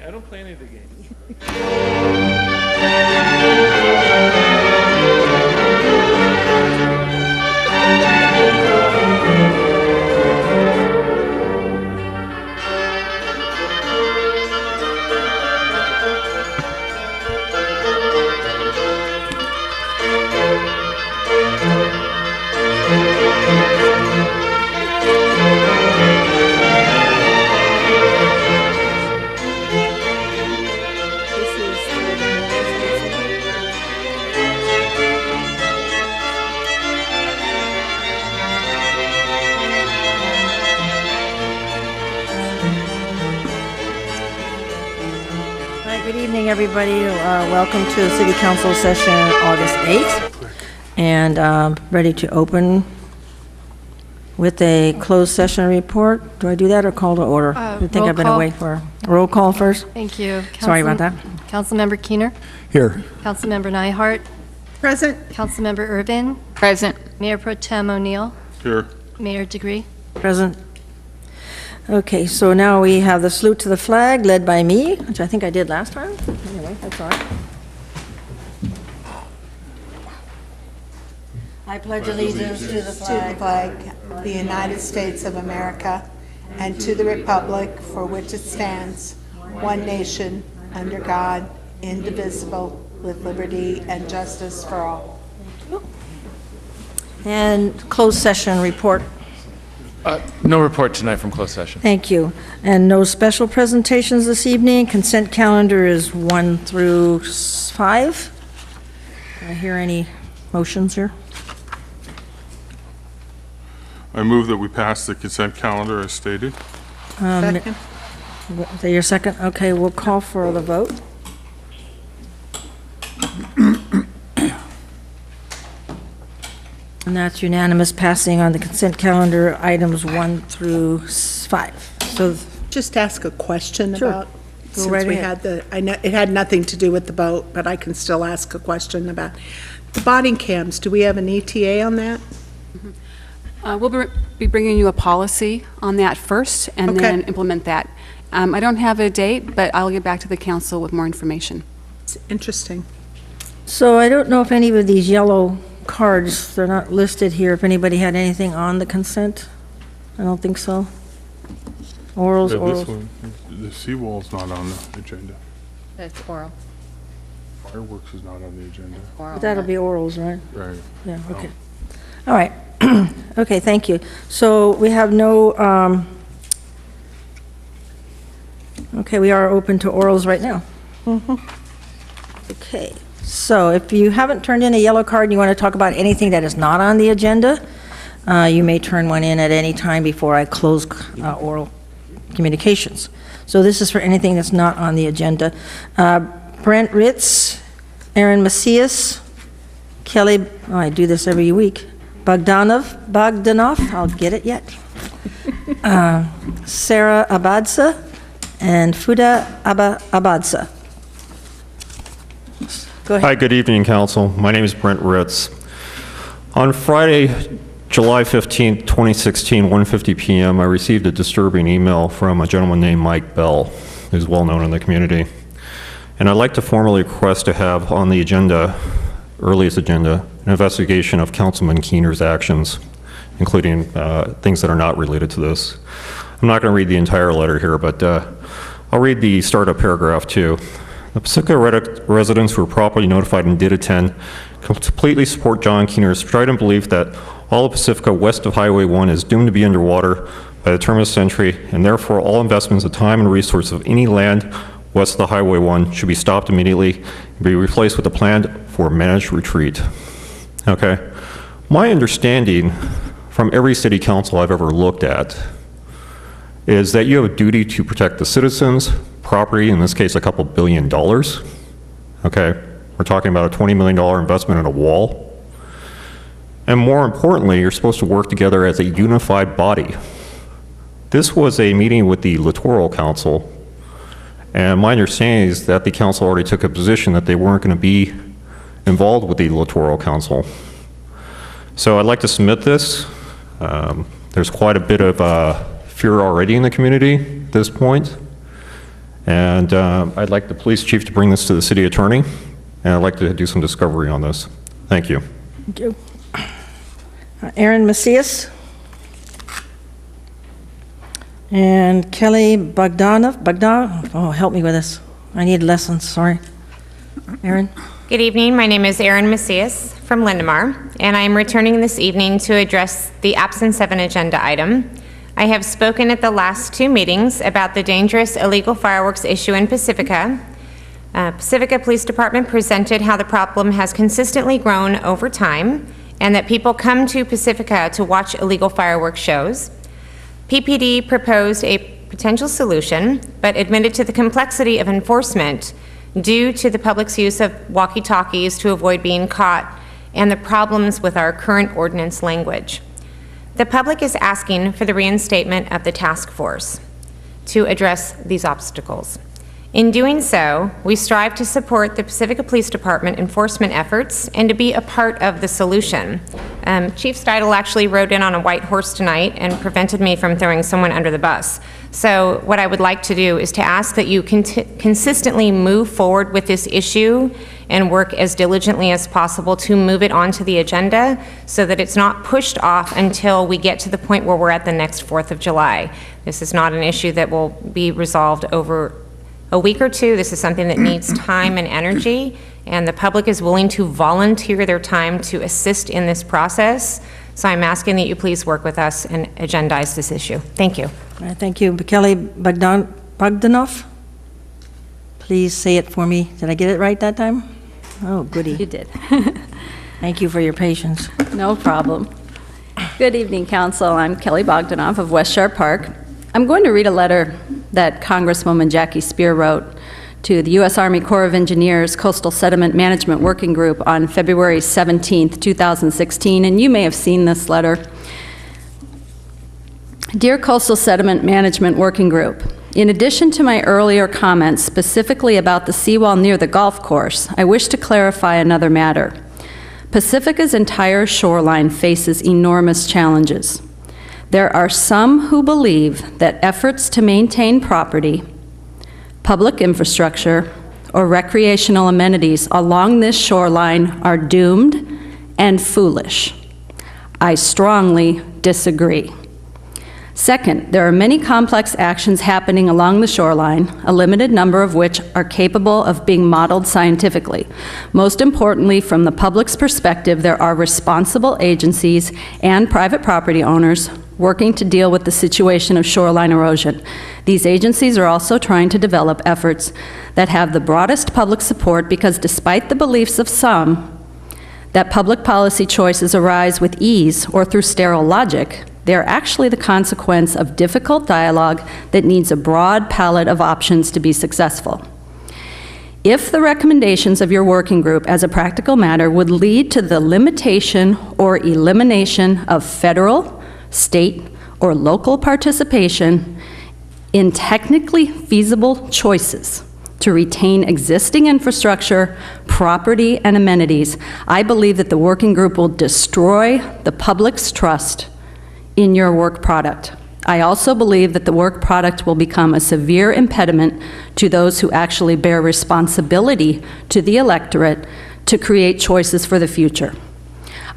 I don't play any of the games. Good evening, everybody. Welcome to the City Council session August 8th. And ready to open with a closed session report. Do I do that or call to order? I think I've been away for a roll call first. Thank you. Sorry about that. Councilmember Keener. Here. Councilmember Nyhart. Present. Councilmember Irvin. Present. Mayor Pro Tem O'Neill. Here. Mayor DeGree. Present. Okay, so now we have the salute to the flag led by me, which I think I did last time. Anyway, that's all right. I pledge allegiance to the flag of the United States of America and to the republic for which it stands, one nation, under God, indivisible, with liberty and justice for all. And closed session report. No report tonight from closed session. Thank you. And no special presentations this evening. Consent calendar is 1 through 5. Do I hear any motions here? I move that we pass the consent calendar as stated. Second. Is that your second? Okay, we'll call for the vote. And that's unanimous passing on the consent calendar items 1 through 5. So, Just ask a question Sure. about, Go since right we ahead. had I know, it had nothing to do with the boat, but I can still ask a question about the body cams. Do we have an ETA on that? We'll be bringing you a policy on that first and Okay. then implement that. I don't have a date, but I'll get back to the council with more information. It's interesting. so I don't know if any of these yellow cards, they're not listed here, if anybody had anything on the consent. I don't think so. Orals, This orals. one, the seawall's not on the agenda. It's oral. Fireworks is not on the agenda. Oral. That'll be orals, right? Right. Yeah, okay. All right. Okay, thank you. So we have no, okay, we are open to orals right now. Okay, so if you haven't turned in a yellow card and you want to talk about anything that is not on the agenda, you may turn one in at any time before I close oral communications. So this is for anything that's not on the agenda. Brent Ritz, Aaron Macias, Kelly, oh, I do this every week, Bogdanov, I'll get it yet, Sarah Abadsa, and Fuda Abadsa. Go ahead. Hi, good evening, Council. My name is Brent Ritz. On Friday, July 15, 2016, 1:50 p.m., I received a disturbing email from a gentleman named Mike Bell, who's well known in the community. And I'd like to formally request to have on the agenda, earliest agenda, an investigation of Councilman Keener's actions, including things that are not related to this. I'm not going to read the entire letter here, but I'll read the startup paragraph too. The Pacifica residents who were properly notified and did attend completely support John Keener's strident belief that all of Pacifica west of Highway 1 is doomed to be underwater by the turn of the century, and therefore all investments of time and resources of any land west of the Highway 1 should be stopped immediately and be replaced with a plan for managed retreat. Okay? My understanding from every city council I've ever looked at is that you have a duty to protect the citizens, property, in this case, a couple $1 billion. Okay? We're talking about a $20 million investment in a wall. And more importantly, you're supposed to work together as a unified body. This was a meeting with the Littoral Council, and my understanding is that the council already took a position that they weren't going to be involved with the Littoral Council. So I'd like to submit this. There's quite a bit of fear already in the community at this point. And I'd like the police chief to bring this to the city attorney, and I'd like to do some discovery on this. Thank you. Thank you. Aaron Macias. And Kelly Bogdanov. Oh, help me with this. I need lessons, sorry. Aaron? Good evening. My name is Erin Macias from Lindemar, and I am returning this evening to address the absence of an agenda item. I have spoken at the last 2 meetings about the dangerous illegal fireworks issue in Pacifica. Pacifica Police Department presented how the problem has consistently grown over time and that people come to Pacifica to watch illegal fireworks shows. PPD proposed a potential solution, but admitted to the complexity of enforcement due to the public's use of walkie-talkies to avoid being caught and the problems with our current ordinance language. The public is asking for the reinstatement of the task force to address these obstacles. In doing so, we strive to support the Pacifica Police Department enforcement efforts and to be a part of the solution. Chief Steidel actually rode in on a white horse tonight and prevented me from throwing someone under the bus. So what I would like to do is to ask that you consistently move forward with this issue and work as diligently as possible to move it onto the agenda so that it's not pushed off until we get to the point where we're at the next 4th of July. This is not an issue that will be resolved over a week or 2. This is something that needs time and energy, and the public is willing to volunteer their time to assist in this process. So I'm asking that you please work with us and agendize this issue. Thank you. All right, thank you. Kelly Bogdanov? Please say it for me. Did I get it right that time? Oh, goody. You did. Thank you for your patience. No problem. Good evening, Council. I'm Kelly Bogdanov of West Sharp Park. I'm going to read a letter that Congresswoman Jackie Spear wrote to the U.S. Army Corps of Engineers Coastal Sediment Management Working Group on February 17th, 2016, and you may have seen this letter. Dear Coastal Sediment Management Working Group, in addition to my earlier comments specifically about the seawall near the golf course, I wish to clarify another matter. Pacifica's entire shoreline faces enormous challenges. There are some who believe that efforts to maintain property, public infrastructure, or recreational amenities along this shoreline are doomed and foolish. I strongly disagree. Second, there are many complex actions happening along the shoreline, a limited number of which are capable of being modeled scientifically. Most importantly, from the public's perspective, there are responsible agencies and private property owners working to deal with the situation of shoreline erosion. These agencies are also trying to develop efforts that have the broadest public support because despite the beliefs of some that public policy choices arise with ease or through sterile logic, they are actually the consequence of difficult dialogue that needs a broad palette of options to be successful. If the recommendations of your working group as a practical matter would lead to the limitation or elimination of federal, state, or local participation in technically feasible choices to retain existing infrastructure, property, and amenities, I believe that the working group will destroy the public's trust in your work product. I also believe that the work product will become a severe impediment to those who actually bear responsibility to the electorate to create choices for the future.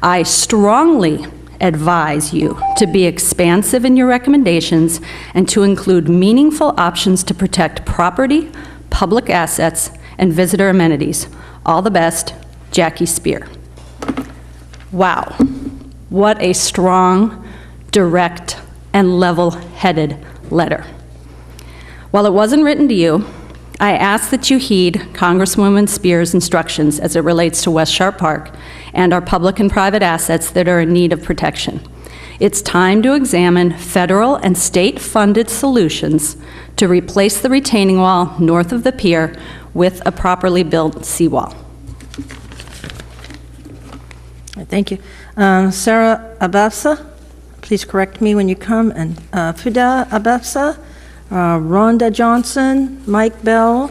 I strongly advise you to be expansive in your recommendations and to include meaningful options to protect property, public assets, and visitor amenities. All the best, Jackie Spear. Wow, what a strong, direct, and level-headed letter. While it wasn't written to you, I ask that you heed Congresswoman Spear's instructions as it relates to West Sharp Park and our public and private assets that are in need of protection. It's time to examine federal and state-funded solutions to replace the retaining wall north of the pier with a properly built seawall. Thank you. Sarah Abafsa, please correct me when you come, and Fuda Abafsa, Rhonda Johnson, Mike Bell,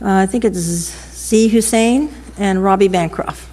I think it's Z. Hussein, and Robbie Bancroft.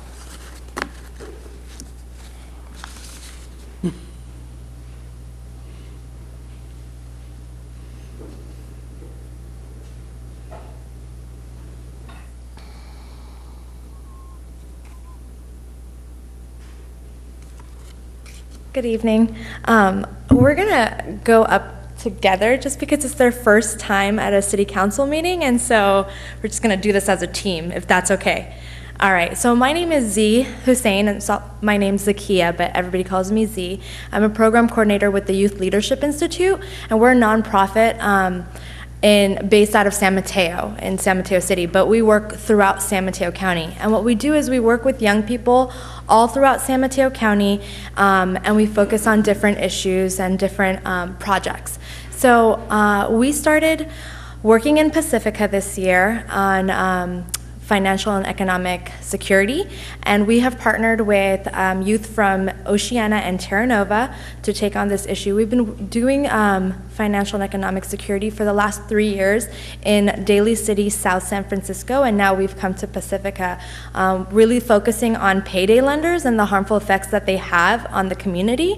Good evening. We're going to go up together just because it's their first time at a city council meeting, and so we're just going to do this as a team, if that's okay. All right, so my name is Z Hussein, and so my name's Zakia, but everybody calls me Z. I'm a program coordinator with the Youth Leadership Institute, and we're a nonprofit based out of San Mateo, in San Mateo City, but we work throughout San Mateo County. And what we do is we work with young people all throughout San Mateo County, and we focus on different issues and different projects. So we started working in Pacifica this year on financial and economic security, and we have partnered with youth from Oceana and Terra Nova to take on this issue. We've been doing financial and economic security for the last 3 years in Daly City, South San Francisco, and now we've come to Pacifica, really focusing on payday lenders and the harmful effects that they have on the community.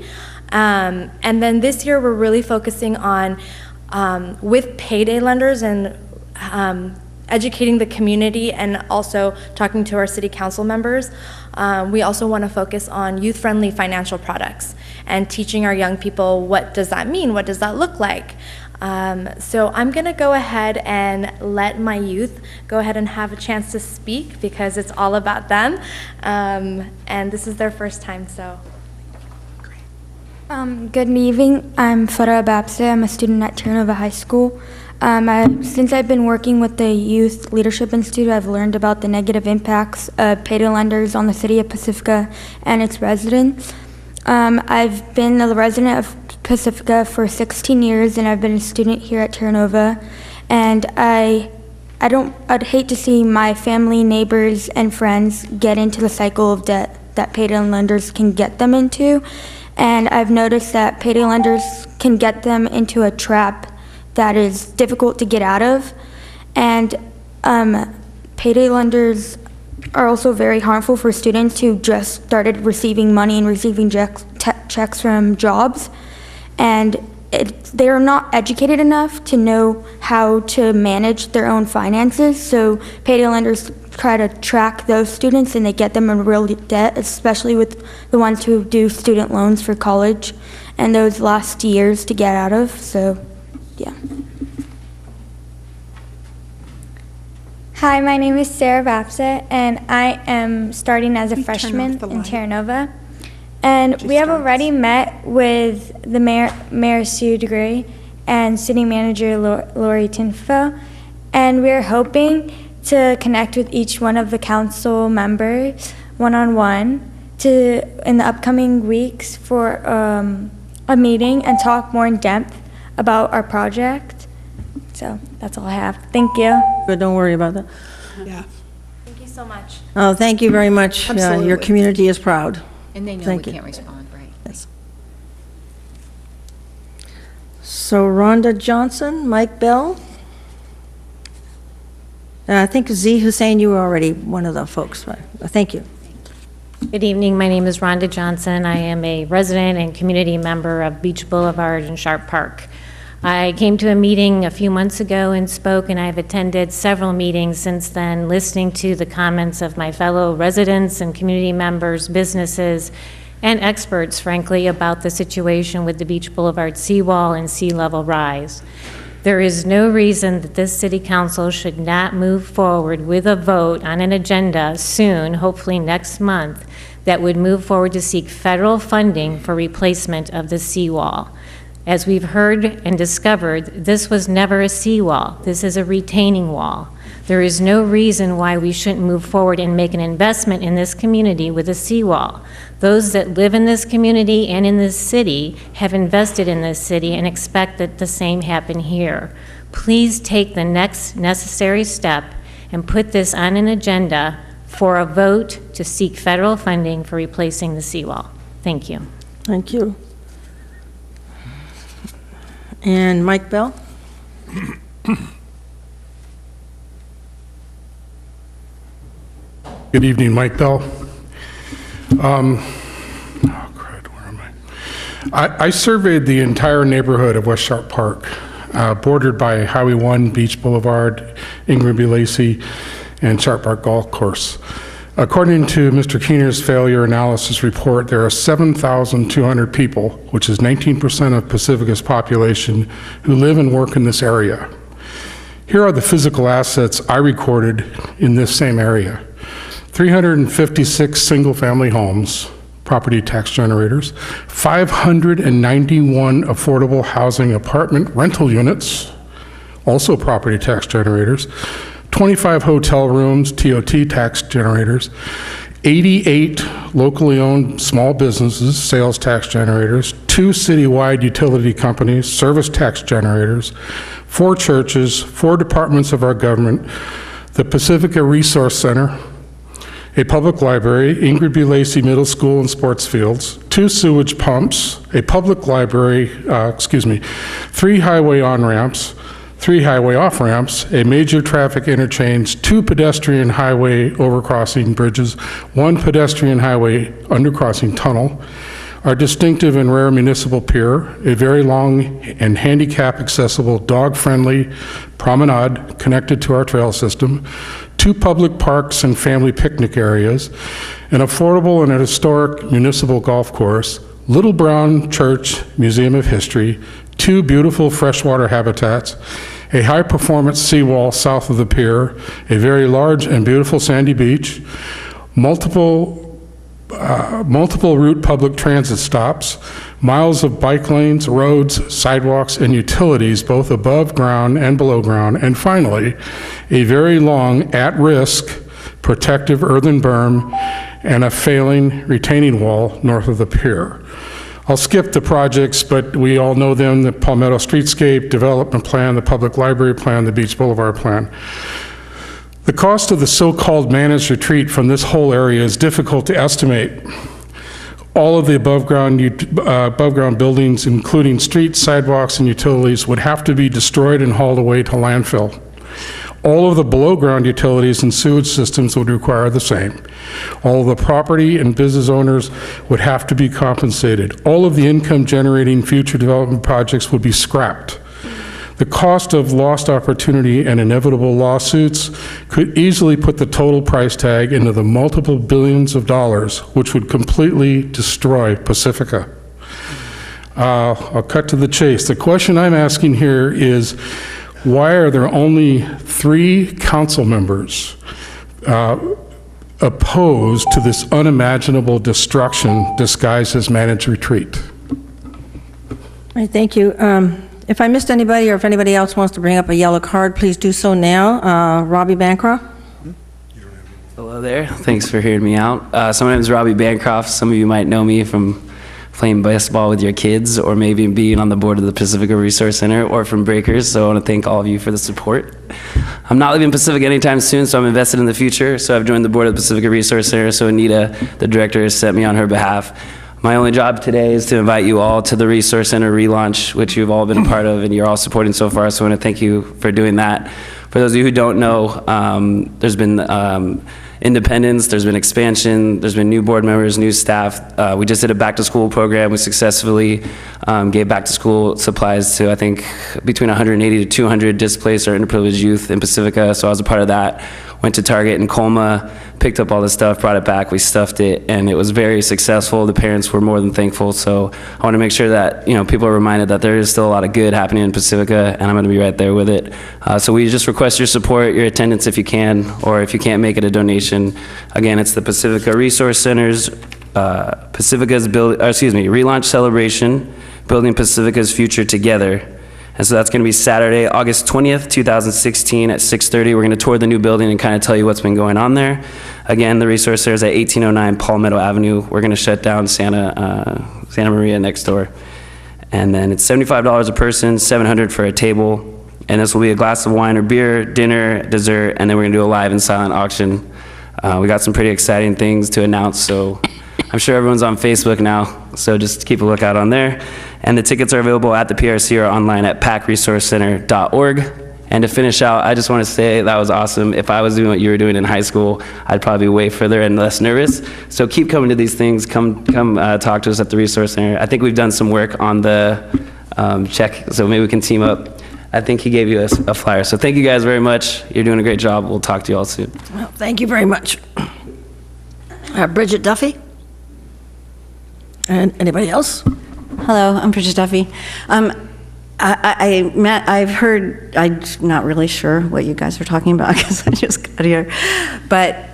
And then this year we're really focusing on, with payday lenders and educating the community and also talking to our city council members. We also want to focus on youth-friendly financial products and teaching our young people, what does that mean? What does that look like? So I'm going to go ahead and let my youth go ahead and have a chance to speak because it's all about them. And this is their first time, so. Good evening. I'm Farah Babse. I'm a student at Terra Nova High School. Since I've been working with the Youth Leadership Institute, I've learned about the negative impacts of payday lenders on the city of Pacifica and its residents. I've been a resident of Pacifica for 16 years, and I've been a student here at Terra Nova. And I'd hate to see my family, neighbors, and friends get into the cycle of debt that payday lenders can get them into. And I've noticed that payday lenders can get them into a trap that is difficult to get out of. And payday lenders are also very harmful for students who just started receiving money and receiving checks from jobs. And they are not educated enough to know how to manage their own finances. So payday lenders try to track those students and they get them in real debt, especially with the ones who do student loans for college and those last years to get out of. So, yeah. Hi, my name is Sarah Vapsa, and I am starting as a freshman in Terra Nova. And we have already met with the Mayor Sue DeGray and City Manager Lori Tinfo, and we're hoping to connect with each one of the council members one-on-one in the upcoming weeks for a meeting and talk more in depth about our project. So that's all I have. Thank you. But don't worry about that. Yeah. Thank you so much. Oh, thank you very much. Absolutely. Your community is proud. And they know Thank we you. can't respond, right? Yes. So Rhonda Johnson, Mike Bell. I think Z Hussein, you were already one of the folks, right? Thank you. Good evening. My name is Rhonda Johnson. I am a resident and community member of Beach Boulevard and Sharp Park. I came to a meeting a few months ago and spoke, and I've attended several meetings since then, listening to the comments of my fellow residents and community members, businesses, and experts, frankly, about the situation with the Beach Boulevard seawall and sea level rise. There is no reason that this city council should not move forward with a vote on an agenda soon, hopefully next month, that would move forward to seek federal funding for replacement of the seawall. As we've heard and discovered, this was never a seawall. This is a retaining wall. There is no reason why we shouldn't move forward and make an investment in this community with a seawall. Those that live in this community and in this city have invested in this city and expect that the same happen here. Please take the next necessary step and put this on an agenda for a vote to seek federal funding for replacing the seawall. Thank you. Thank you. And Mike Bell? Good evening, Mike Bell. Oh, crud, where am I? I surveyed the entire neighborhood of West Sharp Park, bordered by Highway 1, Beach Boulevard, Ingram B. Lacey, and Sharp Park Golf Course. According to Mr. Keener's failure analysis report, there are 7,200 people, which is 19% of Pacifica's population, who live and work in this area. Here are the physical assets I recorded in this same area. 356 single-family homes, property tax generators, 591 affordable housing apartment rental units, also property tax generators, 25 hotel rooms, TOT tax generators, 88 locally owned small businesses, sales tax generators, 2 citywide utility companies, service tax generators, 4 churches, 4 departments of our government, the Pacifica Resource Center, a public library, Ingrid B. Lacey Middle School and sports fields, 2 sewage pumps, a public library, 3 highway on-ramps, 3 highway off-ramps, a major traffic interchange, 2 pedestrian highway overcrossing bridges, 1 pedestrian highway undercrossing tunnel, our distinctive and rare municipal pier, a very long and handicap-accessible, dog-friendly promenade connected to our trail system, 2 public parks and family picnic areas, an affordable and a historic municipal golf course, Little Brown Church Museum of History, 2 beautiful freshwater habitats, a high-performance seawall south of the pier, a very large and beautiful sandy beach, multiple route public transit stops, miles of bike lanes, roads, sidewalks, and utilities, both above ground and below ground, and finally, a very long, at-risk, protective earthen berm and a failing retaining wall north of the pier. I'll skip the projects, but we all know them: the Palmetto Streetscape Development Plan, the Public Library Plan, the Beach Boulevard Plan. The cost of the so-called managed retreat from this whole area is difficult to estimate. All of the above ground buildings, including streets, sidewalks, and utilities, would have to be destroyed and hauled away to landfill. All of the below-ground utilities and sewage systems would require the same. All of the property and business owners would have to be compensated. All of the income-generating future development projects would be scrapped. The cost of lost opportunity and inevitable lawsuits could easily put the total price tag into the multiple billions of dollars, which would completely destroy Pacifica. I'll cut to the chase. The question I'm asking here is, why are there only 3 council members opposed to this unimaginable destruction disguised as managed retreat? All right, thank you. If I missed anybody, or if anybody else wants to bring up a yellow card, please do so now. Robbie Bancroft. Hello there. Thanks for hearing me out. So my name is Robbie Bancroft. Some of you might know me from playing basketball with your kids, or maybe being on the board of the Pacifica Resource Center, or from Breakers. So I want to thank all of you for the support. I'm not leaving Pacifica anytime soon, so I'm invested in the future. So I've joined the board of the Pacifica Resource Center. So Anita, the director, has sent me on her behalf. My only job today is to invite you all to the Resource Center relaunch, which you've all been a part of and you're all supporting so far, so I want to thank you for doing that. For those of you who don't know, there's been independence, there's been expansion, there's been new board members, new staff. We just did a back-to-school program. We successfully gave back-to-school supplies to, I think, between 180 to 200 displaced or underprivileged youth in Pacifica, so I was a part of that. Went to Target in Colma, picked up all the stuff, brought it back, we stuffed it, and it was very successful. The parents were more than thankful, so I want to make sure that people are reminded that there is still a lot of good happening in Pacifica, and I'm going to be right there with it. So we just request your support, your attendance if you can, or if you can't make it, a donation. Again, it's the Pacifica Resource Center's relaunch celebration, Building Pacifica's Future Together. And so that's going to be Saturday, August 20th, 2016 at 6:30. We're going to tour the new building and kind of tell you what's been going on there. Again, the Resource Center is at 1809 Palmetto Avenue. We're going to shut down Santa Maria next door. And then it's $75 a person, $700 for a table. And this will be a glass of wine or beer, dinner, dessert, and then we're going to do a live and silent auction. We got some pretty exciting things to announce, so I'm sure everyone's on Facebook now, so just keep a lookout on there. And the tickets are available at the PRC or online at pacresourcecenter.org. And to finish out, I just want to say that was awesome. If I was doing what you were doing in high school, I'd probably be way further and less nervous. So keep coming to these things. Come talk to us at the Resource Center. I think we've done some work on the check, so maybe we can team up. I think he gave you a flyer. So thank you guys very much. You're doing a great job. We'll talk to you all soon. Well, thank you very much. Bridget Duffy? And anybody else? Hello, I'm Bridget Duffy. I've heard, I'm not really sure what you guys are talking about because I just got here, but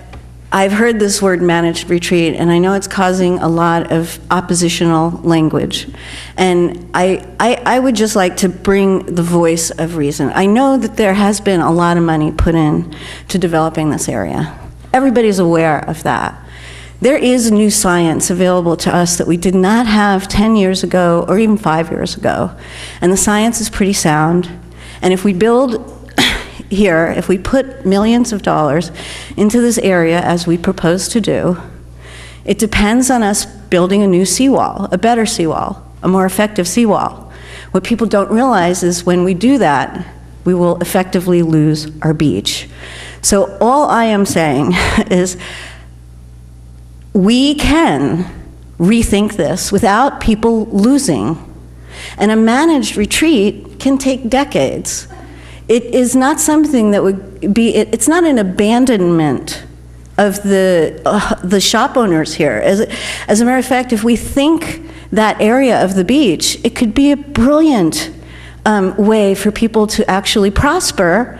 I've heard this word managed retreat, and I know it's causing a lot of oppositional language. And I would just like to bring the voice of reason. I know that there has been a lot of money put in to developing this area. Everybody's aware of that. There is new science available to us that we did not have 10 years ago or even 5 years ago. And the science is pretty sound. And if we build here, if we put millions of dollars into this area as we propose to do, it depends on us building a new seawall, a better seawall, a more effective seawall. What people don't realize is when we do that, we will effectively lose our beach. So all I am saying is we can rethink this without people losing. And a managed retreat can take decades. It is not something that would be, it's not an abandonment of the shop owners here. As a matter of fact, if we think that area of the beach, it could be a brilliant way for people to actually prosper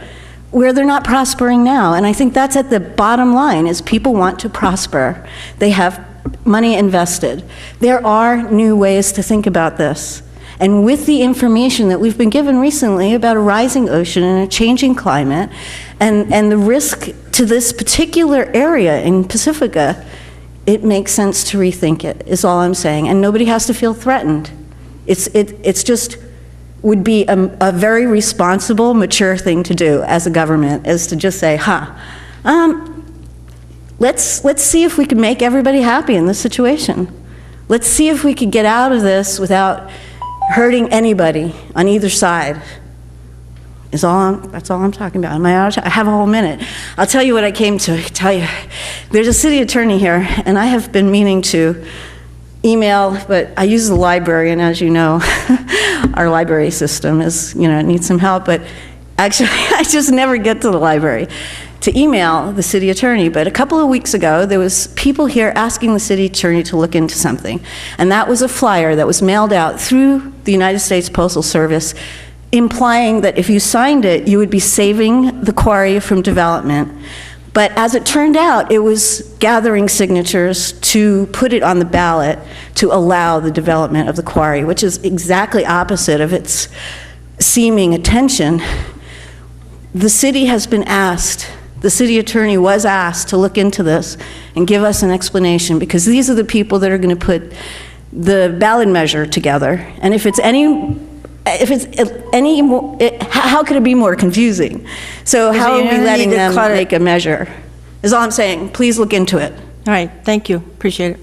where they're not prospering now. And I think that's at the bottom line, is people want to prosper. They have money invested. There are new ways to think about this. And with the information that we've been given recently about a rising ocean and a changing climate, and the risk to this particular area in Pacifica, it makes sense to rethink it, is all I'm saying. And nobody has to feel threatened. It's just would be a very responsible, mature thing to do as a government, is to just say, let's see if we can make everybody happy in this situation. Let's see if we could get out of this without hurting anybody on either side. That's all I'm talking about. I have a whole minute. I'll tell you what I came to tell you. There's a city attorney here, and I have been meaning to email, but I use the library, and as you know, our library system is, it needs some help, but actually I just never get to the library to email the city attorney. But a couple of weeks ago, there was people here asking the city attorney to look into something, and that was a flyer that was mailed out through the United States Postal Service, implying that if you signed it, you would be saving the quarry from development. But as it turned out, it was gathering signatures to put it on the ballot to allow the development of the quarry, which is exactly opposite of its seeming intention. The city has been asked, the city attorney was asked to look into this and give us an explanation, because these are the people that are going to put the ballot measure together. And if it's any more, how could it be more confusing? So how are we letting them make a measure? Is all I'm saying. Please look into it. All right, thank you, appreciate it.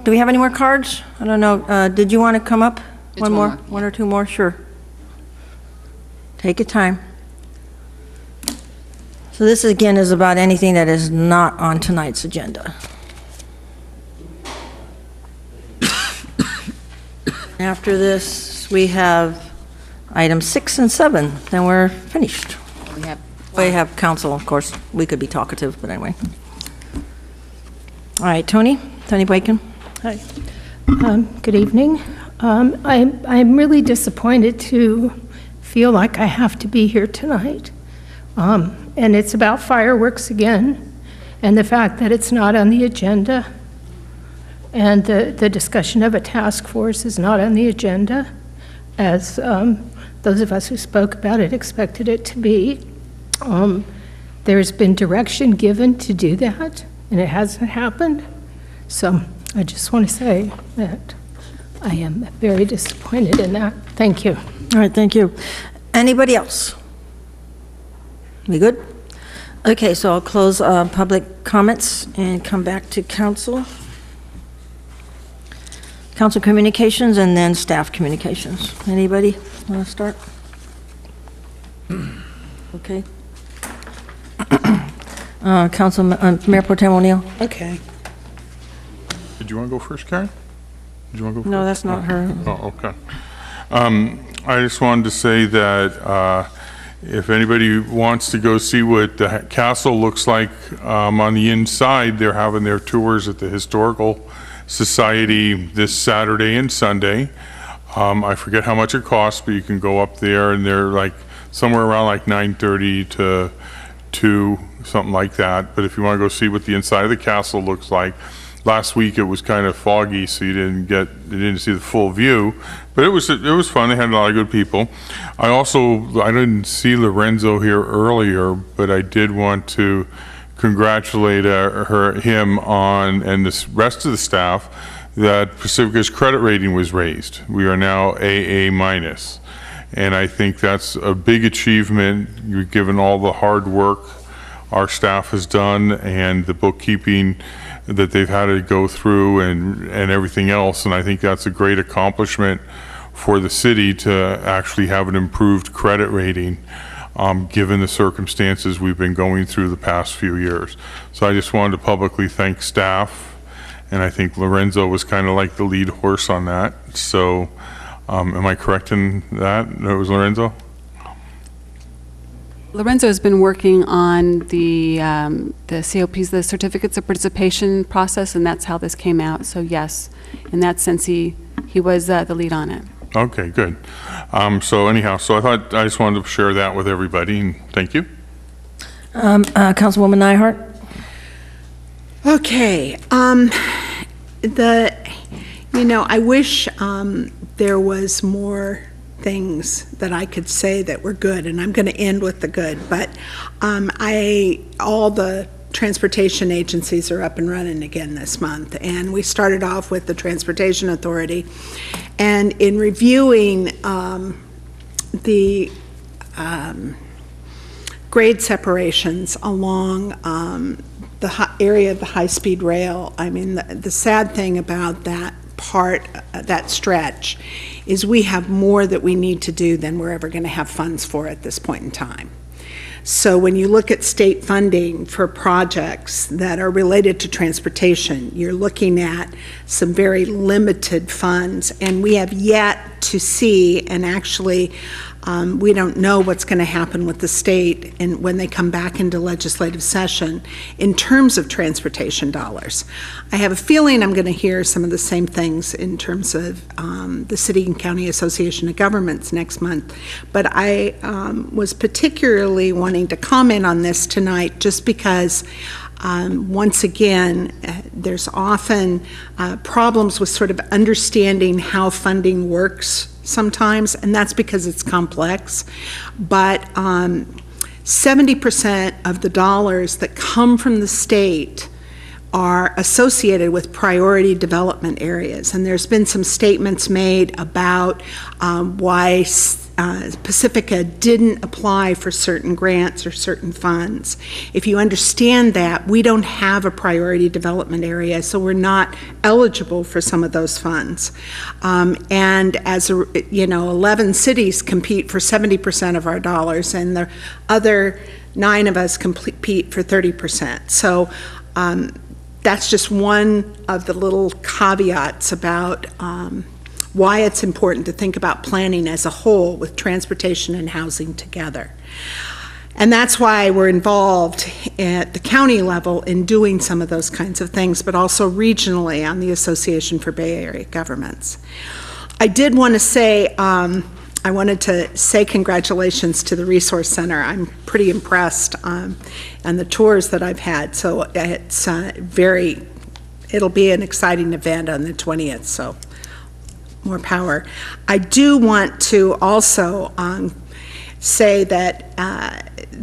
Do we have any more cards? I don't know, did you want to come up? One more? One or two more, sure. Take your time. So this again is about anything that is not on tonight's agenda. After this, we have items 6 and 7, then we're finished. We have council, of course. We could be talkative, but anyway. All right, Tony Boykin. Hi. Good evening. I'm really disappointed to feel like I have to be here tonight. And it's about fireworks again, and the fact that it's not on the agenda, and the discussion of a task force is not on the agenda, as those of us who spoke about it expected it to be. There's been direction given to do that, and it hasn't happened. So I just want to say that I am very disappointed in that. Thank you. All right, thank you. Anybody else? We good? Okay, so I'll close public comments and come back to council. Council communications and then staff communications. Anybody want to start? Okay. Council Mayor Pro Tem O'Neill. Okay. Did you want to go first, Karen? Did you want to go first? No, that's not her. Oh, okay. I just wanted to say that if anybody wants to go see what the castle looks like on the inside, they're having their tours at the Historical Society this Saturday and Sunday. I forget how much it costs, but you can go up there, and they're like somewhere around like 9:30 to 2, something like that. But if you want to go see what the inside of the castle looks like, last week it was kind of foggy, so you didn't see the full view. But it was fun. They had a lot of good people. I didn't see Lorenzo here earlier, but I did want to congratulate him and the rest of the staff that Pacifica's credit rating was raised. We are now AA-, and I think that's a big achievement given all the hard work our staff has done and the bookkeeping that they've had to go through and everything else. And I think that's a great accomplishment for the city to actually have an improved credit rating given the circumstances we've been going through the past few years. So I just wanted to publicly thank staff, and I think Lorenzo was kind of like the lead horse on that. So am I correct in that? It was Lorenzo? Lorenzo has been working on the COPs, the certificates of participation process, and that's how this came out. So yes, in that sense, he was the lead on it. Okay, good. So anyhow, I just wanted to share that with everybody, and thank you. Councilwoman Nyhart? Okay. I wish there was more things that I could say that were good, and I'm going to end with the good, but all the transportation agencies are up and running again this month, and we started off with the Transportation Authority, and in reviewing the grade separations along the area of the high-speed rail, I mean, the sad thing about that part, that stretch, is we have more that we need to do than we're ever going to have funds for at this point in time. So when you look at state funding for projects that are related to transportation, you're looking at some very limited funds, and we have yet to see, and actually we don't know what's going to happen with the state and when they come back into legislative session in terms of transportation dollars. I have a feeling I'm going to hear some of the same things in terms of the City and County Association of Governments next month, but I was particularly wanting to comment on this tonight just because once again, there's often problems with sort of understanding how funding works sometimes, and that's because it's complex. But 70% of the dollars that come from the state are associated with priority development areas, and there's been some statements made about why Pacifica didn't apply for certain grants or certain funds. If you understand that, we don't have a priority development area, so we're not eligible for some of those funds. And as 11 cities compete for 70% of our dollars, and the other 9 of us compete for 30%. So that's just one of the little caveats about why it's important to think about planning as a whole with transportation and housing together. And that's why we're involved at the county level in doing some of those kinds of things, but also regionally on the Association for Bay Area Governments. I did want to say, I wanted to say congratulations to the Resource Center. I'm pretty impressed on the tours that I've had. So it's it'll be an exciting event on the 20th, so more power. I do want to also say that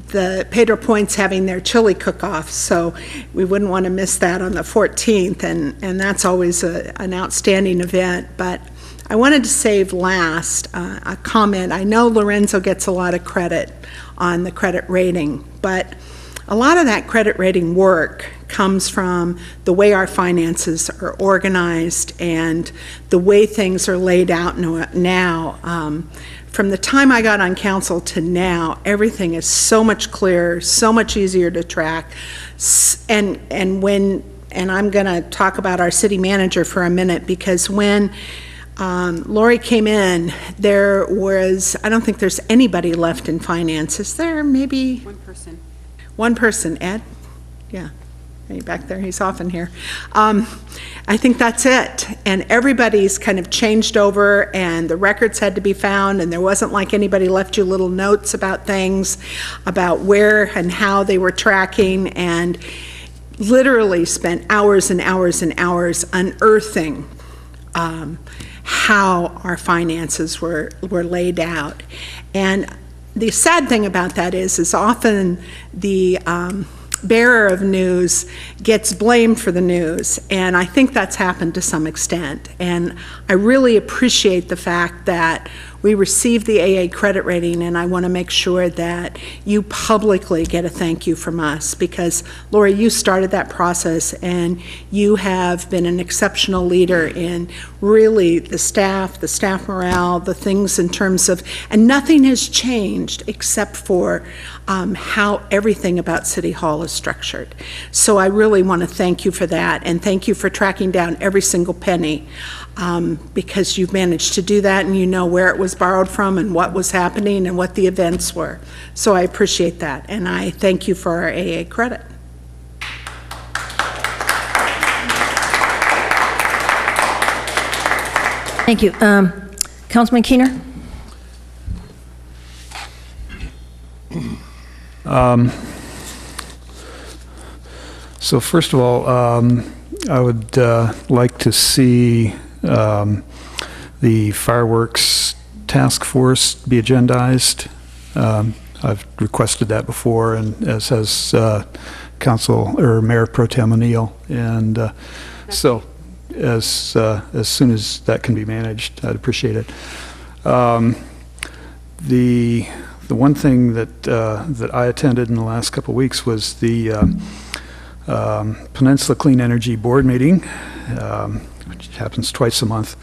the Pedro Point's having their chili cook-off, so we wouldn't want to miss that on the 14th, and that's always an outstanding event. But I wanted to save last a comment. I know Lorenzo gets a lot of credit on the credit rating, but a lot of that credit rating work comes from the way our finances are organized and the way things are laid out now. From the time I got on council to now, everything is so much clearer, so much easier to track. And I'm going to talk about our city manager for a minute, because when Lori came in, there was, I don't think there's anybody left in finance. Is there maybe? One person. One person, Ed? Yeah. Hey, back there, he's often here. I think that's it. And everybody's kind of changed over, and the records had to be found, and there wasn't like anybody left you little notes about things, about where and how they were tracking, and literally spent hours and hours and hours unearthing how our finances were laid out. And the sad thing about that is often the bearer of news gets blamed for the news, and I think that's happened to some extent. And I really appreciate the fact that we received the AA credit rating, and I want to make sure that you publicly get a thank you from us, because Lori, you started that process, and you have been an exceptional leader in really the staff morale, the things in terms of, and nothing has changed except for how everything about City Hall is structured. So I really want to thank you for that, and thank you for tracking down every single penny, because you've managed to do that, and you know where it was borrowed from and what was happening and what the events were. So I appreciate that, and I thank you for our AA credit. Thank you. Councilman Keener? So first of all, I would like to see the fireworks task force be agendized. I've requested that before, and as has Council or Mayor Pro Tem O'Neill, and so as soon as that can be managed, I'd appreciate it. The one thing that I attended in the last couple of weeks was the Peninsula Clean Energy Board meeting, which happens twice a month.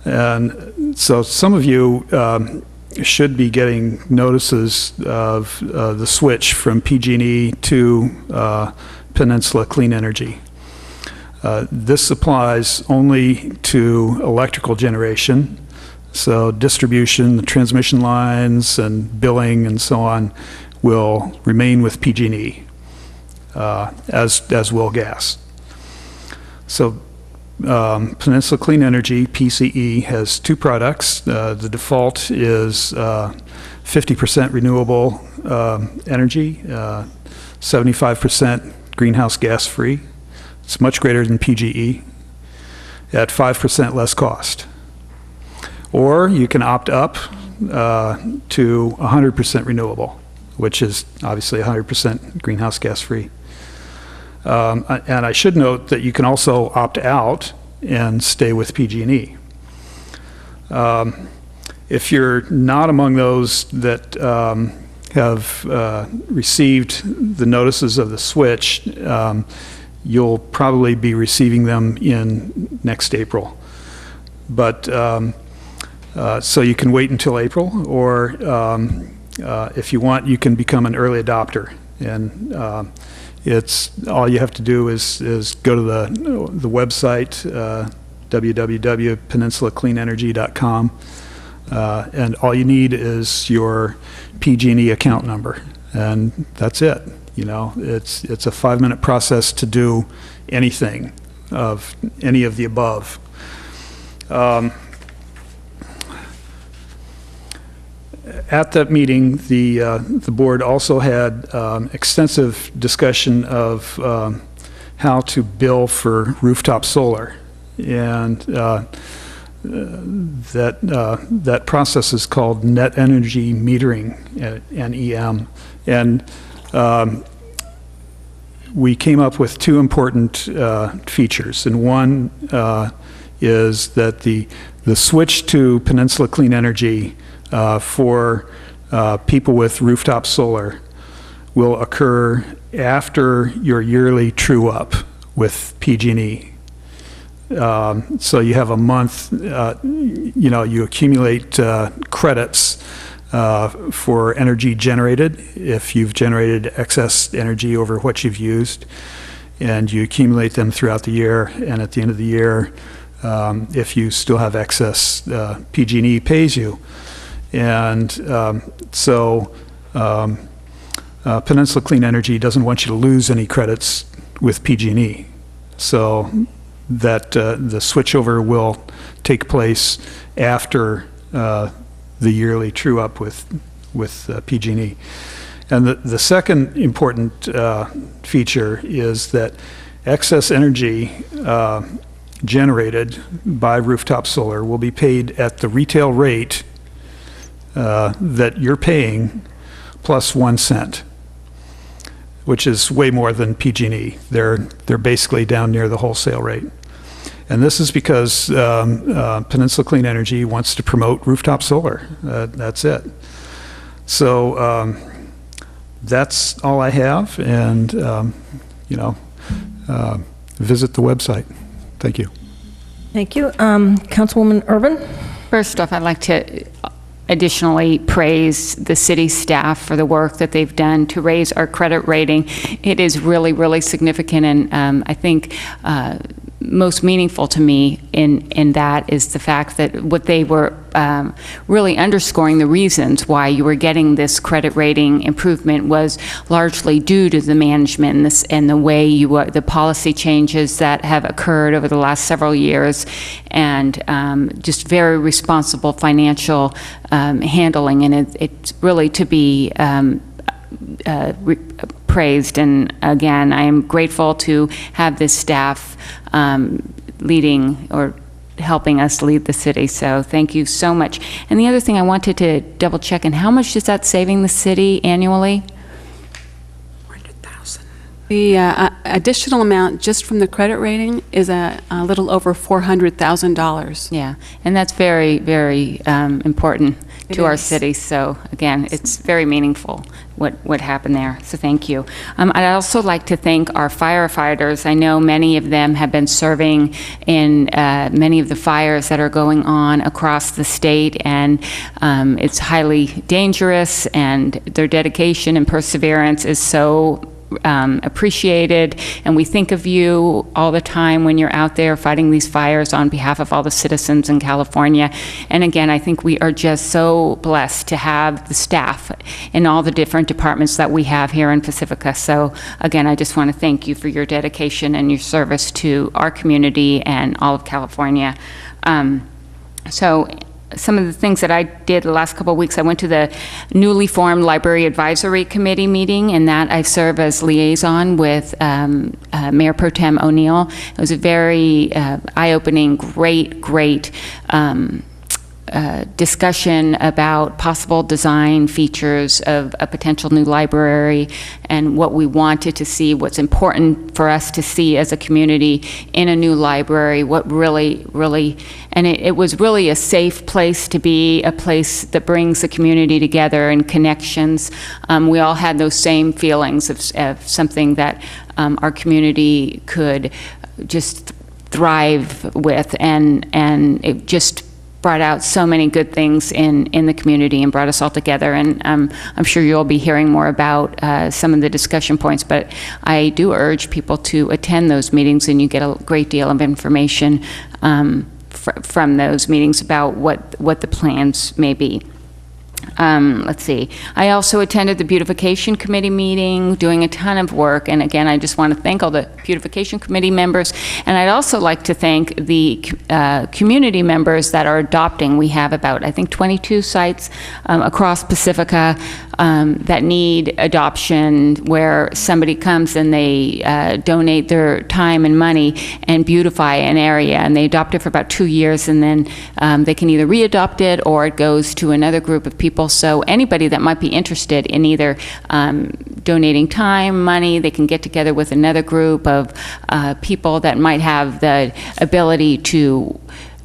And so some of you should be getting notices of the switch from PG&E to Peninsula Clean Energy. This applies only to electrical generation, so distribution, the transmission lines and billing and so on will remain with PG&E, as will gas. So Peninsula Clean Energy, PCE, has two products. The default is 50% renewable energy, 75% greenhouse gas free. It's much greater than PGE at 5% less cost. Or you can opt up to 100% renewable, which is obviously 100% greenhouse gas free. And I should note that you can also opt out and stay with PG&E. If you're not among those that have received the notices of the switch, you'll probably be receiving them in next April. But so you can wait until April, or if you want, you can become an early adopter. And it's all you have to do is go to the website, www.peninsulacleanenergy.com, and all you need is your PG&E account number, and that's it. You know, it's a 5-minute process to do anything of any of the above. At that meeting, the board also had extensive discussion of how to bill for rooftop solar, and that process is called net energy metering, NEM, and we came up with two important features, and one is that the switch to Peninsula Clean Energy for people with rooftop solar will occur after your yearly true-up with PG&E. So you have a month, you accumulate credits for energy generated if you've generated excess energy over what you've used, and you accumulate them throughout the year, and at the end of the year if you still have excess, PG&E pays you. And Peninsula Clean Energy doesn't want you to lose any credits with PG&E. So that the switchover will take place after the yearly true-up with PG&E. And the second important feature is that excess energy generated by rooftop solar will be paid at the retail rate that you're paying plus 1 cent, which is way more than PG&E. They're basically down near the wholesale rate. And this is because Peninsula Clean Energy wants to promote rooftop solar. That's it. So that's all I have, and visit the website. Thank you. Thank you. Councilwoman Irvin? First off, I'd like to additionally praise the city staff for the work that they've done to raise our credit rating. It is really, really significant, and I think most meaningful to me in that is the fact that what they were really underscoring the reasons why you were getting this credit rating improvement was largely due to the management and the way the policy changes that have occurred over the last several years, and just very responsible financial handling, and it's really to be praised. And again, I am grateful to have this staff leading or helping us lead the city. So thank you so much. And the other thing I wanted to double check, and how much is that saving the city annually? The additional amount just from the credit rating is a little over $400,000. Yeah, and that's very, very important to our is. city. So again, it's very meaningful what happened there. So thank you. I'd also like to thank our firefighters. I know many of them have been serving in many of the fires that are going on across the state, and it's highly dangerous, and their dedication and perseverance is so appreciated, and we think of you all the time when you're out there fighting these fires on behalf of all the citizens in California. And again, I think we are just so blessed to have the staff in all the different departments that we have here in Pacifica. So again, I just want to thank you for your dedication and your service to our community and all of California. So some of the things that I did the last couple of weeks, I went to the newly formed Library Advisory Committee meeting, and that I serve as liaison with Mayor Pro Tem O'Neill. It was a very eye-opening, great discussion about possible design features of a potential new library and what we wanted to see, what's important for us to see as a community in a new library, what really, and it was really a safe place to be, a place that brings the community together and connections. We all had those same feelings of something that our community could just thrive with, and it just brought out so many good things in the community and brought us all together. And I'm sure you'll be hearing more about some of the discussion points, but I do urge people to attend those meetings, and you get a great deal of information from those meetings about what the plans may be. Let's see. I also attended the Beautification Committee meeting, doing a ton of work. And again, I just want to thank all the Beautification Committee members. And I'd also like to thank the community members that are adopting. We have about, I think, 22 sites across Pacifica that need adoption, where somebody comes and they donate their time and money and beautify an area. And they adopt it for about 2 years, and then they can either re-adopt it or it goes to another group of people. So anybody that might be interested in either donating time, money, they can get together with another group of people that might have the ability to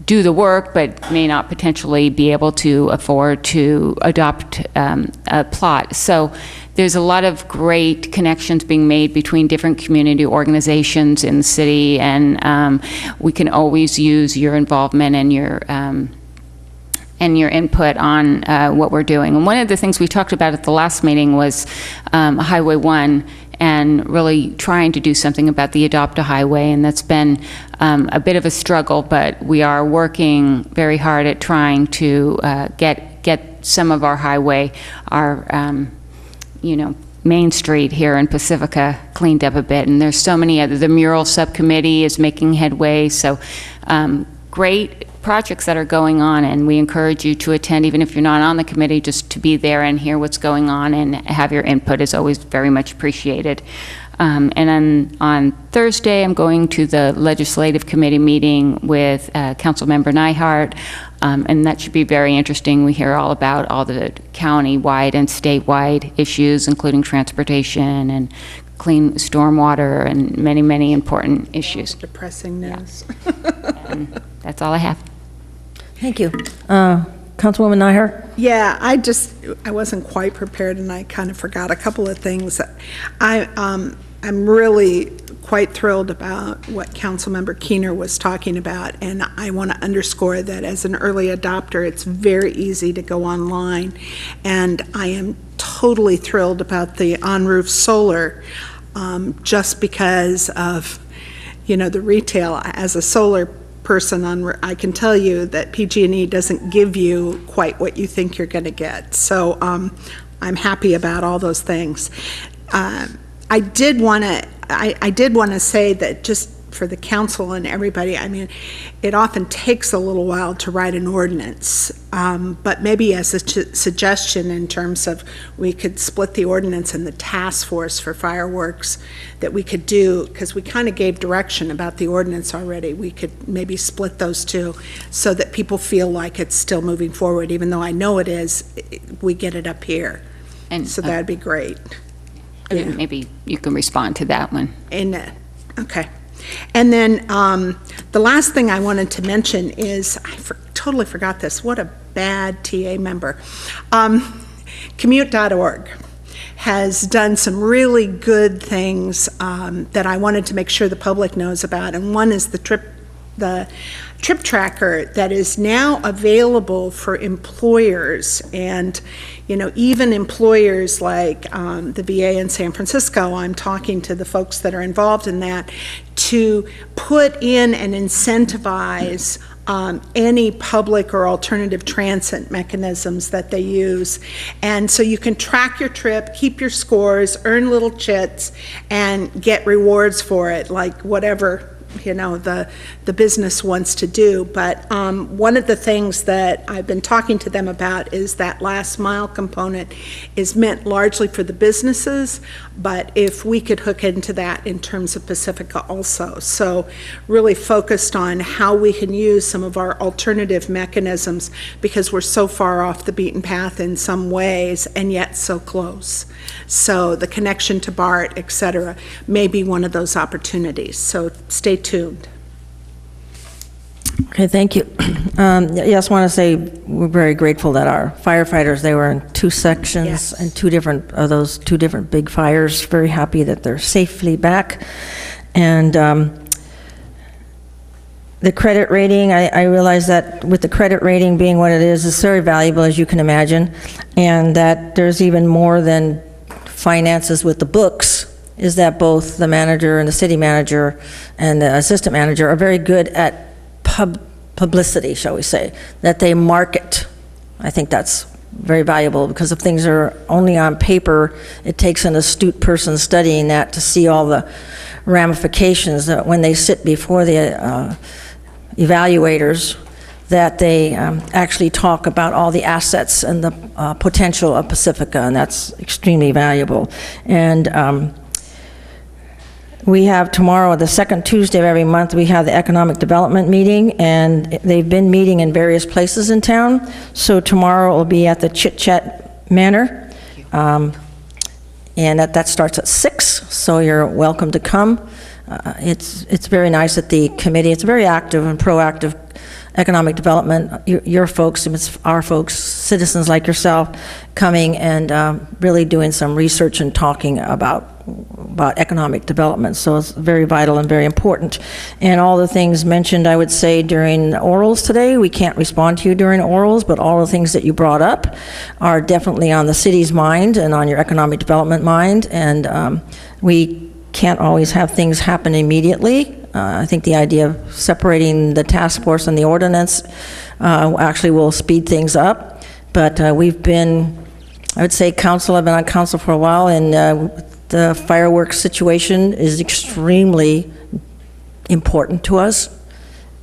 do the work but may not potentially be able to afford to adopt a plot. So there's a lot of great connections being made between different community organizations in the city, and we can always use your involvement and your input on what we're doing. And one of the things we talked about at the last meeting was Highway 1 and really trying to do something about the Adopt a Highway, and that's been a bit of a struggle, but we are working very hard at trying to get some of our highway, our Main Street here in Pacifica cleaned up a bit, and there's so many other. The mural subcommittee is making headway, so great projects that are going on, and we encourage you to attend, even if you're not on the committee, just to be there and hear what's going on and have your input is always very much appreciated. And then on Thursday, I'm going to the Legislative Committee meeting with Councilmember Nyhart, and that should be very interesting. We hear all about all the county-wide and statewide issues, including transportation and clean stormwater and many, many important issues. Depressing news. And that's all I have. Thank you. Councilwoman Nyhart? Yeah, I wasn't quite prepared, and I kind of forgot a couple of things. I'm really quite thrilled about what Councilmember Keener was talking about, and I want to underscore that as an early adopter, it's very easy to go online, and I am totally thrilled about the on-roof solar, just because of, the retail. As a solar person, I can tell you that PG&E doesn't give you quite what you think you're going to get. So I'm happy about all those things. I did want to say that just for the council and everybody, it often takes a little while to write an ordinance, but maybe as a suggestion in terms of we could split the ordinance and the task force for fireworks that we could do, because we kind of gave direction about the ordinance already. We could maybe split those two so that people feel like it's still moving forward, even though I know it is, we get it up here. And so that'd be great. And maybe you can respond to that one. Okay. And then the last thing I wanted to mention is, totally forgot this, what a bad TA member. Commute.org has done some really good things that I wanted to make sure the public knows about, and one is the trip tracker that is now available for employers, and even employers like the VA in San Francisco. I'm talking to the folks that are involved in that to put in and incentivize any public or alternative transit mechanisms that they use. And so you can track your trip, keep your scores, earn little chits, and get rewards for it, like whatever the business wants to do. But one of the things that I've been talking to them about is that last mile component is meant largely for the businesses, but if we could hook into that in terms of Pacifica also. So really focused on how we can use some of our alternative mechanisms, because we're so far off the beaten path in some ways and yet so close. So the connection to BART, et cetera, may be one of those opportunities. So stay tuned. Okay, thank you. Yes, I want to say we're very grateful that our firefighters, they were in two sections and those two different big fires. Very happy that they're safely back. And the credit rating, I realize that with the credit rating being what it is, it's very valuable, as you can imagine, and that there's even more than finances with the books, is that both the manager and the city manager and the assistant manager are very good at publicity, shall we say, that they market. I think that's very valuable, because if things are only on paper, it takes an astute person studying that to see all the ramifications that when they sit before the evaluators, that they actually talk about all the assets and the potential of Pacifica, and that's extremely valuable. And we have tomorrow, the second Tuesday of every month, we have the economic development meeting, and they've been meeting in various places in town. So tomorrow will be at the Chit Chat Manor, and that starts at 6, so you're welcome to come. It's very nice at the committee. It's very active and proactive economic development. Your folks, it's our folks, citizens like yourself, coming and really doing some research and talking about about economic development. So it's very vital and very important. And all the things mentioned, I would say, during orals today, we can't respond to you during orals, but all the things that you brought up are definitely on the city's mind and on your economic development mind. And we can't always have things happen immediately. I think the idea of separating the task force and the ordinance actually will speed things up. But we've been, I would say, I've been on council for a while, and the fireworks situation is extremely important to us.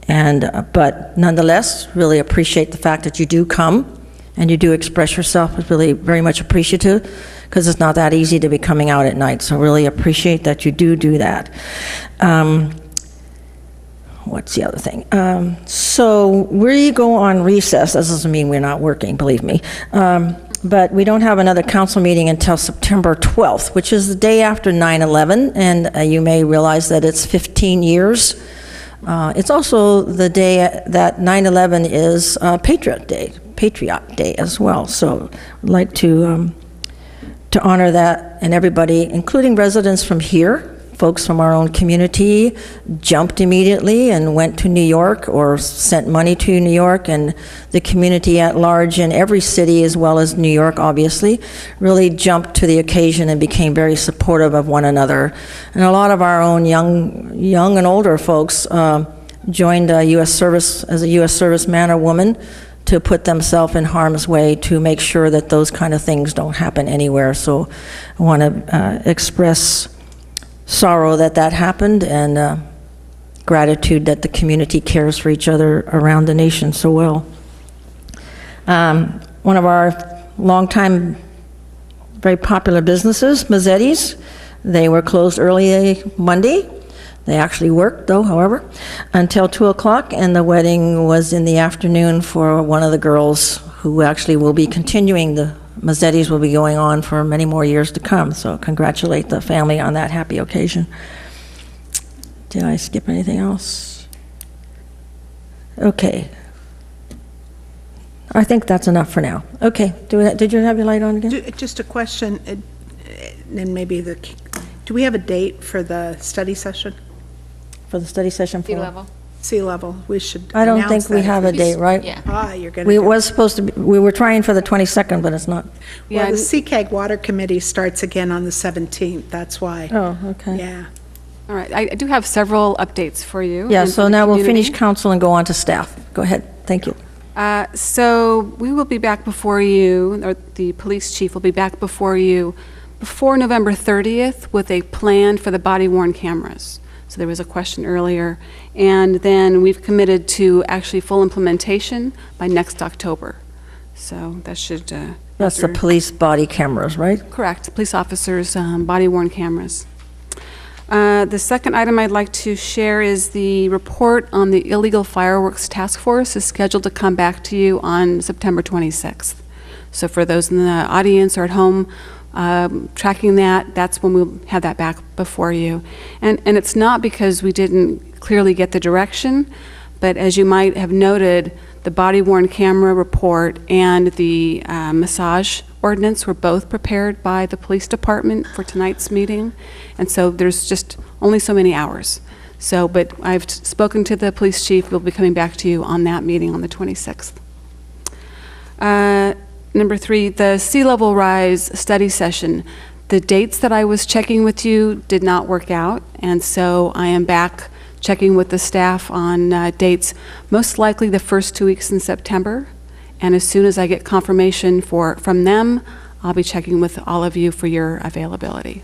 And but nonetheless, really appreciate the fact that you do come and you do express yourself. It's really very much appreciative, because it's not that easy to be coming out at night. So really appreciate that you do that. What's the other thing? So we go on recess. That doesn't mean we're not working, believe me. But we don't have another council meeting until September 12th, which is the day after 9/11. And you may realize that it's 15 years. It's also the day that 9/11 is Patriot Day as well. So I'd like to honor that, and everybody, including residents from here, folks from our own community, jumped immediately and went to New York or sent money to New York, and the community at large in every city, as well as New York, obviously, really jumped to the occasion and became very supportive of one another. And a lot of our own young and older folks joined U.S. service as a U.S. serviceman or woman to put themselves in harm's way to make sure that those kind of things don't happen anywhere. So I want to express sorrow that happened, and gratitude that the community cares for each other around the nation so well. One of our longtime, very popular businesses, Mazzetti's, they were closed early Monday. They actually worked, though, however, until 2 o'clock, and the wedding was in the afternoon for one of the girls who actually will be continuing. The Mazzetti's will be going on for many more years to come, so congratulate the family on that happy occasion. Did I skip anything else? Okay. I think that's enough for now. Okay, did you have your light on again? Just a question, and maybe do we have a date for the study session? For the study session? Sea level. Sea level, we should I don't announce think we that. have a date, right? Yeah. You're going We to. was supposed to be, we were trying for the 22nd, but it's not. Well, the CCAG Water Committee starts again on the 17th, that's why. Oh, okay. Yeah. All right, I do have several updates for you. Yeah, and for so the now we'll community. finish council and go on to staff. Go ahead, thank you. So we will be back before you, or the police chief will be back before you before November 30th with a plan for the body-worn cameras. So there was a question earlier. And then we've committed to actually full implementation by next October. So that should... That's the police body cameras, right? Correct, police officers' body-worn cameras. The second item I'd like to share is the report on the Illegal Fireworks Task Force is scheduled to come back to you on September 26th. So for those in the audience or at home tracking that, that's when we'll have that back before you. And it's not because we didn't clearly get the direction, but as you might have noted, the body-worn camera report and the massage ordinance were both prepared by the police department for tonight's meeting, and so there's just only so many hours. So, but I've spoken to the police chief. We'll be coming back to you on that meeting on the 26th. Number 3, the sea level rise study session. The dates that I was checking with you did not work out, and so I am back checking with the staff on dates, most likely the first 2 weeks in September. And as soon as I get confirmation from them, I'll be checking with all of you for your availability.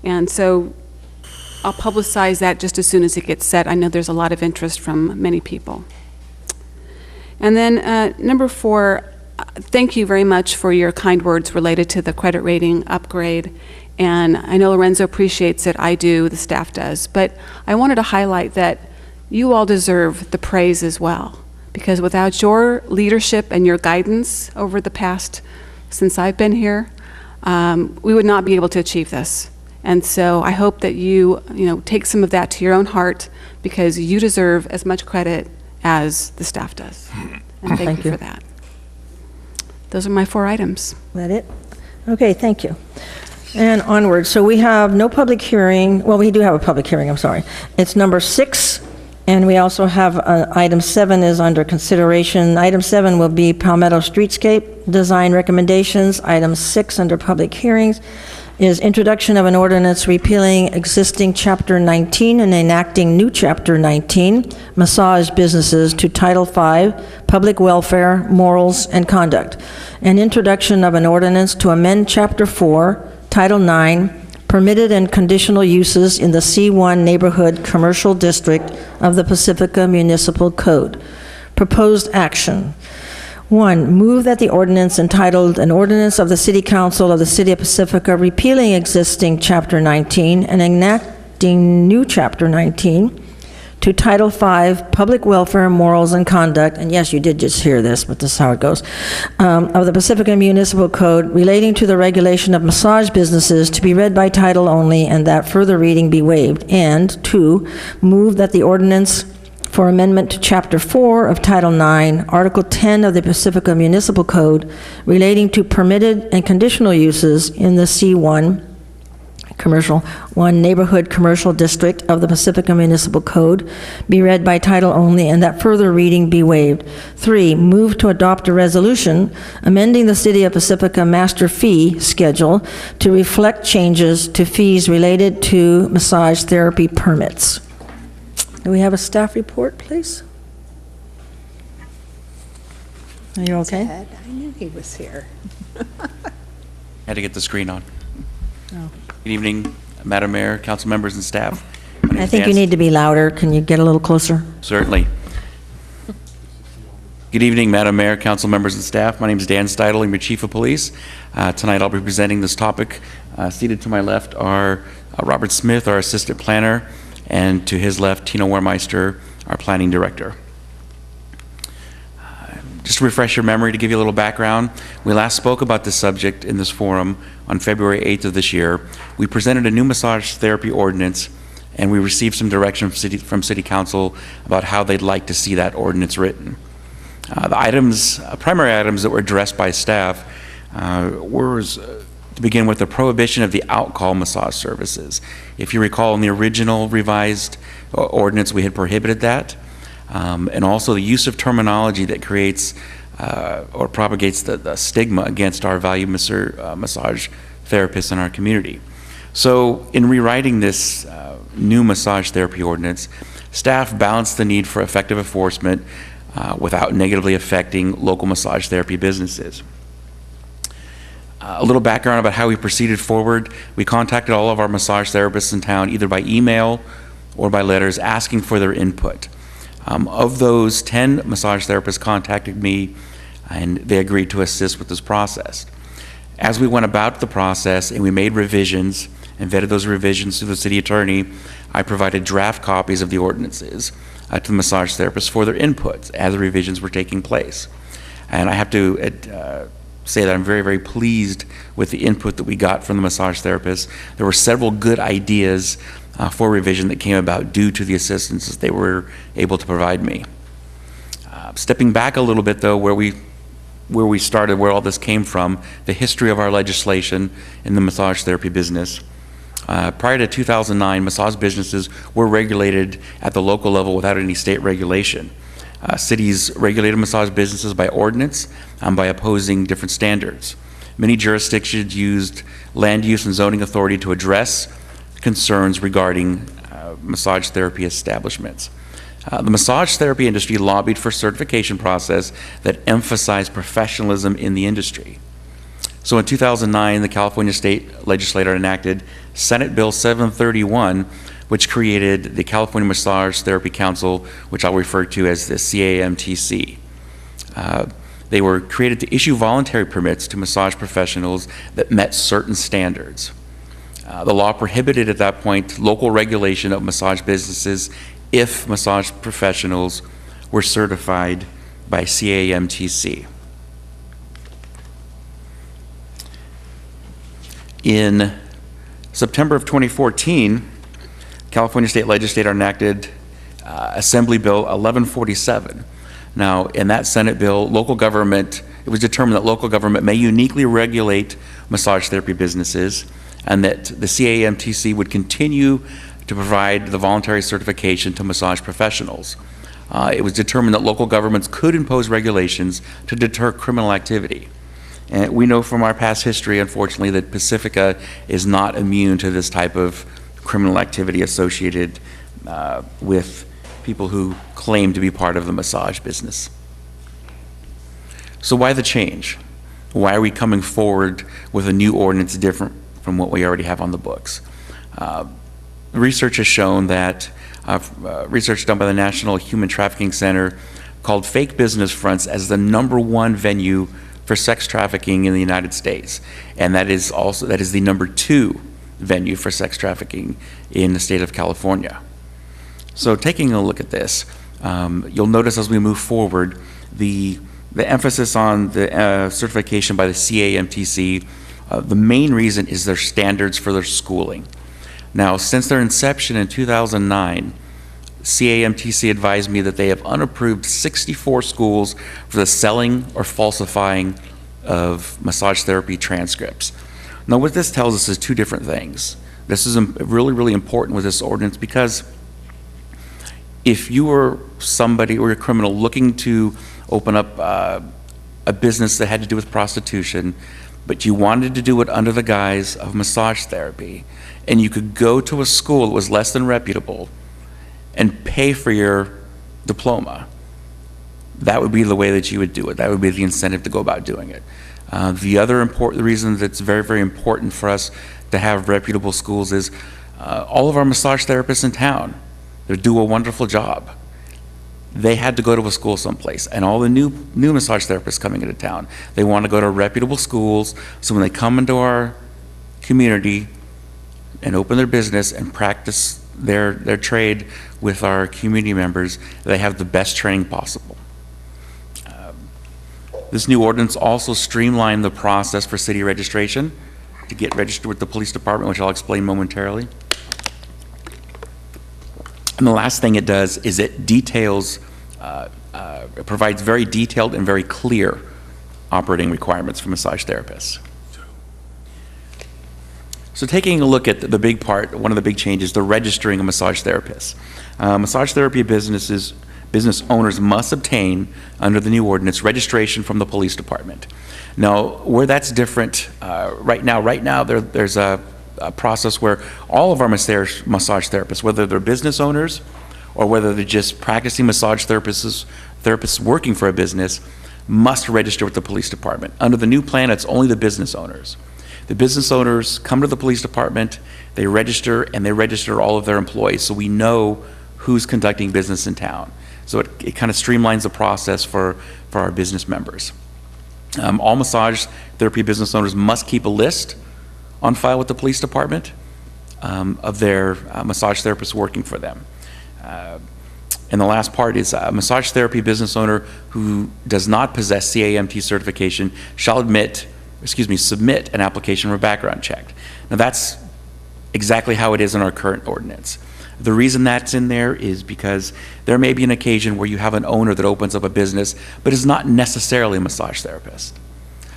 And so I'll publicize that just as soon as it gets set. I know there's a lot of interest from many people. And then number 4, thank you very much for your kind words related to the credit rating upgrade. And I know Lorenzo appreciates it, I do, the staff does. But I wanted to highlight that you all deserve the praise as well. Because without your leadership and your guidance over the past, since I've been here, we would not be able to achieve this. And so I hope that you take some of that to your own heart, because you deserve as much credit as the staff does. And thank you for that. Those are my 4 items. That it? Okay, thank you. And onward. So we have no public hearing. Well, we do have a public hearing, I'm sorry. It's number 6, and we also have item 7 is under consideration. Item 7 will be Palmetto Streetscape Design Recommendations. Item 6 under public hearings is introduction of an ordinance repealing existing Chapter 19 and enacting new Chapter 19, massage businesses, to Title 5, Public Welfare, Morals, and Conduct. An introduction of an ordinance to amend Chapter 4, Title 9, Permitted and Conditional Uses in the C1 Neighborhood Commercial District of the Pacifica Municipal Code. Proposed action. 1, move that the ordinance entitled An Ordinance of the City Council of the City of Pacifica repealing existing Chapter 19 and enacting new Chapter 19 to Title 5, Public Welfare, Morals, and Conduct, and yes, you did just hear this, but this is how it goes, of the Pacifica Municipal Code relating to the regulation of massage businesses to be read by title only and that further reading be waived. And 2, move that the ordinance for amendment to Chapter 4 of Title 9, Article 10 of the Pacifica Municipal Code relating to permitted and conditional uses in the C1 Commercial 1 Neighborhood Commercial District of the Pacifica Municipal Code be read by title only and that further reading be waived. 3, move to adopt a resolution amending the City of Pacifica Master Fee Schedule to reflect changes to fees related to massage therapy permits. Do we have a staff report, please? Are you okay? I knew he was here. Had to get the screen on. Oh. Good evening, Madam Mayor, council members, and staff. My name I is think Dan you need to be louder. Can you get a little closer? Certainly. Good evening, Madam Mayor, council members, and staff. My name is Dan Steidel. I'm your Chief of Police. Tonight I'll be presenting this topic. Seated to my left are Robert Smith, our Assistant Planner, and to his left, Tina Warmeister, our Planning Director. Just to refresh your memory, to give you a little background, we last spoke about this subject in this forum on February 8th of this year. We presented a new massage therapy ordinance, and we received some direction from City Council about how they'd like to see that ordinance written. The primary items that were addressed by staff were to begin with the prohibition of the out-call massage services. If you recall, in the original revised ordinance, we had prohibited that. And also the use of terminology that creates or propagates the stigma against our valued massage therapists in our community. So in rewriting this new massage therapy ordinance, staff balanced the need for effective enforcement without negatively affecting local massage therapy businesses. A little background about how we proceeded forward. We contacted all of our massage therapists in town either by email or by letters asking for their input. Of those, 10 massage therapists contacted me and they agreed to assist with this process. As we went about the process and we made revisions and vetted those revisions to the city attorney, I provided draft copies of the ordinances to the massage therapists for their inputs as the revisions were taking place. And I have to say that I'm very, very pleased with the input that we got from the massage therapists. There were several good ideas for revision that came about due to the assistance that they were able to provide me. Stepping back a little bit though, where we started, where all this came from, the history of our legislation in the massage therapy business. Prior to 2009, massage businesses were regulated at the local level without any state regulation. Cities regulated massage businesses by ordinance and by opposing different standards. Many jurisdictions used land use and zoning authority to address concerns regarding massage therapy establishments. The massage therapy industry lobbied for a certification process that emphasized professionalism in the industry. So in 2009, the California State Legislature enacted Senate Bill 731, which created the California Massage Therapy Council, which I'll refer to as the CAMTC. They were created to issue voluntary permits to massage professionals that met certain standards. The law prohibited at that point local regulation of massage businesses if massage professionals were certified by CAMTC. In September of 2014, California State Legislature enacted Assembly Bill 1147. Now, in that Senate bill, it was determined that local government may uniquely regulate massage therapy businesses and that the CAMTC would continue to provide the voluntary certification to massage professionals. It was determined that local governments could impose regulations to deter criminal activity. And we know from our past history, unfortunately, that Pacifica is not immune to this type of criminal activity associated with people who claim to be part of the massage business. So why the change? Why are we coming forward with a new ordinance different from what we already have on the books? Research has shown that research done by the National Human Trafficking Center called fake business fronts as the #1 venue for sex trafficking in the United States, and that is the #2 venue for sex trafficking in the state of California. So taking a look at this, you'll notice as we move forward the emphasis on the certification by the CAMTC. The main reason is their standards for their schooling. Now, since their inception in 2009, CAMTC advised me that they have unapproved 64 schools for the selling or falsifying of massage therapy transcripts. Now, what this tells us is two different things. This is really, really important with this ordinance, because if you were somebody or a criminal looking to open up a business that had to do with prostitution, but you wanted to do it under the guise of massage therapy, and you could go to a school that was less than reputable and pay for your diploma, that would be the way that you would do it. That would be the incentive to go about doing it. The other important reason that's very, very important for us to have reputable schools is all of our massage therapists in town, they do a wonderful job. They had to go to a school someplace, and all the new massage therapists coming into town, they want to go to reputable schools, so when they come into our community and open their business and practice their trade with our community members, they have the best training possible. This new ordinance also streamlined the process for city registration to get registered with the police department, which I'll explain momentarily. And the last thing it does is it details, it provides very detailed and very clear operating requirements for massage therapists. So taking a look at the big part, one of the big changes, the registering of massage therapists. Massage therapy business owners must obtain, under the new ordinance, registration from the police department. Now, where that's different, right now there's a process where all of our massage therapists, whether they're business owners or whether they're just practicing massage therapists working for a business, must register with the police department. Under the new plan, it's only the business owners. The business owners come to the police department, they register, and they register all of their employees, so we know who's conducting business in town. So it kind of streamlines the process for our business members. All massage therapy business owners must keep a list on file with the police department of their massage therapists working for them. And the last part is a massage therapy business owner who does not possess CAMT certification shall submit an application for a background check. Now that's exactly how it is in our current ordinance. The reason that's in there is because there may be an occasion where you have an owner that opens up a business but is not necessarily a massage therapist.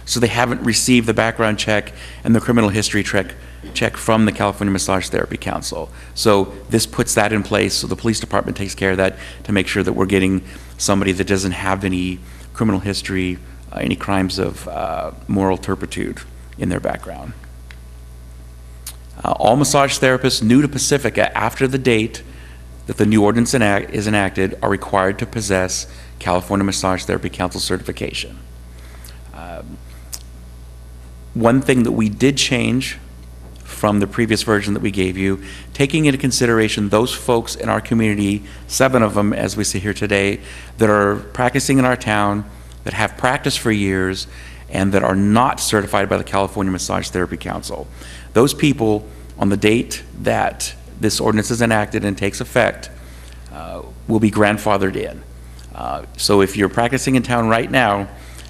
So they haven't received the background check and the criminal history check from the California Massage Therapy Council. So this puts that in place, so the police department takes care of that to make sure that we're getting somebody that doesn't have any criminal history, any crimes of moral turpitude in their background. All massage therapists new to Pacifica after the date that the new ordinance is enacted are required to possess California Massage Therapy Council certification. One thing that we did change from the previous version that we gave you, taking into consideration those folks in our community, 7 of them as we see here today, that are practicing in our town, that have practiced for years, and that are not certified by the California Massage Therapy Council. Those people, on the date that this ordinance is enacted and takes effect, will be grandfathered in. So if you're practicing in town right now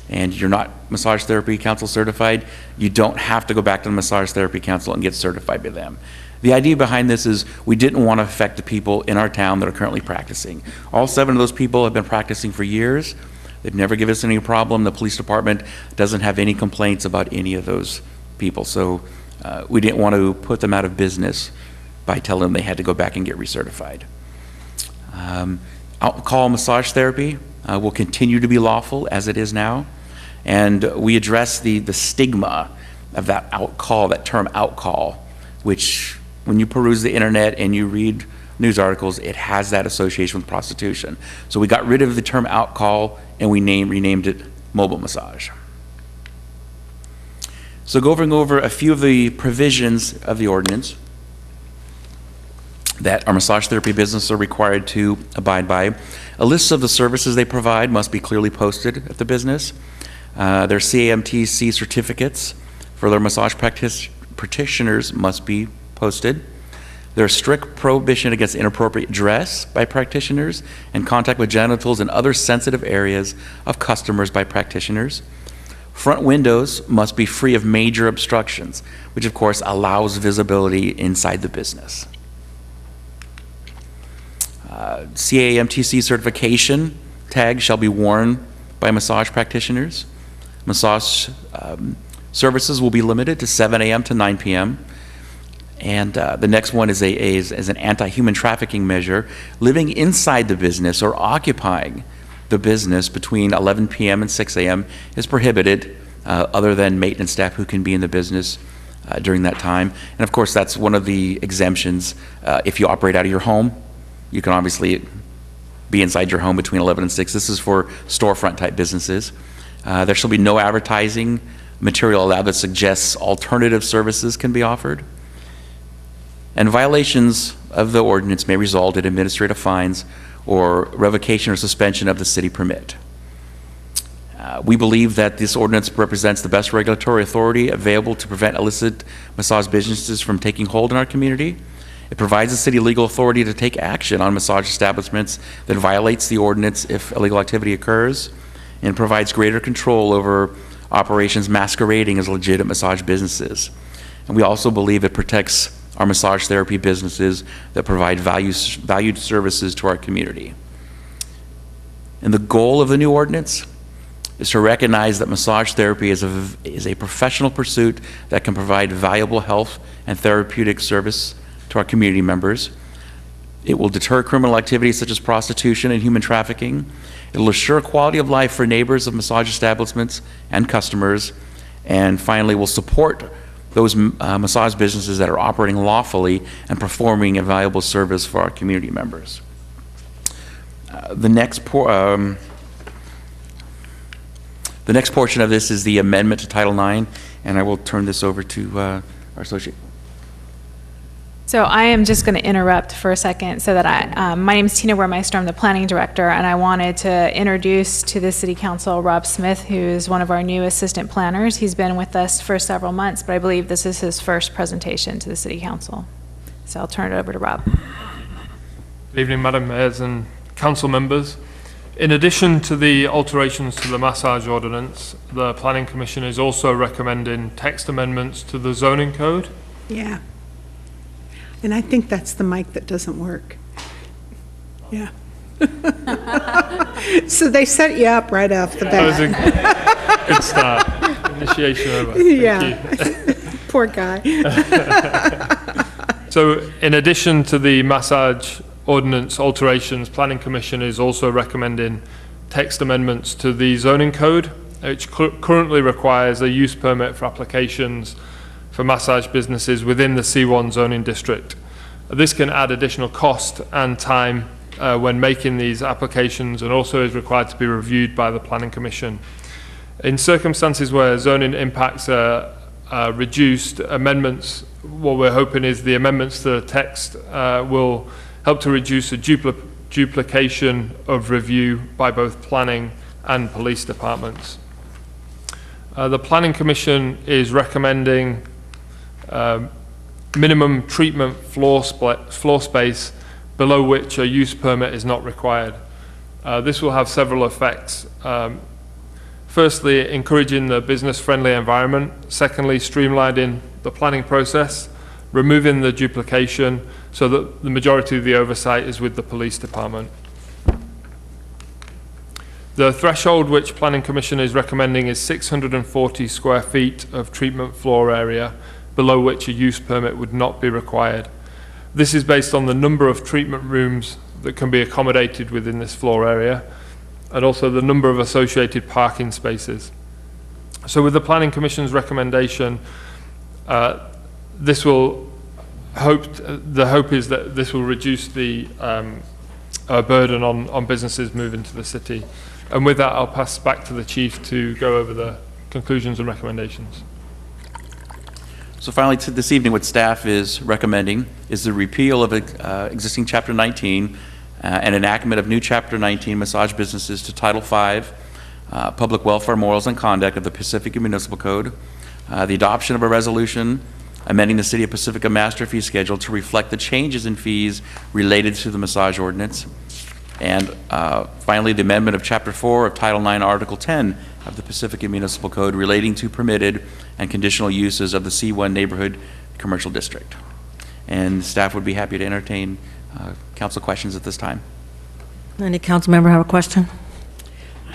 and you're not Massage Therapy Council certified, you don't have to go back to the Massage Therapy Council and get certified by them. The idea behind this is we didn't want to affect the people in our town that are currently practicing. All 7 of those people have been practicing for years. They've never given us any problem. The police department doesn't have any complaints about any of those people. So We didn't want to put them out of business by telling them they had to go back and get recertified. Alcohol massage therapy will continue to be lawful as it is now, and we address the stigma of that out-call, that term out-call, which when you peruse the internet and you read news articles, it has that association with prostitution. So we got rid of the term out-call and we renamed it mobile massage. So going over a few of the provisions of the ordinance that our massage therapy businesses are required to abide by. A list of the services they provide must be clearly posted at the business. Their CAMTC certificates for their massage practitioners must be posted. There's strict prohibition against inappropriate dress by practitioners and contact with genitals and other sensitive areas of customers by practitioners. Front windows must be free of major obstructions, which of course allows visibility inside the business. CAMTC certification tags shall be worn by massage practitioners. Massage services will be limited to 7 a.m. to 9 p.m. And the next one is an anti-human trafficking measure. Living inside the business or occupying the business between 11 p.m. and 6 a.m. is prohibited, other than maintenance staff who can be in the business during that time. And of course, that's one of the exemptions. If you operate out of your home, you can obviously be inside your home between 11 and 6. This is for storefront type businesses. There shall be no advertising material allowed that suggests alternative services can be offered. And violations of the ordinance may result in administrative fines or revocation or suspension of the city permit. We believe that this ordinance represents the best regulatory authority available to prevent illicit massage businesses from taking hold in our community. It provides the city legal authority to take action on massage establishments that violates the ordinance if illegal activity occurs, and provides greater control over operations masquerading as legitimate massage businesses. And we also believe it protects our massage therapy businesses that provide valued services to our community. And the goal of the new ordinance is to recognize that massage therapy is a professional pursuit that can provide valuable health and therapeutic service to our community members. It will deter criminal activities such as prostitution and human trafficking. It will assure quality of life for neighbors of massage establishments and customers. And finally, will support those massage businesses that are operating lawfully and performing a valuable service for our community members. The next portion of this is the amendment to Title IX, and I will turn this over to our associate. So I am just going to interrupt for a second so that my name is Tina Wermeister, I'm the planning director, and I wanted to introduce to the City Council Rob Smith, who is one of our new assistant planners. He's been with us for several months, but I believe this is his first presentation to the City Council. So I'll turn it over to Rob. Good evening, Madam Mayors and Council members. In addition to the alterations to the massage ordinance, the Planning Commission is also recommending text amendments to the zoning code. Yeah. And I think that's the mic that doesn't work. Yeah. So they set you up right off the bat. That was a good start. Initiation over. Yeah. Poor guy. So in addition to the massage ordinance alterations, Planning Commission is also recommending text amendments to the zoning code, which currently requires a use permit for applications for massage businesses within the C1 zoning district. This can add additional cost and time when making these applications, and also is required to be reviewed by the Planning Commission. In circumstances where zoning impacts are reduced, amendments, what we're hoping is the amendments to the text will help to reduce the duplication of review by both planning and police departments. The Planning Commission is recommending minimum treatment floor space below which a use permit is not required. This will have several effects. Firstly, encouraging the business-friendly environment. Secondly, streamlining the planning process, removing the duplication so that the majority of the oversight is with the police department. The threshold which Planning Commission is recommending is 640 square feet of treatment floor area, below which a use permit would not be required. This is based on the number of treatment rooms that can be accommodated within this floor area, and also the number of associated parking spaces. So with the Planning Commission's recommendation, the hope is that this will reduce the burden on businesses moving to the city. And with that, I'll pass back to the Chief to go over the conclusions and recommendations. So finally, this evening, what staff is recommending is the repeal of existing Chapter 19 and enactment of new Chapter 19 massage businesses to Title V, Public Welfare, Morals, and Conduct of the Pacifica Municipal Code, the adoption of a resolution amending the City of Pacifica Master Fee Schedule to reflect the changes in fees related to the massage ordinance, and finally, the amendment of Chapter 4 of Title IX, Article 10 of the Pacifica Municipal Code relating to permitted and conditional uses of the C1 Neighborhood Commercial District. And staff would be happy to entertain council questions at this time. Any council member have a question?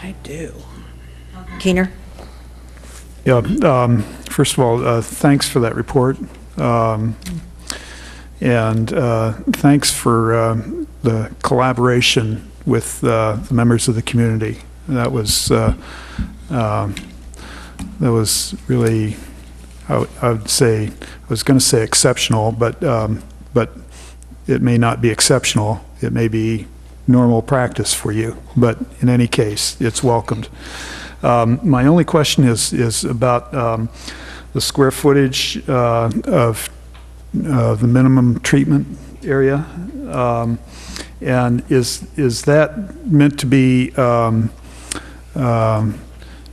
I do. Keener? Yeah, first of all, thanks for that report. And thanks for the collaboration with the members of the community. That was really, I would say, I was going to say exceptional, but it may not be exceptional. It may be normal practice for you, but in any case, it's welcomed. My only question is about the square footage of the minimum treatment area, and is that meant to be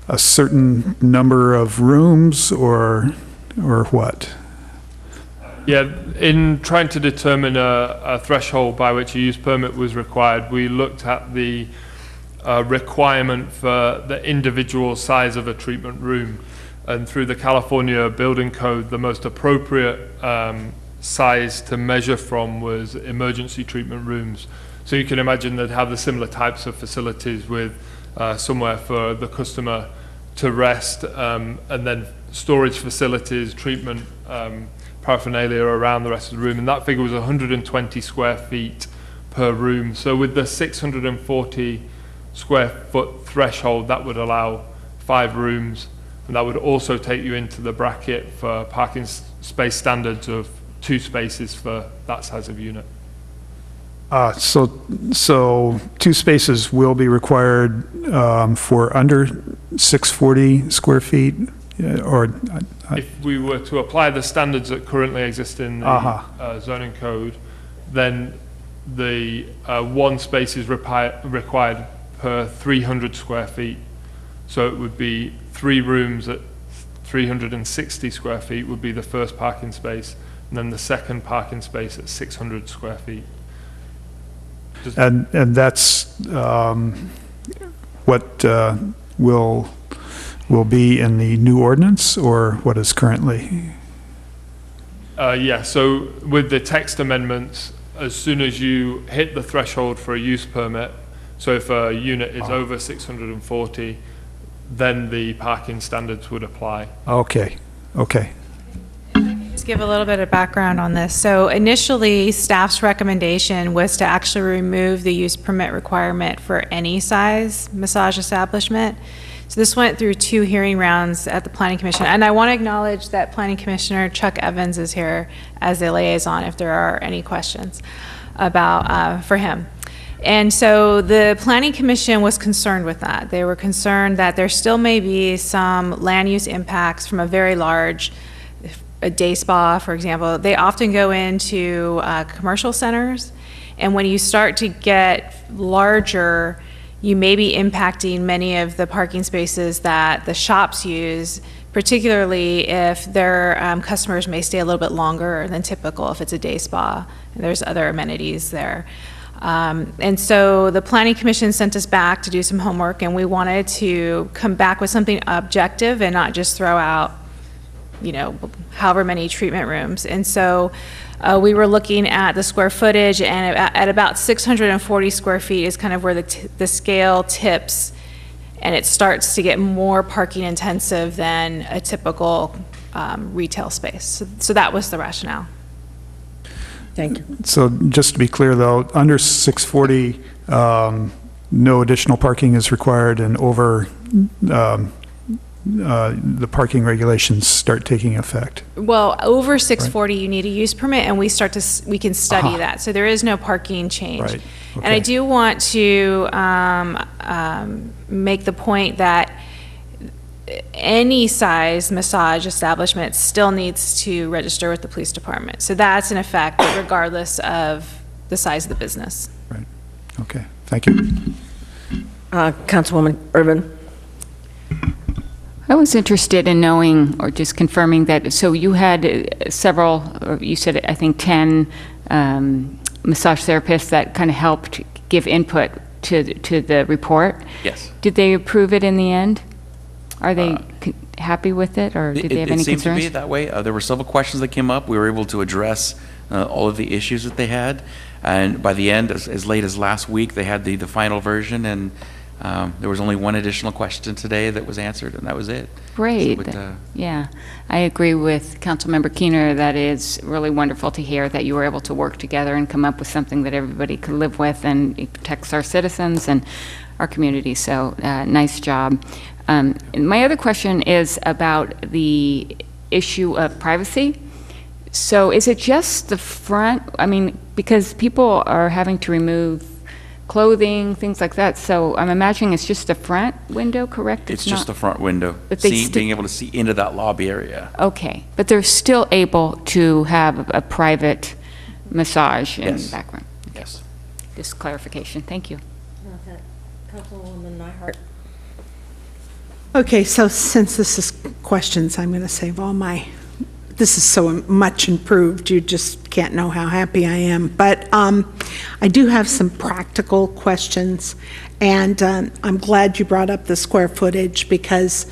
a certain number of rooms or what? Yeah, in trying to determine a threshold by which a use permit was required, we looked at the requirement for the individual size of a treatment room. And through the California Building Code, the most appropriate size to measure from was emergency treatment rooms. So you can imagine they'd have the similar types of facilities with somewhere for the customer to rest, and then storage facilities, treatment paraphernalia around the rest of the room. And that figure was 120 square feet per room. So with the 640 square foot threshold, that would allow 5 rooms. And that would also take you into the bracket for parking space standards of 2 spaces for that size of unit. So 2 spaces will be required for under 640 square feet, or if we were to apply the standards that currently exist in the zoning code, then the 1 space is required per 300 square feet. So it would be 3 rooms at 360 square feet would be the first parking space, and then the second parking space at 600 square feet. and that's what will be in the new ordinance, or what is currently? Yeah, so with the text amendments, as soon as you hit the threshold for a use permit, so if a unit is over 640, then the parking standards would apply. Okay. Just give a little bit of background on this. So initially, staff's recommendation was to actually remove the use permit requirement for any size massage establishment. So this went through 2 hearing rounds at the Planning Commission. And I want to acknowledge that Planning Commissioner Chuck Evans is here as a liaison if there are any questions about for him. And so the Planning Commission was concerned with that. They were concerned that there still may be some land use impacts from a very large, a day spa, for example. They often go into commercial centers, and when you start to get larger, you may be impacting many of the parking spaces that the shops use, particularly if their customers may stay a little bit longer than typical if it's a day spa and there's other amenities there. And so the Planning Commission sent us back to do some homework, and we wanted to come back with something objective and not just throw out, you know, however many treatment rooms. And so we were looking at the square footage, and at about 640 square feet is kind of where the scale tips and it starts to get more parking intensive than a typical retail space. So that was the rationale. Thank you. So just to be clear, though, under 640, no additional parking is required, and over the parking regulations start taking effect. Well, over 640, you need a use permit, and we can study Aha. that. So there is no parking change. Right. And I do want to make the point that any size massage establishment still needs to register with the police department. So that's in effect regardless of the size of the business. Right. Okay. Thank you. Councilwoman Urban. I was interested in knowing, or just confirming that, so you had several, or you said, I think, 10 massage therapists that kind of helped give input to the report. Yes. Did they approve it in the end? Are they happy with it, or did they have any It seemed concerns? to be that way. There were several questions that came up. We were able to address all of the issues that they had. And by the end, as late as last week, they had the final version, and there was only one additional question today that was answered, and that was it. Great. So Yeah, I agree with Councilmember Keener. That is really wonderful to hear that you were able to work together and come up with something that everybody could live with, and it protects our citizens and our community. So nice job. And my other question is about the issue of privacy. So is it just the front? I mean, because people are having to remove clothing, things like that. So I'm imagining it's just the front window, correct? It's just the front window, But they being able to see into that lobby area. Okay, but they're still able to have a private massage in the Yes. background? Yes. Just clarification, thank you. Councilwoman Nyhart. Okay, so since this is questions, I'm going to save all this is so much improved, you just can't know how happy I am. But I do have some practical questions, and I'm glad you brought up the square footage, because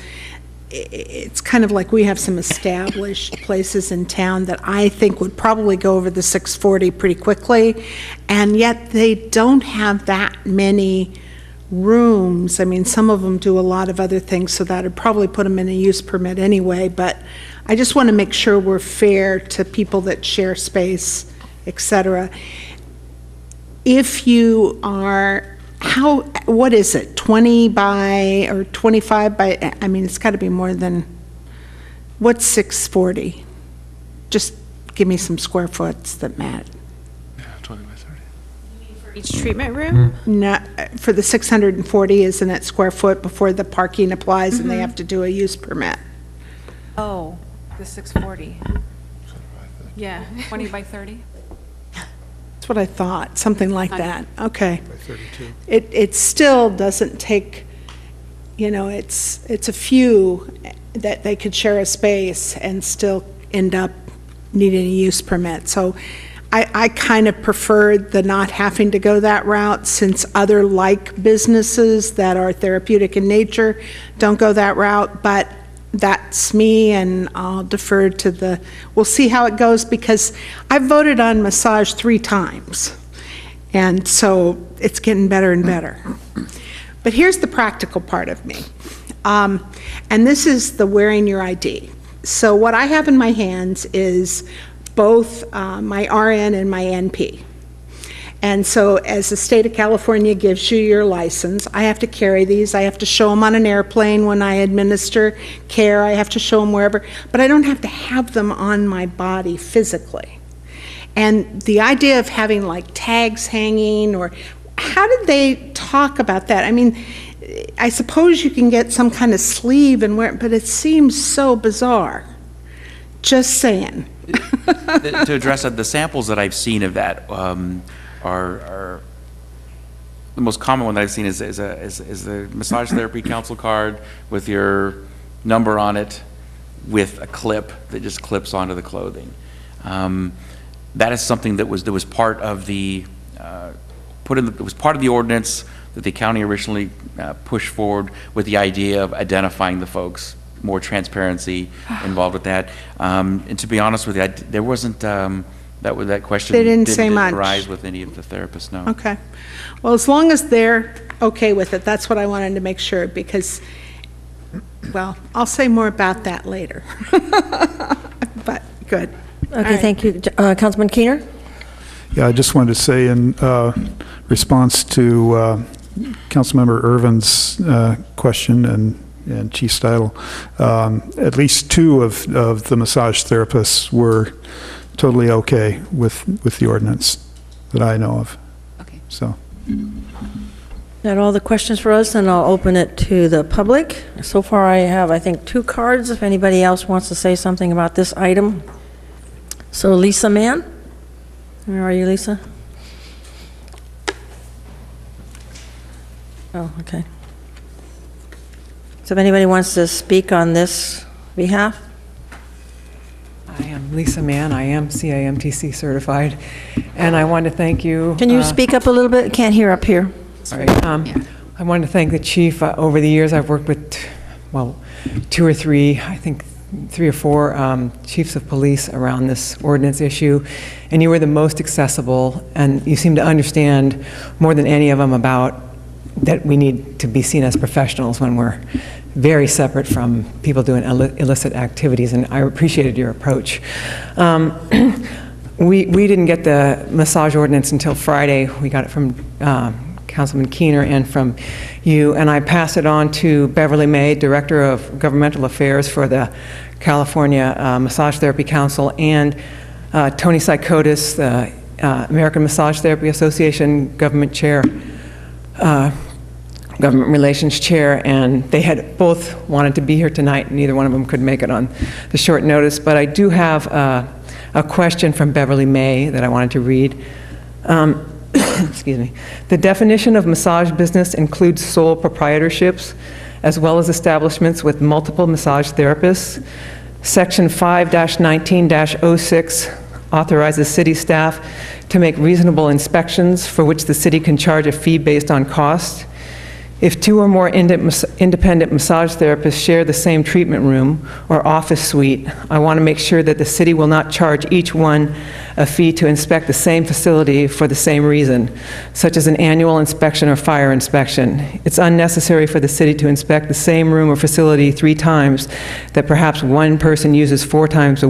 it's kind of like we have some established places in town that I think would probably go over the 640 pretty quickly, and yet they don't have that many rooms. I mean, some of them do a lot of other things, so that would probably put them in a use permit anyway, but I just want to make sure we're fair to people that share space, et cetera. If you are, what is it, 20 by, or 25 by, I mean, it's got to be more than, what's 640? Just give me some square foots that matter. Each treatment room? No, for the 640, isn't it square foot before the parking applies and they have to do a use permit? Oh, the 640. Yeah. 20 by 30? That's what I thought, something like that. Okay. It still doesn't take, it's a few that they could share a space and still end up needing a use permit. So I kind of preferred the not having to go that route, since other like businesses that are therapeutic in nature don't go that route, but that's me, and I'll defer to we'll see how it goes, because I've voted on massage 3 times, and so it's getting better and better. But here's the practical part of me, and this is the wearing your ID. So what I have in my hands is both my RN and my NP. And so as the state of California gives you your license, I have to carry these. I have to show them on an airplane when I administer care. I have to show them wherever, but I don't have to have them on my body physically. And the idea of having like tags hanging, or how did they talk about that? I mean, I suppose you can get some kind of sleeve and wear it, but it seems so bizarre. Just saying. To address that, the samples that I've seen of that are the most common one that I've seen is the massage therapy council card with your number on it, with a clip that just clips onto the clothing. That is something that was part of the it was part of the ordinance that the county originally pushed forward, with the idea of identifying the folks, more transparency involved with that. And to be honest with you, there wasn't that question. They didn't say much. Arise with any of the therapists, no. Okay. Well, as long as they're okay with it. That's what I wanted to make sure, because, well, I'll say more about that later. But, good. Okay, thank you. Councilman Keener? Yeah, I just wanted to say in response to Councilmember Irvin's question and Chief Steidel, at least 2 of the massage therapists were totally okay with the ordinance that I know of. Okay. So. That all the questions for us, and I'll open it to the public. So far I have, I think, 2 cards, if anybody else wants to say something about this item. So Lisa Mann, where are you, Lisa? Oh, okay. So if anybody wants to speak on this behalf? I am Lisa Mann. I am CIMTC certified, and I want to thank you. Can you speak up a little bit? Can't hear up here. Sorry. I want to thank the chief. Over the years, I've worked with, well, 2 or 3, I think 3 or 4 chiefs of police around this ordinance issue, and you were the most accessible, and you seem to understand more than any of them about that we need to be seen as professionals when we're very separate from people doing illicit activities, and I appreciated your approach. We didn't get the massage ordinance until Friday. We got it from Councilman Keener and from you, and I passed it on to Beverly May, Director of Governmental Affairs for the California Massage Therapy Council, and Tony Psychotis, the American Massage Therapy Association Government Chair, Government Relations Chair, and they had both wanted to be here tonight, and neither one of them could make it on the short notice. But I do have a question from Beverly May that I wanted to read. Excuse me. The definition of massage business includes sole proprietorships as well as establishments with multiple massage therapists. Section 5-19-06 authorizes city staff to make reasonable inspections for which the city can charge a fee based on cost. If 2 or more independent massage therapists share the same treatment room or office suite, I want to make sure that the city will not charge each one a fee to inspect the same facility for the same reason, such as an annual inspection or fire inspection. It's unnecessary for the city to inspect the same room or facility 3 times that perhaps one person uses 4 days a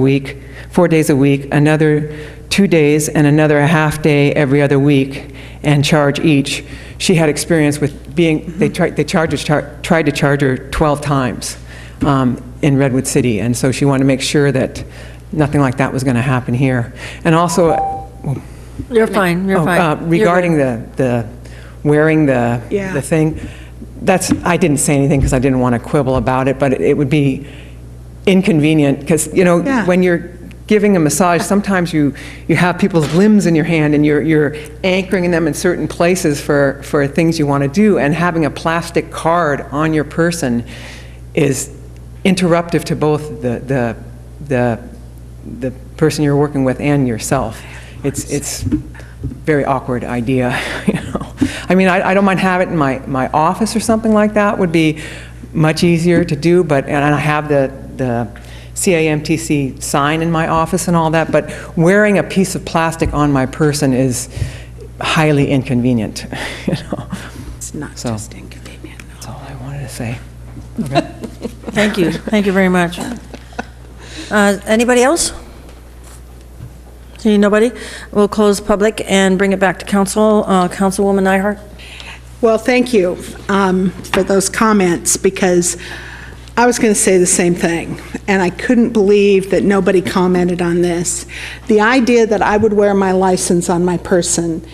week, another 2 days, and another a half day every other week, and charge each. She had experience with they tried to charge her 12 times in Redwood City, and so she wanted to make sure that nothing like that was going to happen here. And also, You're fine, you're fine. regarding the wearing the thing, I didn't say anything because I didn't want to quibble about it, but it would be inconvenient because, when you're giving a massage, sometimes you have people's limbs in your hand and you're anchoring them in certain places for things you want to do, and having a plastic card on your person is interruptive to both the person you're working with and yourself. It's very awkward idea. I mean, I don't mind having it in my office or something like that would be much easier to do, and I have the CIMTC sign in my office and all that, but wearing a piece of plastic on my person is highly inconvenient. It's not just inconvenient. That's all I wanted to say. Okay. Thank you very much. Anybody else? See nobody? We'll close public and bring it back to council. Councilwoman Nyhart. Well, thank you for those comments, because I was going to say the same thing, and I couldn't believe that nobody commented on this. The idea that I would wear my license on my person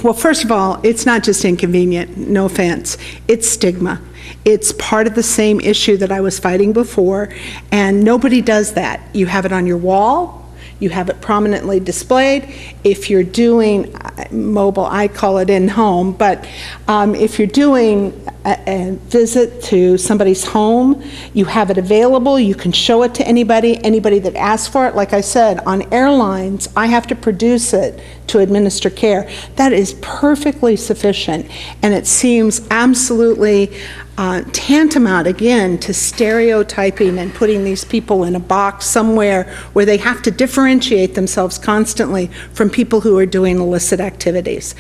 well, first of all, it's not just inconvenient, no offense, it's stigma. It's part of the same issue that I was fighting before, and nobody does that. You have it on your wall, you have it prominently displayed. If you're doing mobile, I call it in-home, but if you're doing a visit to somebody's home, you have it available, you can show it to anybody that asks for it. Like I said, on airlines, I have to produce it to administer care. That is perfectly sufficient, and it seems absolutely tantamount, again, to stereotyping and putting these people in a box somewhere where they have to differentiate themselves constantly from people who are doing illicit activities.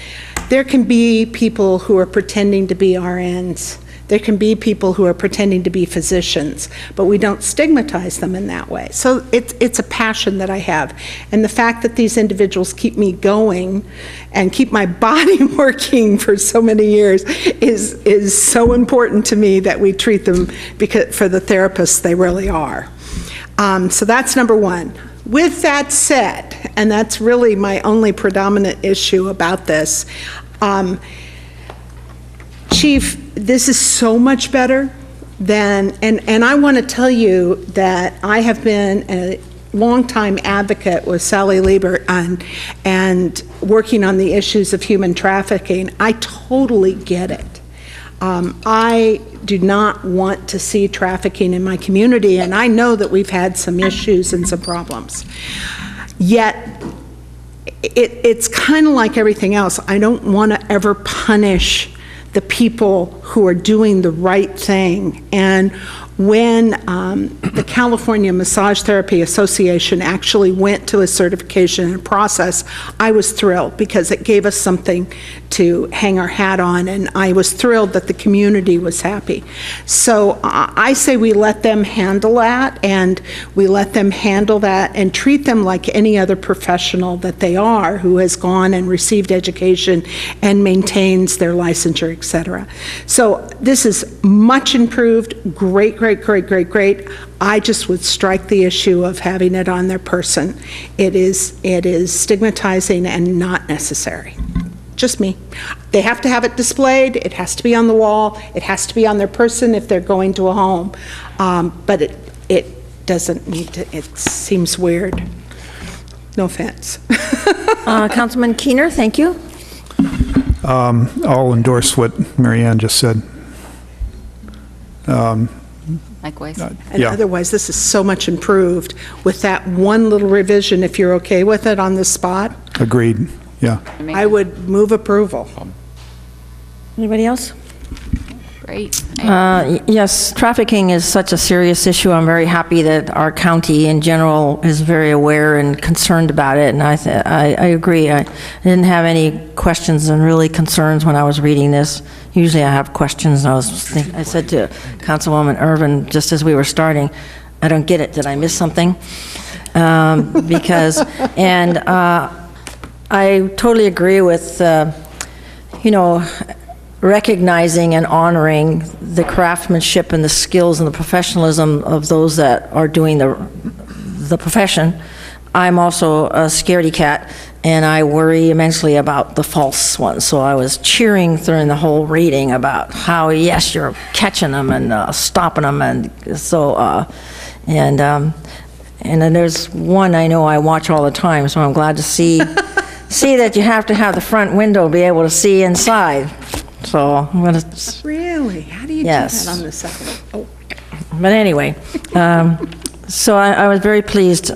There can be people who are pretending to be RNs. There can be people who are pretending to be physicians, but we don't stigmatize them in that way. So it's a passion that I have. And the fact that these individuals keep me going and keep my body working for so many years is so important to me, that we treat them because for the therapists they really are. So that's number one. With that said, and that's really my only predominant issue about this, Chief, this is so much better than, and I want to tell you that I have been a longtime advocate with Sally Lieber and working on the issues of human trafficking. I totally get it. I do not want to see trafficking in my community, and I know that we've had some issues and some problems. Yet, it's kind of like everything else. I don't want to ever punish the people who are doing the right thing. And when the California Massage Therapy Association actually went to a certification and process, I was thrilled because it gave us something to hang our hat on, and I was thrilled that the community was happy. So I say we let them handle that, and we let them handle that and treat them like any other professional that they are, who has gone and received education and maintains their licensure, etc. So this is much improved, great, great, great, great, great. I just would strike the issue of having it on their person. It is stigmatizing and not necessary. Just me. They have to have it displayed, it has to be on the wall, it has to be on their person if they're going to a home, but it doesn't need to, it seems weird. No offense. Councilman Keener, thank you. I'll endorse what Marianne just said. Likewise. And otherwise, this is so much improved with that one little revision, if you're okay with it on the spot. Agreed, yeah. I would move approval. Anybody else? Great. Yes, trafficking is such a serious issue. I'm very happy that our county in general is very aware and concerned about it, and I agree. I didn't have any questions and really concerns when I was reading this. Usually I have questions, and I said to Councilwoman Irvin just as we were starting, I don't get it. Did I miss something? Because, and I totally agree with, recognizing and honoring the craftsmanship and the skills and the professionalism of those that are doing the profession. I'm also a scaredy cat, and I worry immensely about the false ones. So I was cheering during the whole reading about how, yes, you're catching them and stopping them, and so and then there's one I know I watch all the time. So I'm glad to see that you have to have the front window to be able to see inside. So I'm going to... Really? How do you do that on the second? Oh. But anyway, so I was very pleased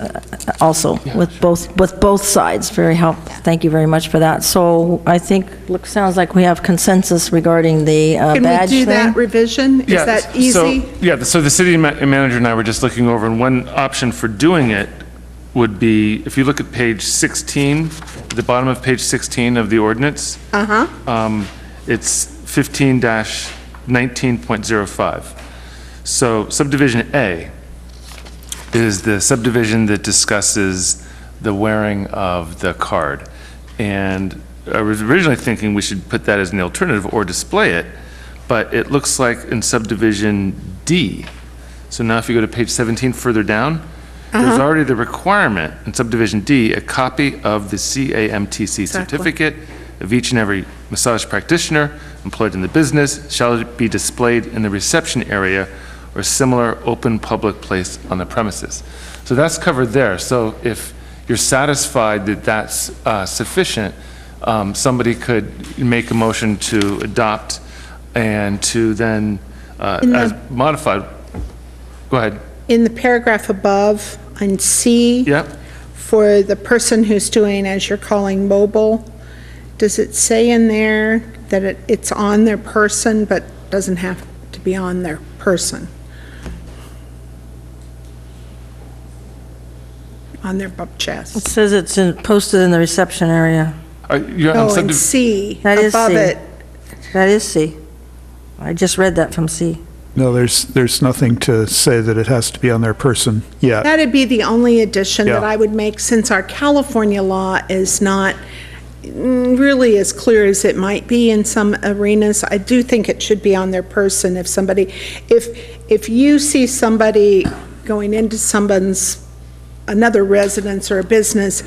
also with both sides. Very helpful. Thank you very much for that. So I think, sounds like we have consensus regarding the badge Can we do thing. that revision? Is that easy? So the city manager and I were just looking over, and one option for doing it would be, if you look at page 16, at the bottom of page 16 of the ordinance, it's 15-19.05. So subdivision A is the subdivision that discusses the wearing of the card. And I was originally thinking we should put that as an alternative or display it, but it looks like in subdivision D. So now if you go to page 17 further down, there's already the requirement in subdivision D, a copy of the CAMTC certificate of each and every massage practitioner employed in the business shall be displayed in the reception area or similar open public place on the premises. So that's covered there. So if you're satisfied that that's sufficient, somebody could make a motion to adopt and to then, as modified, go ahead. In the paragraph above, on C, for the person who's doing, as you're calling, mobile, does it say in there that it's on their person but doesn't have to be on their person. On their chest. It says it's posted in the reception area. Oh, and C, That is above C. it. That is C. I just read that from C. No, there's nothing to say that it has to be on their person yet. That'd be the only addition that Yeah. I would make, since our California law is not really as clear as it might be in some arenas. I do think it should be on their person. If somebody, if you see somebody going into another residence or a business,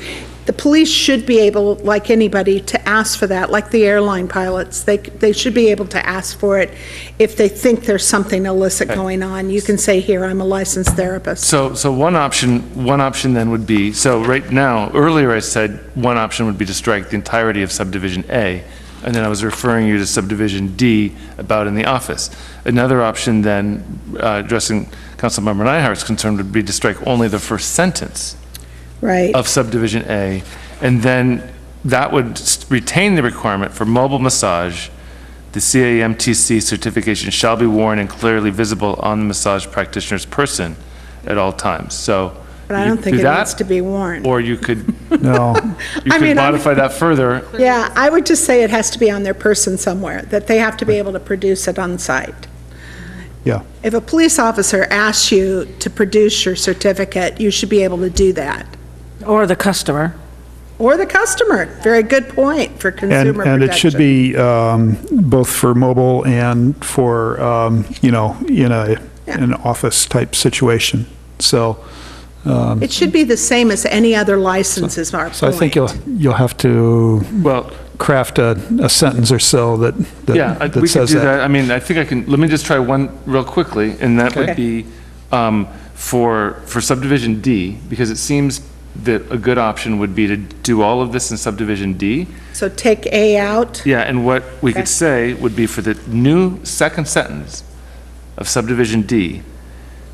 the police should be able, like anybody, to ask for that, like the airline pilots. They should be able to ask for it if they think there's something illicit going on. You can say, here, I'm a licensed therapist. So one option then would be, so right now, earlier I said one option would be to strike the entirety of subdivision A, and then I was referring you to subdivision D about in the office. Another option then, addressing Councilmember Nyhart's concern, would be to strike only the first sentence Right. of subdivision A, and then that would retain the requirement for mobile massage. The CAMTC certification shall be worn and clearly visible on the massage practitioner's person at all times. So But I you don't could think do it that, needs to be worn. or you could No. you I could mean, modify that further. Yeah, I would just say it has to be on their person somewhere, that they have to be able to produce it on site. Yeah. If a police officer asks you to produce your certificate, you should be able to do that. Or the customer. Or the customer. Very good point for consumer protection. And it should be both for mobile and for, in an office-type situation. So. It should be the same as any other license, is our point. So I think you'll have to craft a sentence or so that Yeah, that we could says do that. that. I mean, I think I can, let me just try one real quickly, and that would Okay. be for subdivision D, because it seems that a good option would be to do all of this in subdivision D. So take A out. Yeah, and what we Okay. could say would be for the new second sentence of subdivision D,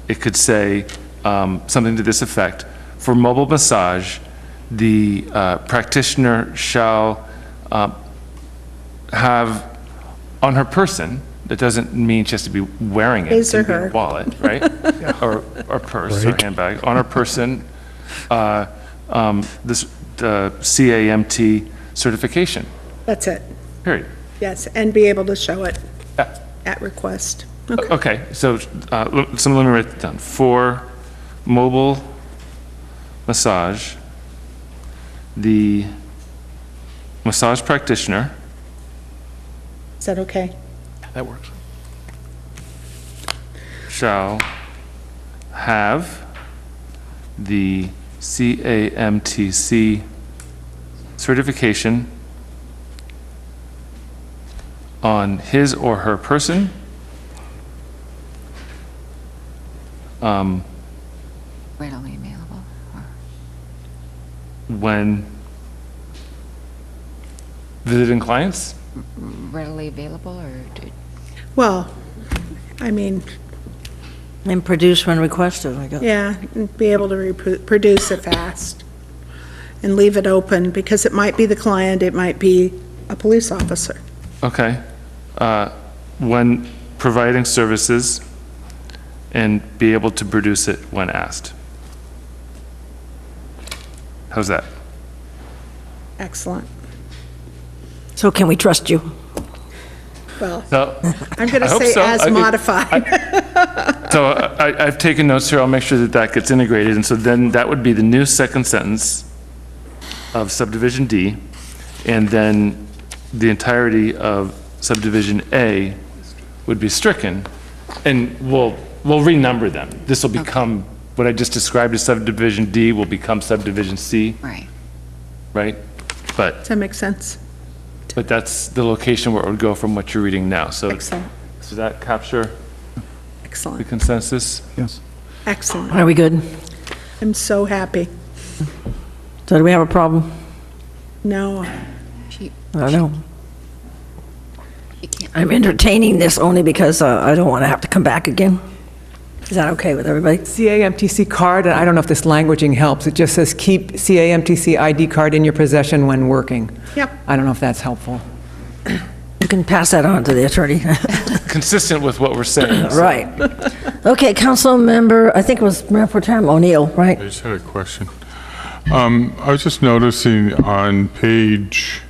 it could say something to this effect: for mobile massage, the practitioner shall have on her person. That doesn't mean she has to be wearing it. His or It can be a her. wallet, right? or purse or Right. handbag. On her person, the CAMT certification, That's it. period. Yes, and be able to show it Yeah. at request. Okay, so let me write it down. For mobile massage, the massage practitioner. Is that okay? That works. Shall have the CAMTC certification on his or her person Readily available. when visiting clients? Readily available, or? Well, I mean, And produce when requested, I guess. yeah, and be able to produce it fast and leave it open, because it might be the client, it might be a police officer. Okay. When providing services, and be able to produce it when asked. How's that? Excellent. So can we trust you? Well, So, I'm going I to hope say so. as modified. So I've taken notes here. I'll make sure that gets integrated. And so then that would be the new second sentence of subdivision D. And then the entirety of subdivision A would be stricken. And we'll renumber them. This will become, what I just described as subdivision D will become subdivision C. Right. Right? But Does that make sense? that's the location where it would go from what you're reading now. So Excellent. does that capture the Excellent. consensus? Yes. Excellent. Are we good? I'm so happy. So do we have a problem? No, I don't know. I'm entertaining this only because I don't want to have to come back again. Is that okay with everybody? CAMTC card, and I don't know if this languaging helps, it just says keep CAMTC ID card in your possession when working. Yep. I don't know if that's helpful. You can pass that on to the attorney. consistent with what we're saying. so. Right. Okay, council member, I think it was Mayor Pro Tem O'Neill, right? I just had a question. I was just noticing on page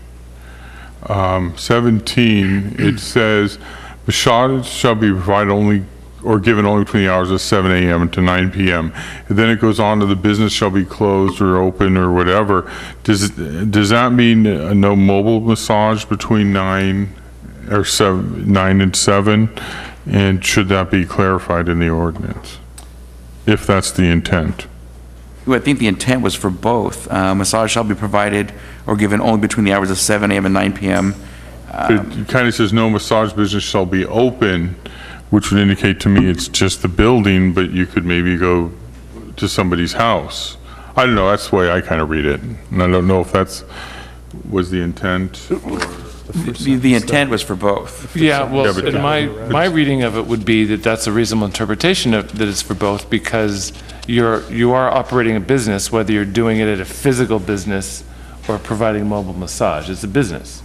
17, it says, massage shall be provided only or given only between the hours of 7 a.m. to 9 p.m. And then it goes on to the business shall be closed or open or whatever. Does that mean no mobile massage between 9 and 7? And should that be clarified in the ordinance, if that's the intent? Well, I think the intent was for both. Massage shall be provided or given only between the hours of 7 a.m. and 9 p.m. It kind of says no massage business shall be open, which would indicate to me it's just the building, but you could maybe go to somebody's house. I don't know, that's the way I kind of read it. And I don't know if was the intent. The intent was for both. Yeah, well, and my reading of it would be that that's a reasonable interpretation of that it's for both, because you are operating a business, whether you're doing it at a physical business or providing mobile massage. It's a business.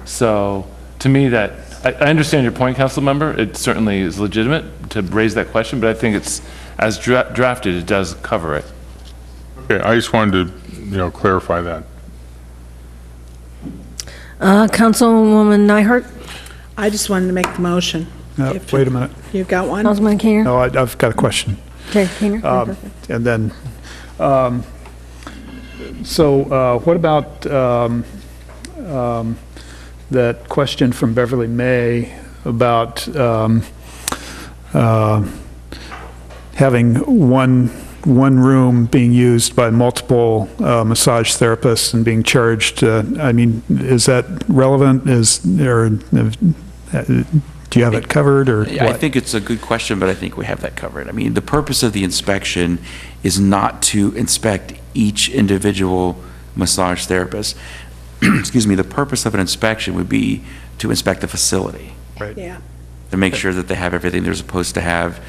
So to me, that I understand your point, council member. It certainly is legitimate to raise that question, but I think it's as drafted, it does cover it. Okay, I just wanted to clarify that. Councilwoman Nyhart? I just wanted to make the motion. Wait a minute. You've got one? Councilman Keener? No, I've got a question. Okay, Keener. And then, so what about that question from Beverly May about having one room being used by multiple massage therapists and being charged? I mean, is that relevant? Do you have it covered, or what? I think it's a good question, but I think we have that covered. I mean, the purpose of the inspection is not to inspect each individual massage therapist. Excuse me, the purpose of an inspection would be to inspect the facility. Right. Yeah. To make sure that they have everything they're supposed to have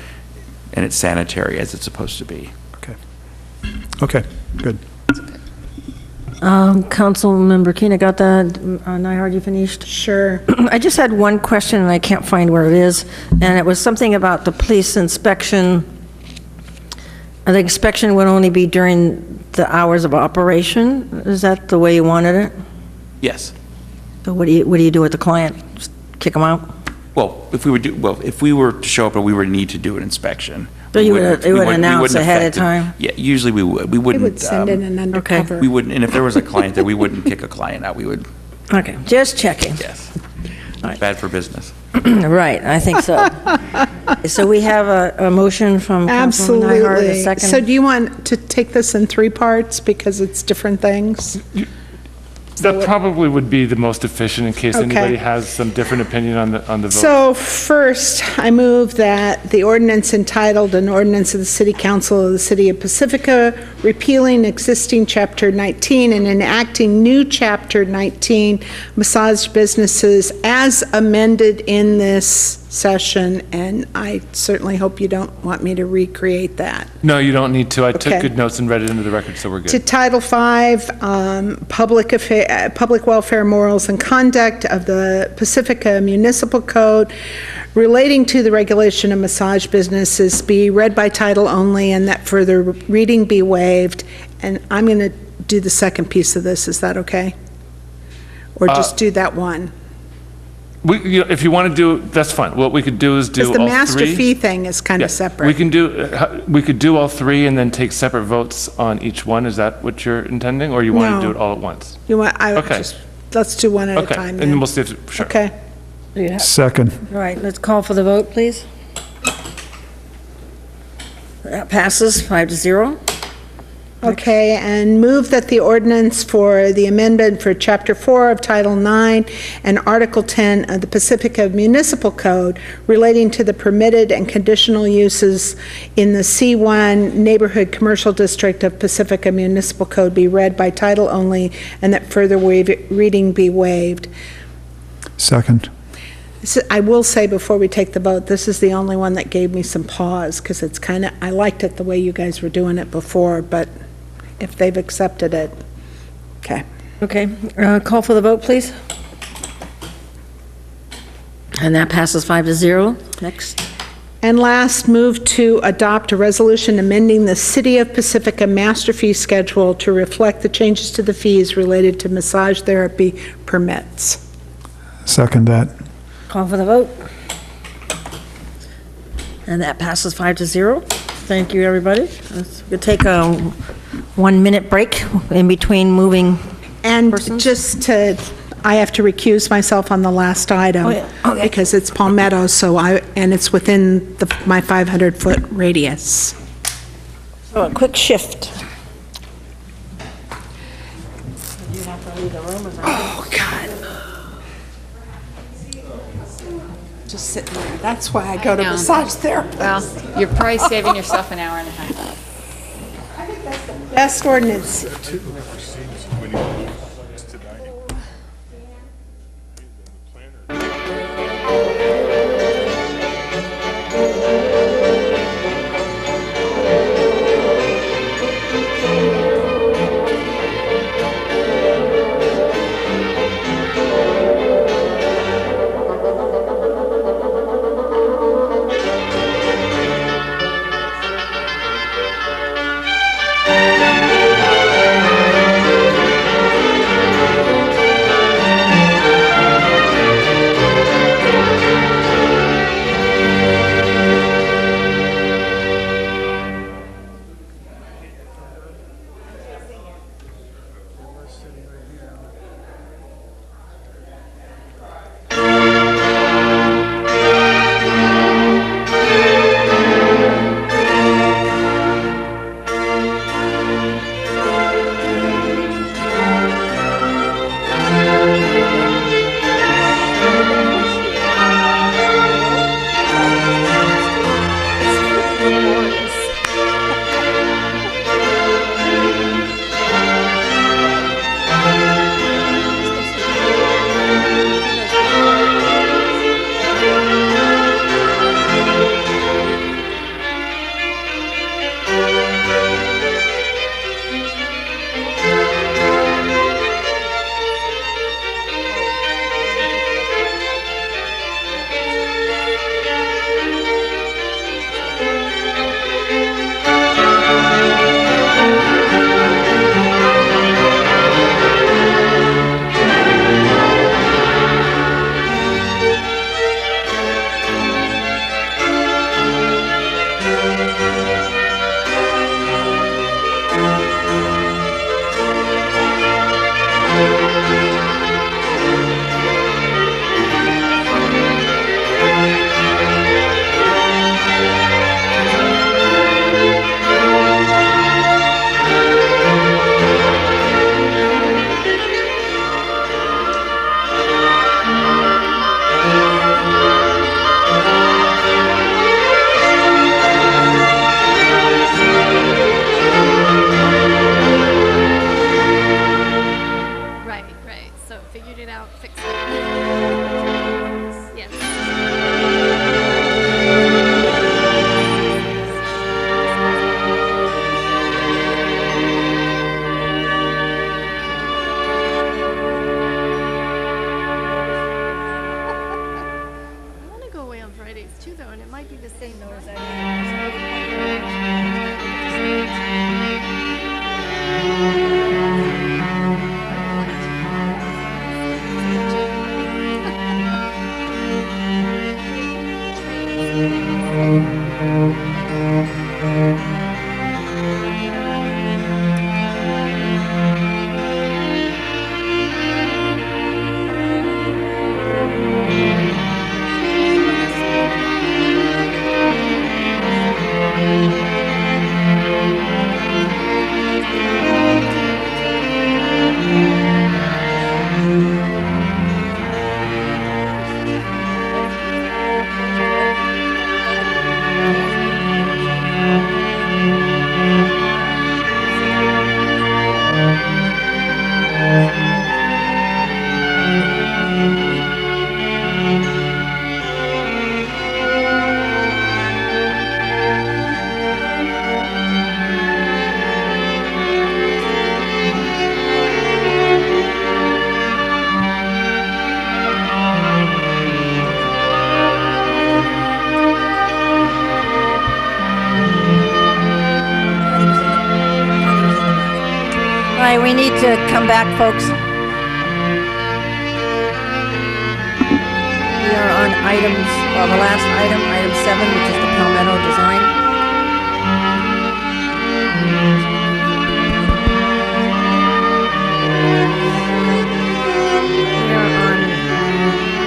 and it's sanitary as it's supposed to be. Okay, good. Councilmember Keener, got that? Nyhart, you finished? Sure. I just had one question, and I can't find where it is, and it was something about the police inspection. The inspection would only be during the hours of operation? Is that the way you wanted it? Yes. So what do you do with the client? Just kick them out? Well, if we were to show up and we would need to do an inspection. So you would announce ahead of time? Yeah, usually we would. We wouldn't. We would send in an undercover. We wouldn't, and if there was a client there, we wouldn't kick a client out. We would. Okay, just checking. Yes. Bad for business. Right, I think so. So we have a motion from Councilman Nyhart, a Absolutely. second. So do you want to take this in 3 parts because it's different things? That probably would be the most efficient in case Okay. anybody has some different opinion on the vote. So first, I move that the ordinance entitled, an ordinance of the City Council of the City of Pacifica repealing existing Chapter 19 and enacting new Chapter 19 massage businesses as amended in this session, and I certainly hope you don't want me to recreate that. No, you don't need to. I took Okay. good notes and read it into the record, so we're To good. Title V, Public Welfare, Morals, and Conduct of the Pacifica Municipal Code relating to the regulation of massage businesses be read by title only, and that further reading be waived. And I'm going to do the second piece of this. Is that okay? Or just do that one? If you want to do, that's fine. What we could do is do all Because three. the master fee thing is kind of separate. We could do all 3 and then take separate votes on each one. Is that what you're intending, or you want to do No. it all at once? You want, Okay. let's do one at a Okay, time and then. then we'll see if, sure. Okay. Second. All right, let's call for the vote, please. That passes 5-0. Okay, and move that the ordinance for the amendment for Chapter 4 of Title 9 and Article 10 of the Pacifica Municipal Code relating to the permitted and conditional uses in the C1 Neighborhood Commercial District of Pacifica Municipal Code be read by title only, and that further reading be waived. Second. I will say before we take the vote, this is the only one that gave me some pause, because it's kind of, I liked it the way you guys were doing it before, but if they've accepted it, okay. Okay, call for the vote, please. And that passes 5-0. Next. And last, move to adopt a resolution amending the City of Pacifica master fee schedule to reflect the changes to the fees related to massage therapy permits. Second that. Call for the vote. And that passes 5-0. Thank you, everybody. We'll take a 1-minute break in between moving And persons. just to, I have to recuse myself on the last item. Oh, yeah. Okay. Because it's Palmetto, and it's within my 500-foot radius. So a quick shift. Oh, God. Just sitting there. That's why I go to massage therapy. Well, you're probably saving yourself an hour and a half. Best ordinance. right, we need to come back, folks. We are on the last item, item 7, which is the Palmetto design. We are on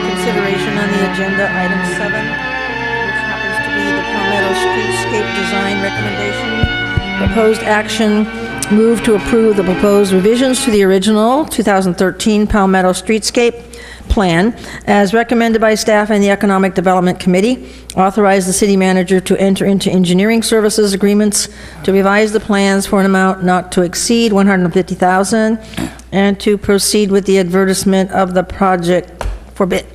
consideration on the agenda, item 7, which happens to be the Palmetto streetscape design recommendation. Proposed action, move to approve the proposed revisions to the original 2013 Palmetto streetscape plan as recommended by staff and the Economic Development Committee. Authorize the city manager to enter into engineering services agreements to revise the plans for an amount not to exceed $150,000 and to proceed with the advertisement of the project for bid.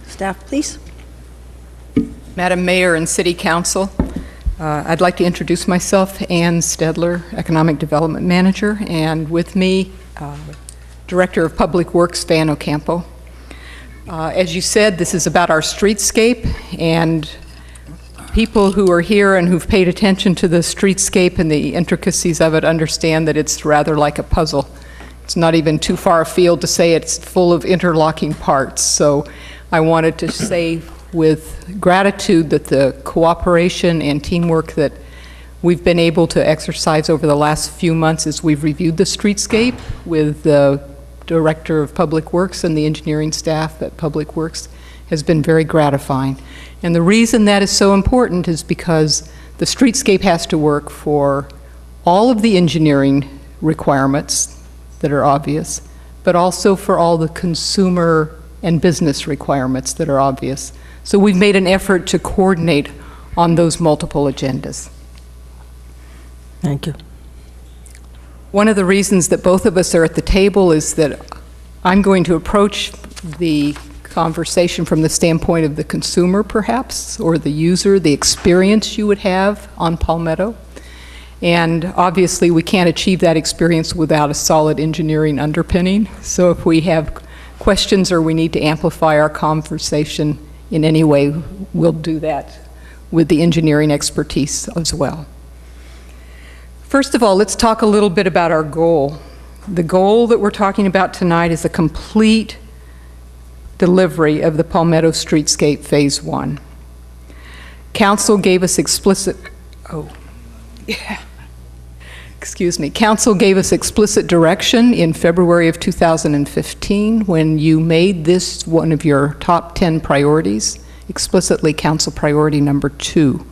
Staff, please. Madam Mayor and City Council, I'd like to introduce myself, Ann Stedler, Economic Development Manager, and with me, Director of Public Works, Van Ocampo. As you said, this is about our streetscape, and people who are here and who've paid attention to the streetscape and the intricacies of it understand that it's rather like a puzzle. It's not even too far afield to say it's full of interlocking parts. So I wanted to say with gratitude that the cooperation and teamwork that we've been able to exercise over the last few months as we've reviewed the streetscape with the Director of Public Works and the engineering staff at Public Works has been very gratifying. And the reason that is so important is because the streetscape has to work for all of the engineering requirements that are obvious, but also for all the consumer and business requirements that are obvious. So we've made an effort to coordinate on those multiple agendas. Thank you. One of the reasons that both of us are at the table is that I'm going to approach the conversation from the standpoint of the consumer, perhaps, or the user, the experience you would have on Palmetto. And obviously, we can't achieve that experience without a solid engineering underpinning. So if we have questions or we need to amplify our conversation in any way, we'll do that with the engineering expertise as well. First of all, let's talk a little bit about our goal. The goal that we're talking about tonight is a complete delivery of the Palmetto Streetscape Phase 1. Council gave us explicit direction in February of 2015 when you made this one of your top 10 priorities, explicitly Council Priority number 2.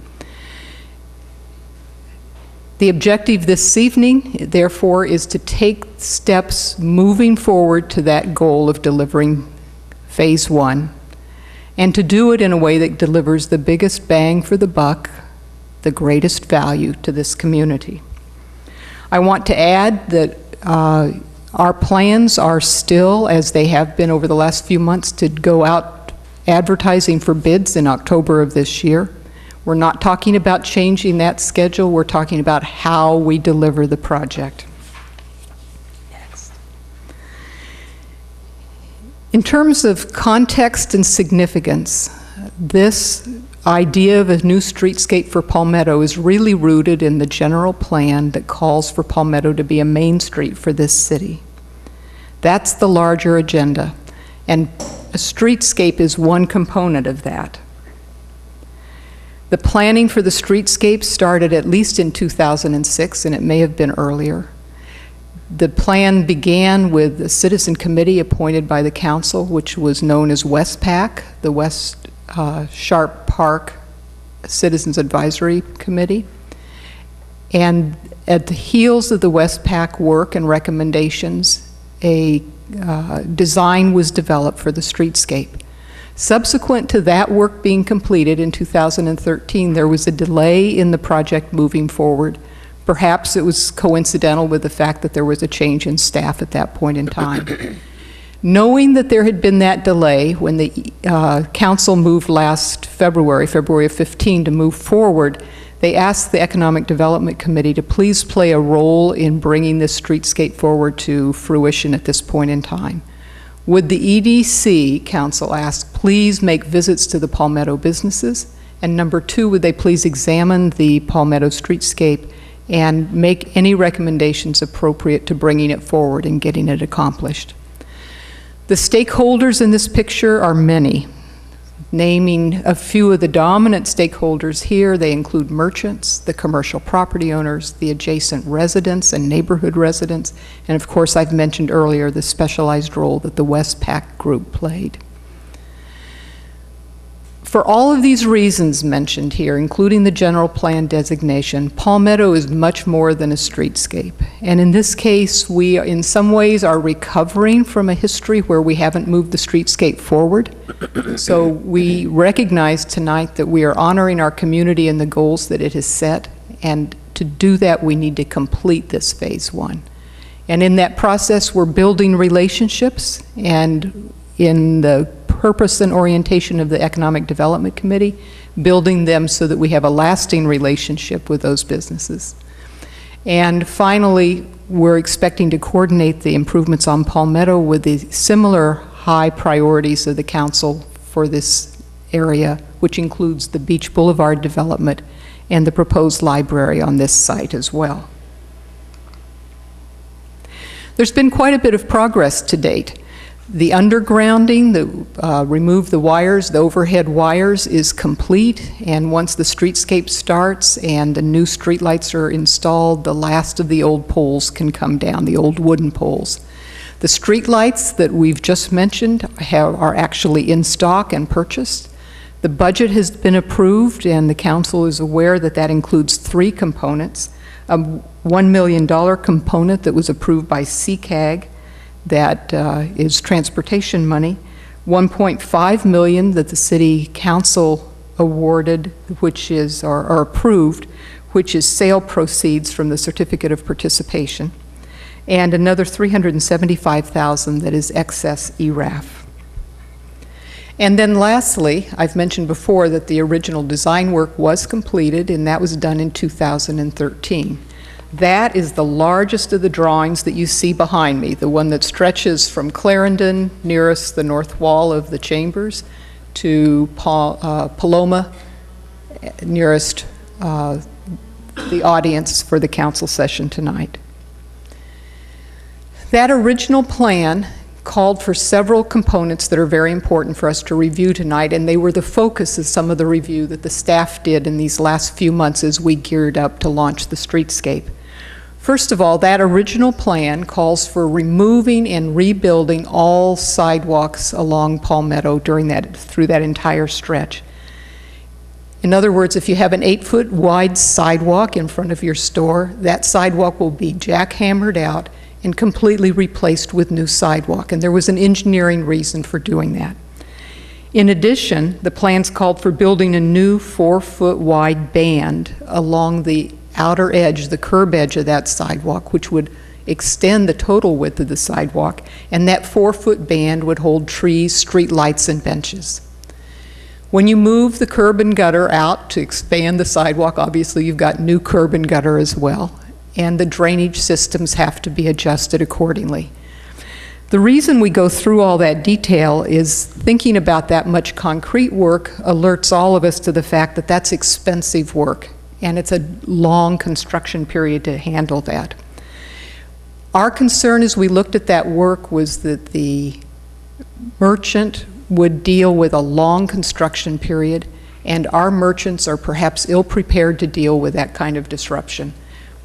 The objective this evening, therefore, is to take steps moving forward to that goal of delivering Phase 1, and to do it in a way that delivers the biggest bang for the buck, the greatest value to this community. I want to add that our plans are still, as they have been over the last few months, to go out advertising for bids in October of this year. We're not talking about changing that schedule. We're talking about how we deliver the project. Next. In terms of context and significance, this idea of a new streetscape for Palmetto is really rooted in the general plan that calls for Palmetto to be a main street for this city. That's the larger agenda, and a streetscape is one component of that. The planning for the streetscape started at least in 2006, and it may have been earlier. The plan began with a citizen committee appointed by the council, which was known as WestPAC, the West Sharp Park Citizens Advisory Committee. And at the heels of the WestPAC work and recommendations, a design was developed for the streetscape. Subsequent to that work being completed in 2013, there was a delay in the project moving forward. Perhaps it was coincidental with the fact that there was a change in staff at that point in time. Knowing that there had been that delay, when the council moved last February of 15, to move forward, they asked the Economic Development Committee to please play a role in bringing this streetscape forward to fruition at this point in time. Would the EDC, council asked, please make visits to the Palmetto businesses? And number 2, would they please examine the Palmetto streetscape and make any recommendations appropriate to bringing it forward and getting it accomplished. The stakeholders in this picture are many. Naming a few of the dominant stakeholders here, they include merchants, the commercial property owners, the adjacent residents and neighborhood residents, and of course I've mentioned earlier the specialized role that the Westpac group played. For all of these reasons mentioned here, including the general plan designation, Palmetto is much more than a streetscape. And in this case, we in some ways are recovering from a history where we haven't moved the streetscape forward. So we recognize tonight that we are honoring our community and the goals that it has set, and to do that we need to complete this phase one. And in that process we're building relationships, and in the purpose and orientation of the Economic Development Committee, building them so that we have a lasting relationship with those businesses. And finally, we're expecting to coordinate the improvements on Palmetto with the similar high priorities of the council for this area, which includes the Beach Boulevard development and the proposed library on this site as well. There's been quite a bit of progress to date. The undergrounding, remove the wires, the overhead wires is complete, and once the streetscape starts and the new streetlights are installed, the last of the old poles can come down, the old wooden poles. The streetlights that we've just mentioned are actually in stock and purchased. The budget has been approved, and the council is aware that that includes three components. A $1 million component that was approved by CCAG, that is transportation money, $1.5 million that the City Council awarded, which is, or approved, which is sale proceeds from the Certificate of Participation, and another $375,000 that is excess ERAF. And then lastly, I've mentioned before that the original design work was completed, and that was done in 2013. That is the largest of the drawings that you see behind me, the one that stretches from Clarendon, nearest the north wall of the chambers, to Paloma, nearest the audience for the council session tonight. That original plan called for several components that are very important for us to review tonight, and they were the focus of some of the review that the staff did in these last few months as we geared up to launch the streetscape. First of all, that original plan calls for removing and rebuilding all sidewalks along Palmetto through that entire stretch. In other words, if you have an 8-foot wide sidewalk in front of your store, that sidewalk will be jackhammered out and completely replaced with new sidewalk, and there was an engineering reason for doing that. In addition, the plans called for building a new 4-foot wide band along the outer edge, the curb edge of that sidewalk, which would extend the total width of the sidewalk, and that 4-foot band would hold trees, street lights, and benches. When you move the curb and gutter out to expand the sidewalk, obviously you've got new curb and gutter as well, and the drainage systems have to be adjusted accordingly. The reason we go through all that detail is thinking about that much concrete work alerts all of us to the fact that that's expensive work, and it's a long construction period to handle that. Our concern as we looked at that work was that the merchant would deal with a long construction period, and our merchants are perhaps ill-prepared to deal with that kind of disruption.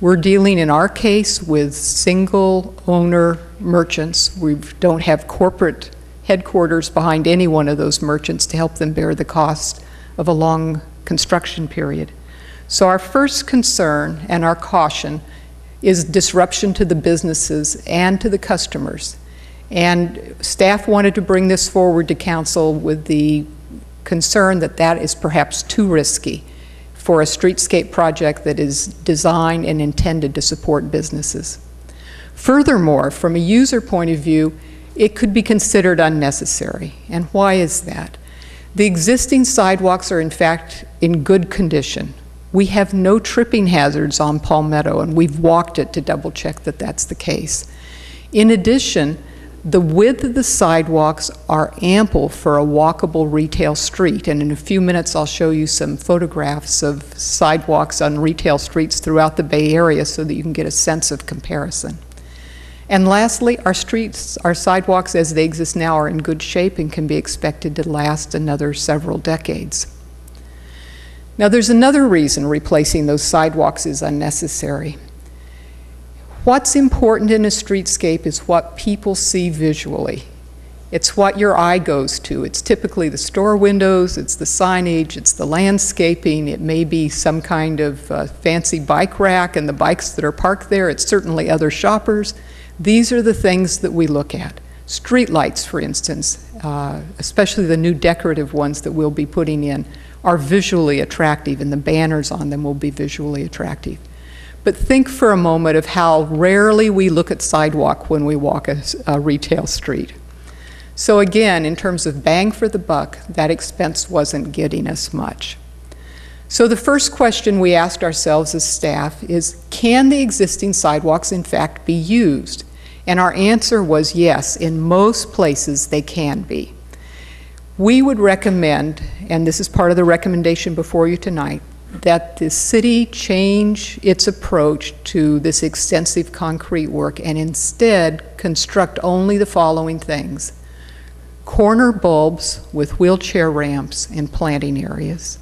We're dealing, in our case, with single-owner merchants. We don't have corporate headquarters behind any one of those merchants to help them bear the cost of a long construction period. So our first concern and our caution is disruption to the businesses and to the customers. And staff wanted to bring this forward to council with the concern that that is perhaps too risky for a streetscape project that is designed and intended to support businesses. Furthermore, from a user point of view, it could be considered unnecessary. And why is that? The existing sidewalks are in fact in good condition. We have no tripping hazards on Palmetto, and we've walked it to double check that that's the case. In addition, The width of the sidewalks are ample for a walkable retail street, and in a few minutes I'll show you some photographs of sidewalks on retail streets throughout the Bay Area so that you can get a sense of comparison. And lastly, our sidewalks as they exist now are in good shape and can be expected to last another several decades. Now there's another reason replacing those sidewalks is unnecessary. What's important in a streetscape is what people see visually. It's what your eye goes to. It's typically the store windows, it's the signage, it's the landscaping, it may be some kind of fancy bike rack and the bikes that are parked there, it's certainly other shoppers. These are the things that we look at. Streetlights, for instance, especially the new decorative ones that we'll be putting in, are visually attractive, and the banners on them will be visually attractive. But think for a moment of how rarely we look at sidewalk when we walk a retail street. So again, in terms of bang for the buck, that expense wasn't getting us much. So the first question we asked ourselves as staff is, can the existing sidewalks in fact be used? And our answer was yes, in most places they can be. We would recommend, and this is part of the recommendation before you tonight, that the city change its approach to this extensive concrete work and instead construct only the following things: corner bulbs with wheelchair ramps and planting areas,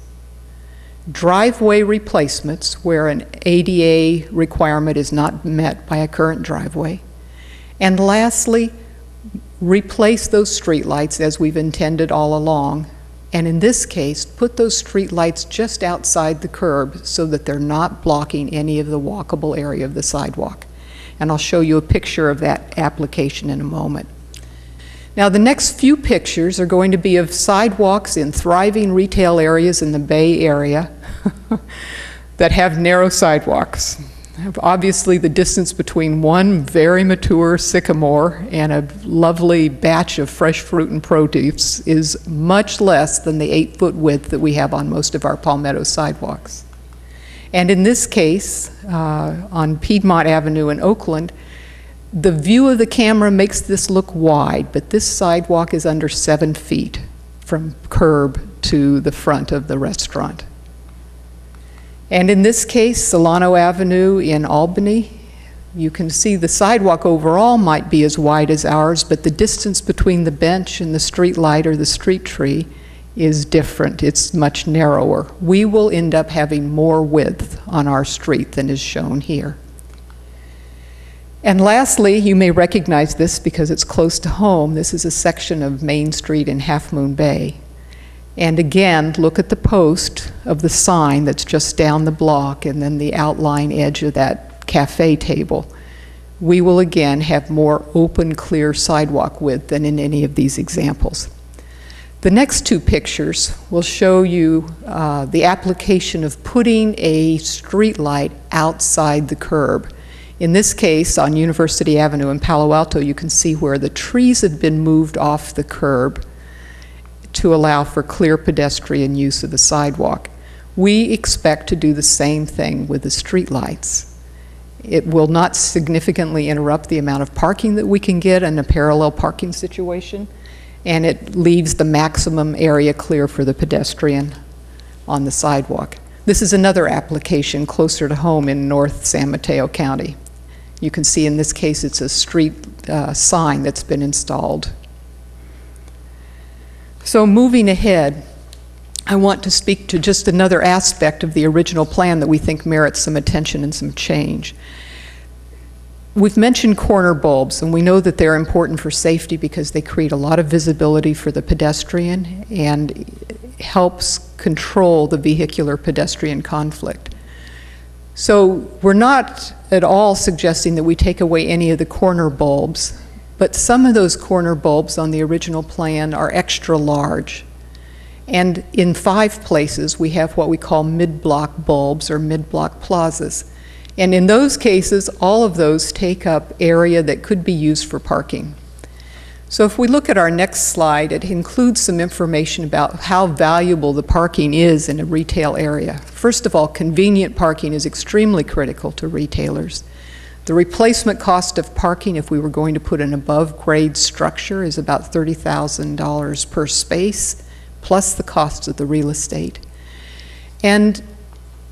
driveway replacements where an ADA requirement is not met by a current driveway, and lastly, replace those streetlights as we've intended all along, and in this case, put those streetlights just outside the curb so that they're not blocking any of the walkable area of the sidewalk. And I'll show you a picture of that application in a moment. Now, the next few pictures are going to be of sidewalks in thriving retail areas in the Bay Area that have narrow sidewalks. Obviously, the distance between one very mature sycamore and a lovely batch of fresh fruit and produce is much less than the 8-foot width that we have on most of our Palmetto sidewalks. And in this case, on Piedmont Avenue in Oakland, the view of the camera makes this look wide, but this sidewalk is under 7 feet from curb to the front of the restaurant. And in this case, Solano Avenue in Albany, you can see the sidewalk overall might be as wide as ours, but the distance between the bench and the street light or the street tree is different. It's much narrower. We will end up having more width on our street than is shown here. And lastly, you may recognize this because it's close to home. This is a section of Main Street in Half Moon Bay. And again, look at the post of the sign that's just down the block and then the outline edge of that cafe table. We will again have more open, clear sidewalk width than in any of these examples. The next two pictures will show you the application of putting a street light outside the curb. In this case, on University Avenue in Palo Alto, you can see where the trees have been moved off the curb to allow for clear pedestrian use of the sidewalk. We expect to do the same thing with the streetlights. It will not significantly interrupt the amount of parking that we can get in a parallel parking situation, and it leaves the maximum area clear for the pedestrian on the sidewalk. This is another application closer to home in North San Mateo County. You can see in this case it's a street sign that's been installed. So moving ahead, I want to speak to just another aspect of the original plan that we think merits some attention and some change. We've mentioned corner bulbs, and we know that they're important for safety because they create a lot of visibility for the pedestrian and helps control the vehicular pedestrian conflict. So we're not at all suggesting that we take away any of the corner bulbs, but some of those corner bulbs on the original plan are extra large. And in 5 places, we have what we call mid-block bulbs or mid-block plazas. And in those cases, all of those take up area that could be used for parking. So if we look at our next slide, it includes some information about how valuable the parking is in a retail area. First of all, convenient parking is extremely critical to retailers. The replacement cost of parking, if we were going to put an above-grade structure, is about $30,000 per space, plus the cost of the real estate. And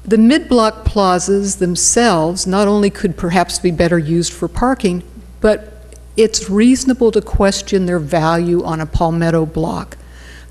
the mid-block plazas themselves not only could perhaps be better used for parking, but it's reasonable to question their value on a Palmetto block.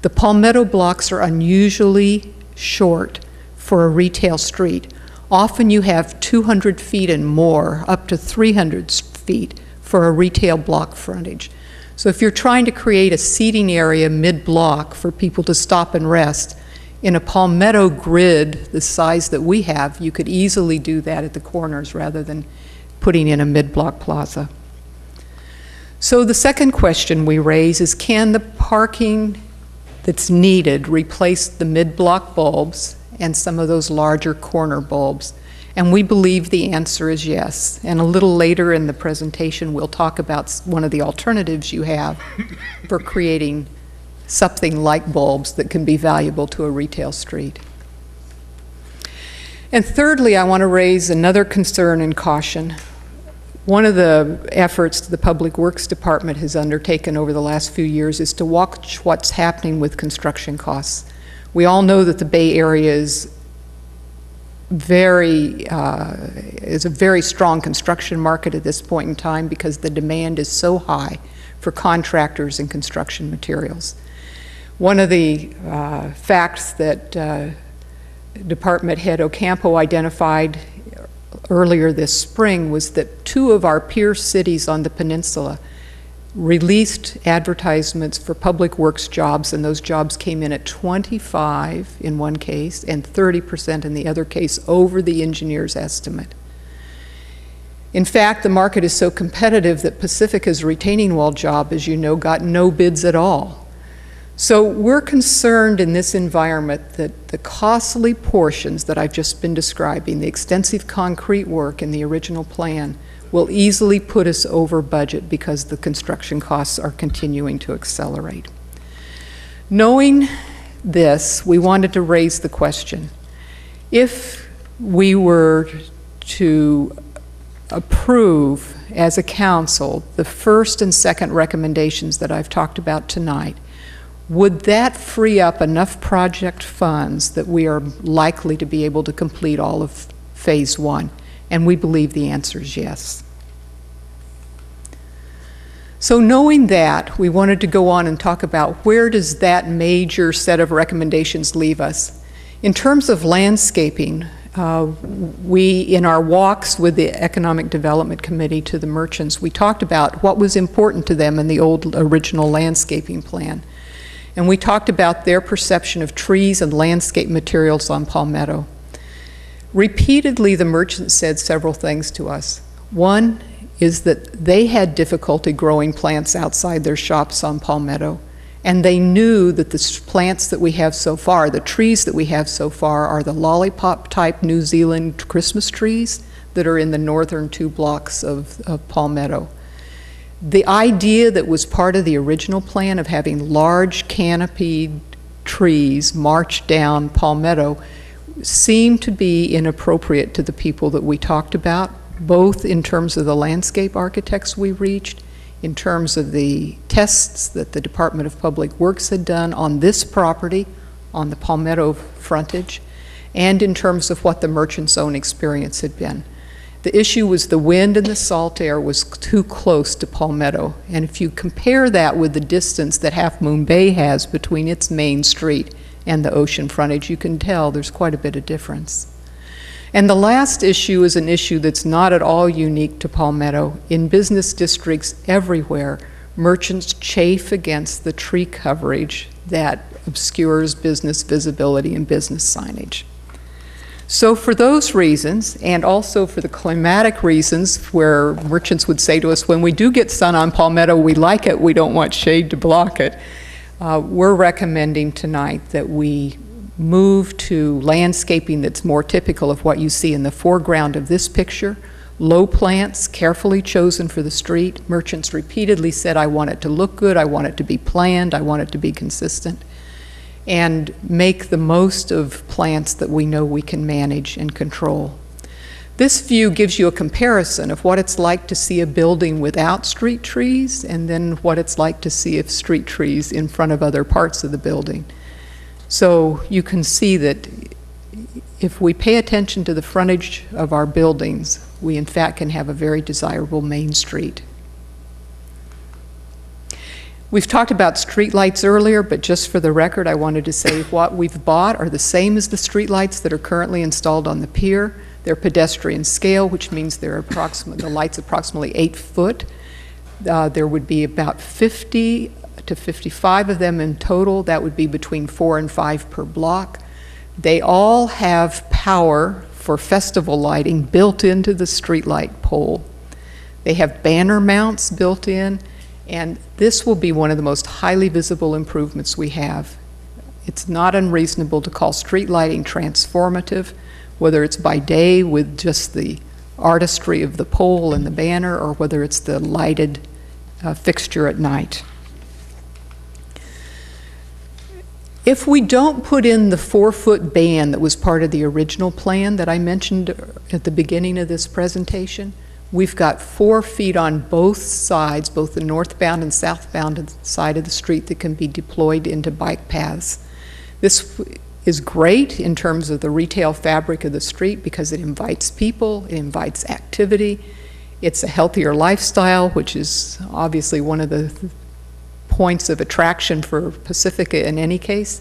The Palmetto blocks are unusually short for a retail street. Often you have 200 feet and more, up to 300 feet for a retail block frontage. So if you're trying to create a seating area mid-block for people to stop and rest, in a Palmetto grid the size that we have, you could easily do that at the corners rather than putting in a mid-block plaza. So the second question we raise is, can the parking that's needed replace the mid-block bulbs and some of those larger corner bulbs? And we believe the answer is yes. And a little later in the presentation, we'll talk about one of the alternatives you have for creating something like bulbs that can be valuable to a retail street. And thirdly, I want to raise another concern and caution. One of the efforts the Public Works Department has undertaken over the last few years is to watch what's happening with construction costs. We all know that the Bay Area is a very strong construction market at this point in time because the demand is so high for contractors and construction materials. One of the facts that Department Head Ocampo identified earlier this spring was that 2 of our peer cities on the peninsula released advertisements for public works jobs, and those jobs came in at 25 in one case and 30% in the other case over the engineer's estimate. In fact, the market is so competitive that Pacifica's retaining wall job, as you know, got no bids at all. So we're concerned in this environment that the costly portions that I've just been describing, the extensive concrete work in the original plan, will easily put us over budget because the construction costs are continuing to accelerate. Knowing this, we wanted to raise the question, if we were to approve as a council the first and second recommendations that I've talked about tonight, would that free up enough project funds that we are likely to be able to complete all of phase 1? And we believe the answer is yes. So knowing that, we wanted to go on and talk about where does that major set of recommendations leave us. In terms of landscaping, we, in our walks with the Economic Development Committee to the merchants, we talked about what was important to them in the old original landscaping plan. And we talked about their perception of trees and landscape materials on Palmetto. Repeatedly, the merchants said several things to us. One is that they had difficulty growing plants outside their shops on Palmetto, and they knew that the plants that we have so far, the trees that we have so far, are the lollipop-type New Zealand Christmas trees that are in the northern 2 blocks of Palmetto. The idea that was part of the original plan of having large canopied trees march down Palmetto seemed to be inappropriate to the people that we talked about, both in terms of the landscape architects we reached, in terms of the tests that the Department of Public Works had done on this property, on the Palmetto frontage, and in terms of what the merchant's own experience had been. The issue was the wind and the salt air was too close to Palmetto. And if you compare that with the distance that Half Moon Bay has between its main street and the ocean frontage, you can tell there's quite a bit of difference. And the last issue is an issue that's not at all unique to Palmetto. In business districts everywhere, merchants chafe against the tree coverage that obscures business visibility and business signage. So for those reasons, and also for the climatic reasons where merchants would say to us, when we do get sun on Palmetto, we like it, we don't want shade to block it, we're recommending tonight that we move to landscaping that's more typical of what you see in the foreground of this picture. Low plants, carefully chosen for the street. Merchants repeatedly said, I want it to look good, I want it to be planned, I want it to be consistent. And make the most of plants that we know we can manage and control. This view gives you a comparison of what it's like to see a building without street trees and then what it's like to see street trees in front of other parts of the building. So you can see that if we pay attention to the frontage of our buildings, we in fact can have a very desirable main street. We've talked about streetlights earlier, but just for the record, I wanted to say what we've bought are the same as the streetlights that are currently installed on the pier. They're pedestrian scale, which means they're the light's approximately 8 foot. There would be about 50 to 55 of them in total. That would be between 4 and 5 per block. They all have power for festival lighting built into the streetlight pole. They have banner mounts built in, and this will be one of the most highly visible improvements we have. It's not unreasonable to call street lighting transformative, whether it's by day with just the artistry of the pole and the banner, or whether it's the lighted fixture at night. If we don't put in the 4-foot band that was part of the original plan that I mentioned at the beginning of this presentation, we've got 4 feet on both sides, both the northbound and southbound side of the street, that can be deployed into bike paths. This is great in terms of the retail fabric of the street because it invites people, it invites activity. It's a healthier lifestyle, which is obviously one of the points of attraction for Pacifica in any case.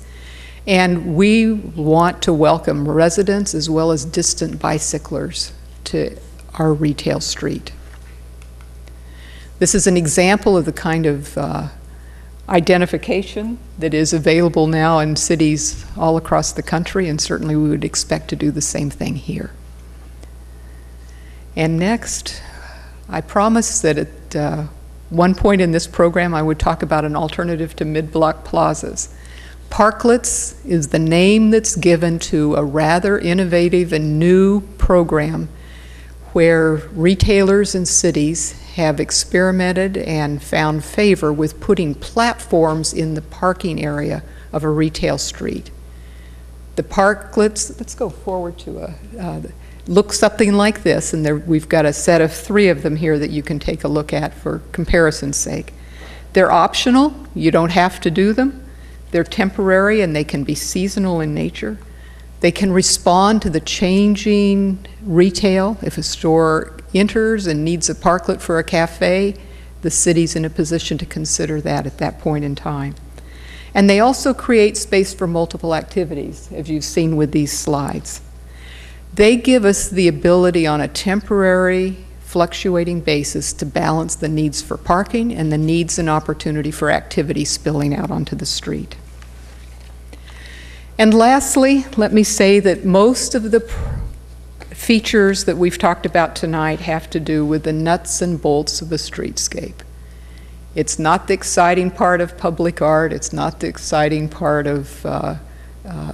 And we want to welcome residents as well as distant bicyclers to our retail street. This is an example of the kind of identification that is available now in cities all across the country, and certainly we would expect to do the same thing here. And next, I promised that at one point in this program I would talk about an alternative to mid-block plazas. Parklets is the name that's given to a rather innovative and new program where retailers and cities have experimented and found favor with putting platforms in the parking area of a retail street. The parklets, let's go forward to look something like this, and we've got a set of 3 of them here that you can take a look at for comparison's sake. They're optional, you don't have to do them. They're temporary and they can be seasonal in nature. They can respond to the changing retail. If a store enters and needs a parklet for a cafe, the city's in a position to consider that at that point in time. And they also create space for multiple activities, as you've seen with these slides. They give us the ability on a temporary, fluctuating basis to balance the needs for parking and the needs and opportunity for activity spilling out onto the street. And lastly, let me say that most of the features that we've talked about tonight have to do with the nuts and bolts of a streetscape. It's not the exciting part of public art, it's not the exciting part of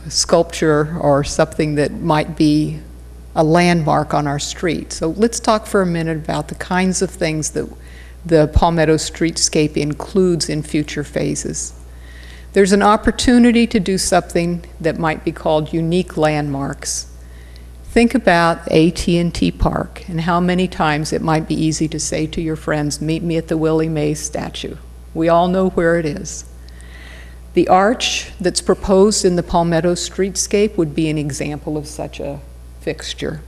sculpture or something that might be a landmark on our street. So let's talk for a minute about the kinds of things that the Palmetto streetscape includes in future phases. There's an opportunity to do something that might be called unique landmarks. Think about AT&T Park and how many times it might be easy to say to your friends, meet me at the Willie Mays statue. We all know where it is. The arch that's proposed in the Palmetto streetscape would be an example of such a fixture.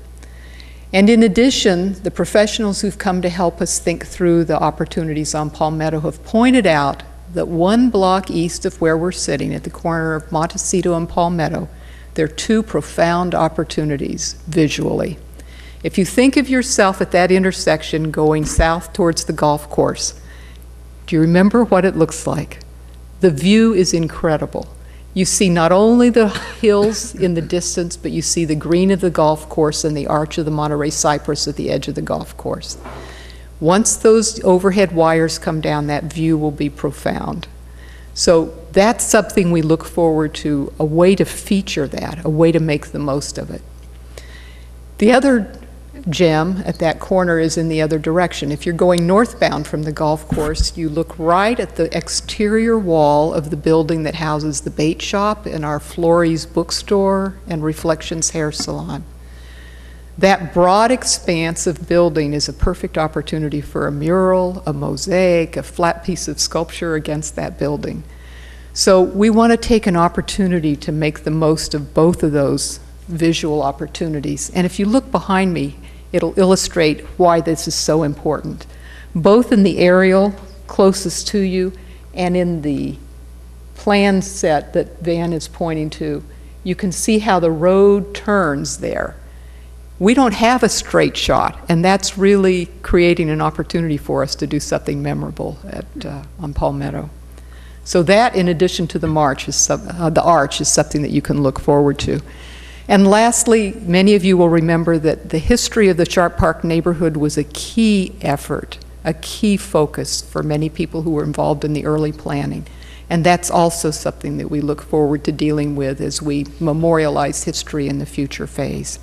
And in addition, the professionals who've come to help us think through the opportunities on Palmetto have pointed out that 1 block east of where we're sitting at the corner of Montecito and Palmetto, there are 2 profound opportunities visually. If you think of yourself at that intersection going south towards the golf course, do you remember what it looks like? The view is incredible. You see not only the hills in the distance, but you see the green of the golf course and the arch of the Monterey cypress at the edge of the golf course. Once those overhead wires come down, that view will be profound. So that's something we look forward to, a way to feature that, a way to make the most of it. The other gem at that corner is in the other direction. If you're going northbound from the golf course, you look right at the exterior wall of the building that houses the bait shop and our Florey's bookstore and Reflections hair salon. That broad expanse of building is a perfect opportunity for a mural, a mosaic, a flat piece of sculpture against that building. So we want to take an opportunity to make the most of both of those visual opportunities. And if you look behind me, it'll illustrate why this is so important. Both in the aerial closest to you and in the plan set that Van is pointing to, you can see how the road turns there. We don't have a straight shot, and that's really creating an opportunity for us to do something memorable on Palmetto. So that, in addition to the arch, is something that you can look forward to. And lastly, many of you will remember that the history of the Sharp Park neighborhood was a key effort, a key focus for many people who were involved in the early planning. And that's also something that we look forward to dealing with as we memorialize history in the future phase.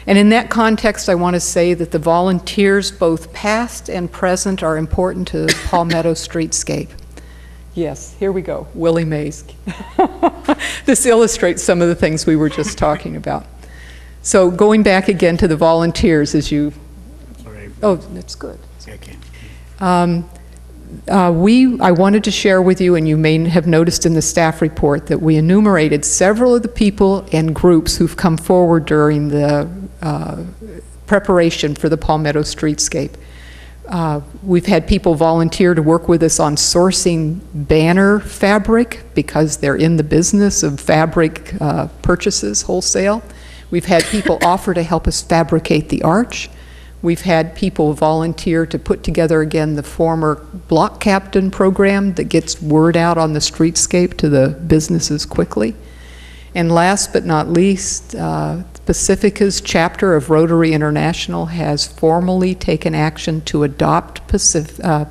And in that context, I want to say that the volunteers, both past and present, are important to Palmetto Streetscape. Yes, here we go, Willie Mays. This illustrates some of the things we were just talking about. So going back again to the volunteers, as you... Oh, that's good. Okay. I wanted to share with you, and you may have noticed in the staff report, that we enumerated several of the people and groups who've come forward during the preparation for the Palmetto Streetscape. We've had people volunteer to work with us on sourcing banner fabric because they're in the business of fabric purchases wholesale. We've had people offer to help us fabricate the arch. We've had people volunteer to put together again the former block captain program that gets word out on the streetscape to the businesses quickly. And last but not least, Pacifica's chapter of Rotary International has formally taken action to adopt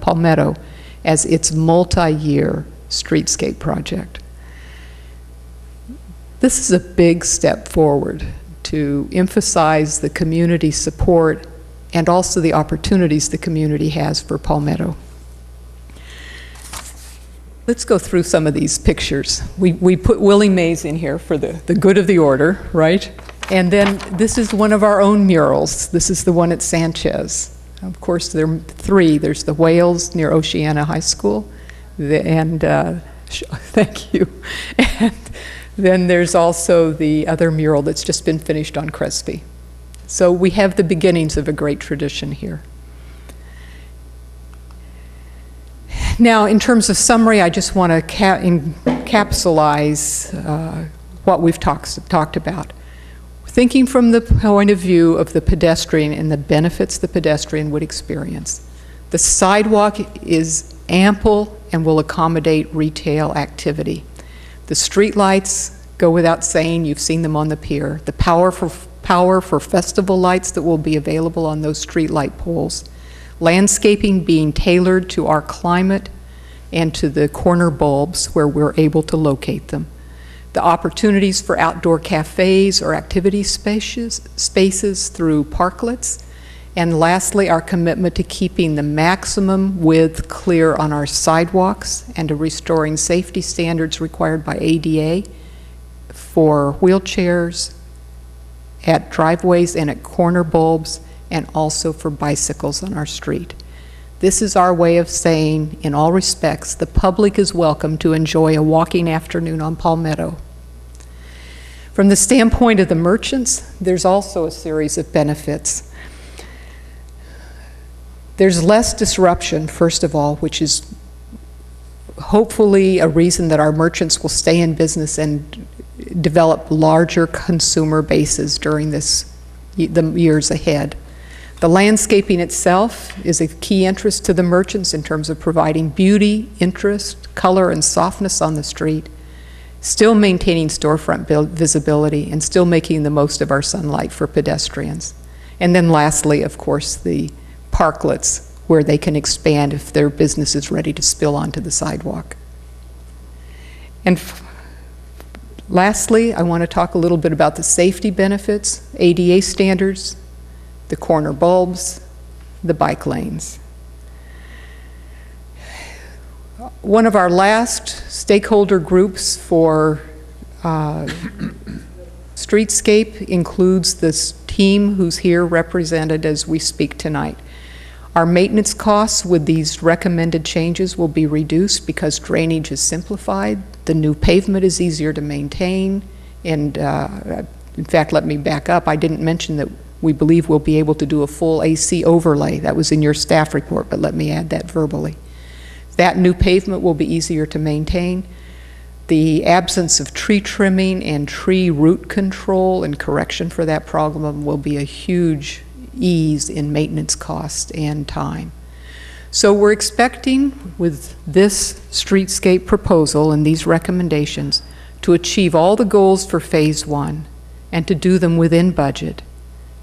Palmetto as its multi-year streetscape project. This is a big step forward to emphasize the community support and also the opportunities the community has for Palmetto. Let's go through some of these pictures. We put Willie Mays in here for the good of the order, right? And then this is one of our own murals. This is the one at Sanchez. Of course, there are three. There's the whales near Oceana High School, thank you. And then there's also the other mural that's just been finished on Crespi. So we have the beginnings of a great tradition here. Now, in terms of summary, I just want to encapsulize what we've talked about. Thinking from the point of view of the pedestrian and the benefits the pedestrian would experience. The sidewalk is ample and will accommodate retail activity. The streetlights go without saying, you've seen them on the pier. The power for festival lights that will be available on those streetlight poles. Landscaping being tailored to our climate and to the corner bulbs where we're able to locate them. The opportunities for outdoor cafes or activity spaces through parklets. And lastly, our commitment to keeping the maximum width clear on our sidewalks and to restoring safety standards required by ADA for wheelchairs, at driveways and at corner bulbs, and also for bicycles on our street. This is our way of saying, in all respects, the public is welcome to enjoy a walking afternoon on Palmetto. From the standpoint of the merchants, there's also a series of benefits. There's less disruption, first of all, which is hopefully a reason that our merchants will stay in business and develop larger consumer bases during the years ahead. The landscaping itself is a key interest to the merchants in terms of providing beauty, interest, color, and softness on the street, still maintaining storefront visibility, and still making the most of our sunlight for pedestrians. And then lastly, of course, the parklets, where they can expand if their business is ready to spill onto the sidewalk. And lastly, I want to talk a little bit about the safety benefits, ADA standards, the corner bulbs, the bike lanes. One of our last stakeholder groups for streetscape includes this team who's here represented as we speak tonight. Our maintenance costs with these recommended changes will be reduced because drainage is simplified, the new pavement is easier to maintain, and in fact, let me back up. I didn't mention that we believe we'll be able to do a full AC overlay. That was in your staff report, but let me add that verbally. That new pavement will be easier to maintain. The absence of tree trimming and tree root control and correction for that problem will be a huge ease in maintenance cost and time. So we're expecting with this streetscape proposal and these recommendations to achieve all the goals for phase 1 and to do them within budget.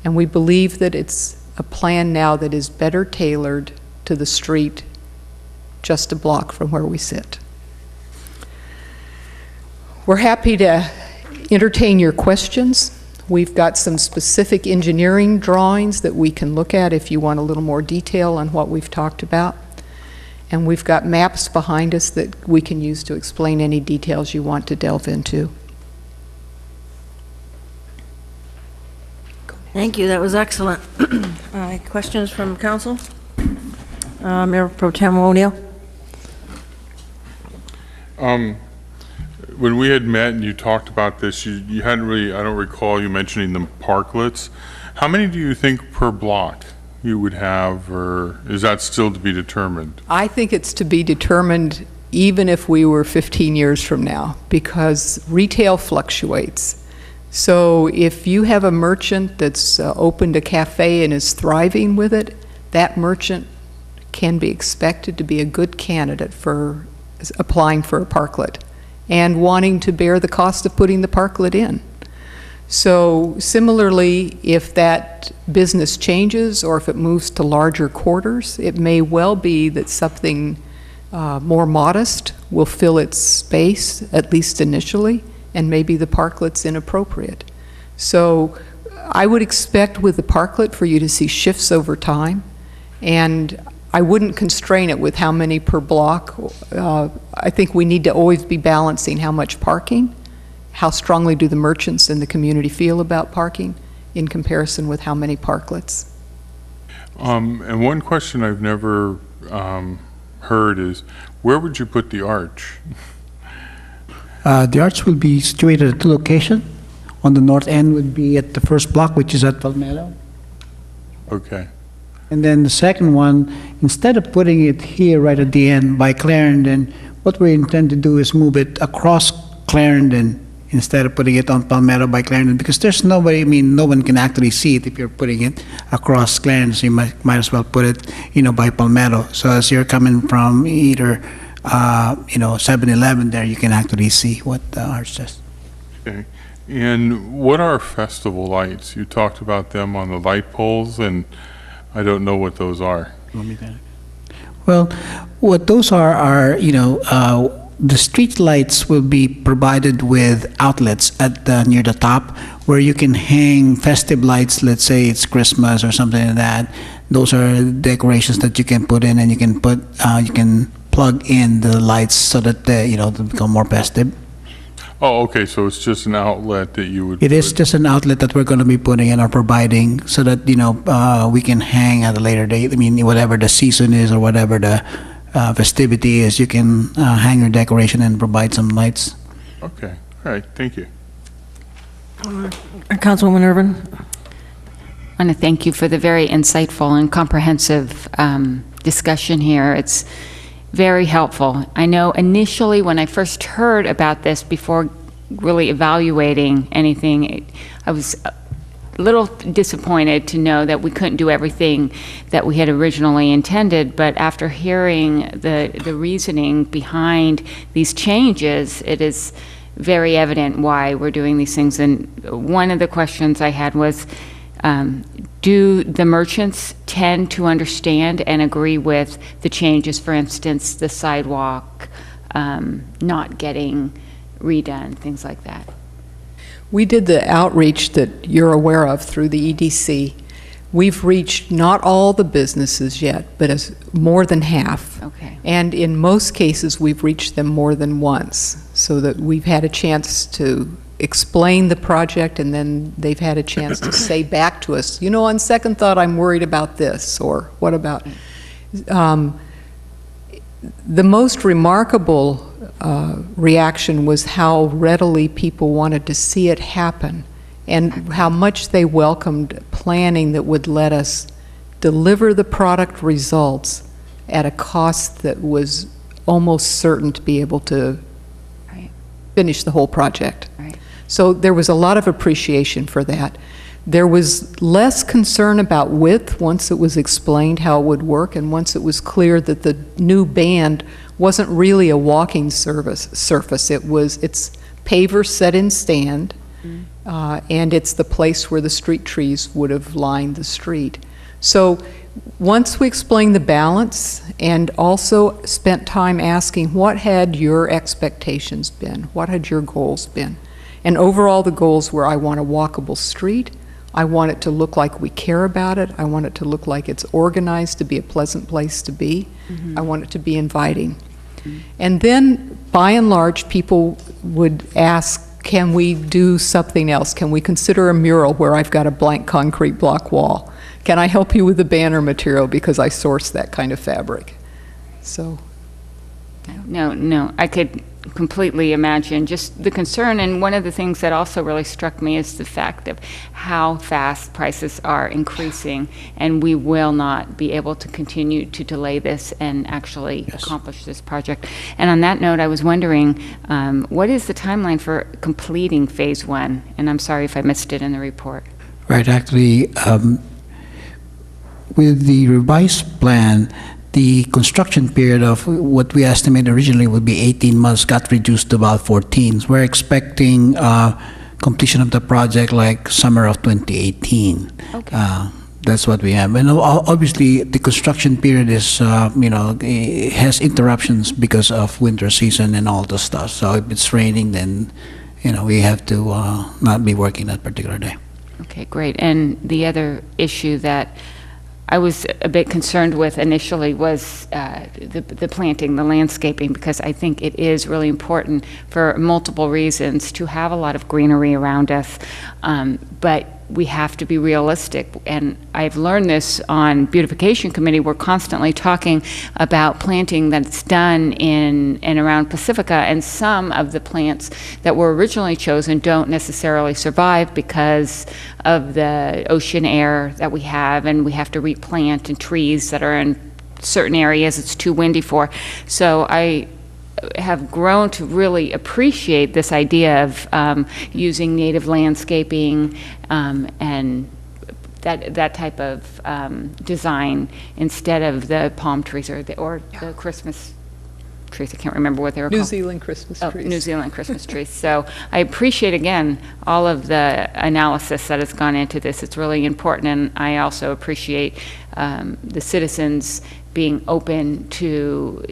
And we believe that it's a plan now that is better tailored to the street just a block from where we sit. We're happy to entertain your questions. We've got some specific engineering drawings that we can look at if you want a little more detail on what we've talked about. And we've got maps behind us that we can use to explain any details you want to delve into. Thank you, that was excellent. Questions from council? Mayor Pro Tem O'Neill? When we had met and you talked about this, you hadn't really, I don't recall you mentioning the parklets. How many do you think per block you would have, or is that still to be determined? I think it's to be determined even if we were 15 years from now, because retail fluctuates. So if you have a merchant that's opened a cafe and is thriving with it, that merchant can be expected to be a good candidate for applying for a parklet and wanting to bear the cost of putting the parklet in. So similarly, if that business changes or if it moves to larger quarters, it may well be that something more modest will fill its space, at least initially, and maybe the parklet's inappropriate. So I would expect with the parklet for you to see shifts over time, and I wouldn't constrain it with how many per block. I think we need to always be balancing how much parking, how strongly do the merchants and the community feel about parking in comparison with how many parklets. And one question I've never heard is, where would you put the arch? The arch will be situated at the location. On the north end would be at the first block, which is at Palmetto. Okay. And then the second one, instead of putting it here right at the end by Clarendon, what we intend to do is move it across Clarendon instead of putting it on Palmetto by Clarendon, because there's nobody, I mean, no one can actually see it if you're putting it across Clarendon, so you might as well put it, by Palmetto. So as you're coming from either, 7-Eleven there, you can actually see what the arch says. Okay. And what are festival lights? You talked about them on the light poles, and I don't know what those are. Well, what those are the street lights will be provided with outlets at near the top where you can hang festive lights. Let's say it's Christmas or something like that. Those are decorations that you can put in, and you can plug in the lights so that they become more festive. Oh, okay, so it's just an outlet that you would... It is just an outlet that we're going to be putting in or providing so that, we can hang at a later date. I mean, whatever the season is or whatever the festivity is, you can hang your decoration and provide some lights. Okay, all right, thank you. Councilwoman Irvin? I want to thank you for the very insightful and comprehensive discussion here. It's very helpful. I know initially when I first heard about this, before really evaluating anything, I was a little disappointed to know that we couldn't do everything that we had originally intended, but after hearing the reasoning behind these changes, it is very evident why we're doing these things. And one of the questions I had was, do the merchants tend to understand and agree with the changes, for instance, the sidewalk not getting redone, things like that? We did the outreach that you're aware of through the EDC. We've reached not all the businesses yet, but as more than half. Okay. And in most cases, we've reached them more than once, so that we've had a chance to explained the project, and then they've had a chance to say back to us, you know, on second thought, I'm worried about this, or what about... The most remarkable reaction was how readily people wanted to see it happen, and how much they welcomed planning that would let us deliver the product results at a cost that was almost certain to be able to finish the whole project. So there was a lot of appreciation for that. There was less concern about width once it was explained how it would work, and once it was clear that the new band wasn't really a walking surface. It's paver set in stand, and it's the place where the street trees would have lined the street. So once we explained the balance and also spent time asking, what had your expectations been? What had your goals been? And overall, the goals were, I want a walkable street. I want it to look like we care about it. I want it to look like it's organized to be a pleasant place to be. I want it to be inviting. And then, by and large, people would ask, can we do something else? Can we consider a mural where I've got a blank concrete block wall? Can I help you with the banner material because I source that kind of fabric? So. No, I could completely imagine just the concern. And one of the things that also really struck me is the fact of how fast prices are increasing, and we will not be able to continue to delay this and actually accomplish this project. And on that note, I was wondering, what is the timeline for completing phase 1? And I'm sorry if I missed it in the report. Right, actually, with the revised plan, the construction period of what we estimated originally would be 18 months got reduced to about 14. We're expecting completion of the project like summer of 2018. Okay. That's what we have. And obviously, the construction period is, it has interruptions because of winter season and all the stuff. So if it's raining, then, we have to not be working that particular day. Okay, great. And the other issue that I was a bit concerned with initially was the planting, the landscaping, because I think it is really important for multiple reasons to have a lot of greenery around us. But we have to be realistic, and I've learned this on beautification committee. We're constantly talking about planting that's done in and around Pacifica, and some of the plants that were originally chosen don't necessarily survive because of the ocean air that we have, and we have to replant and trees that are in certain areas it's too windy for. So I have grown to really appreciate this idea of using native landscaping and that type of design instead of the palm trees or the Christmas trees. I can't remember what they were called. New Zealand Christmas trees. New Zealand Christmas trees. So I appreciate, again, all of the analysis that has gone into this. It's really important, and I also appreciate the citizens being open to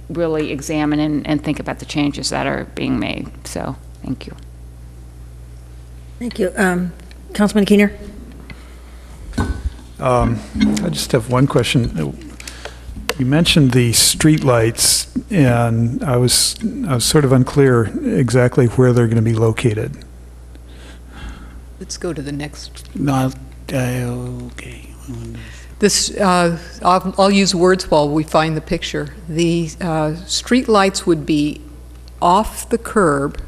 really examine and think about the changes that are being made. So, thank you. Thank you. Councilman Keener? I just have one question. You mentioned the streetlights, and I was sort of unclear exactly where they're going to be located. Let's go to the next. No, okay. This, I'll use words while we find the picture. The street lights would be off the curb,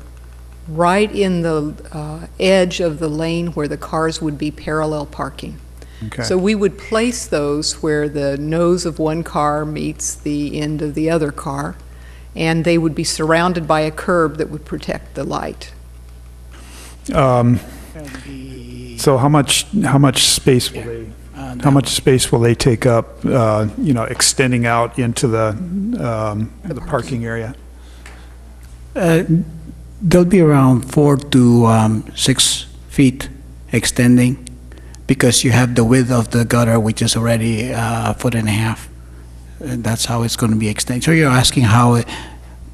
right in the edge of the lane where the cars would be parallel parking. Okay. So we would place those where the nose of one car meets the end of the other car, and they would be surrounded by a curb that would protect the light. So how much space will they? How much space will they take up? Extending out into the parking area. They'll be around 4 to 6 feet extending, because you have the width of the gutter, which is already 1.5 feet. And that's how it's going to be extended. So you're asking how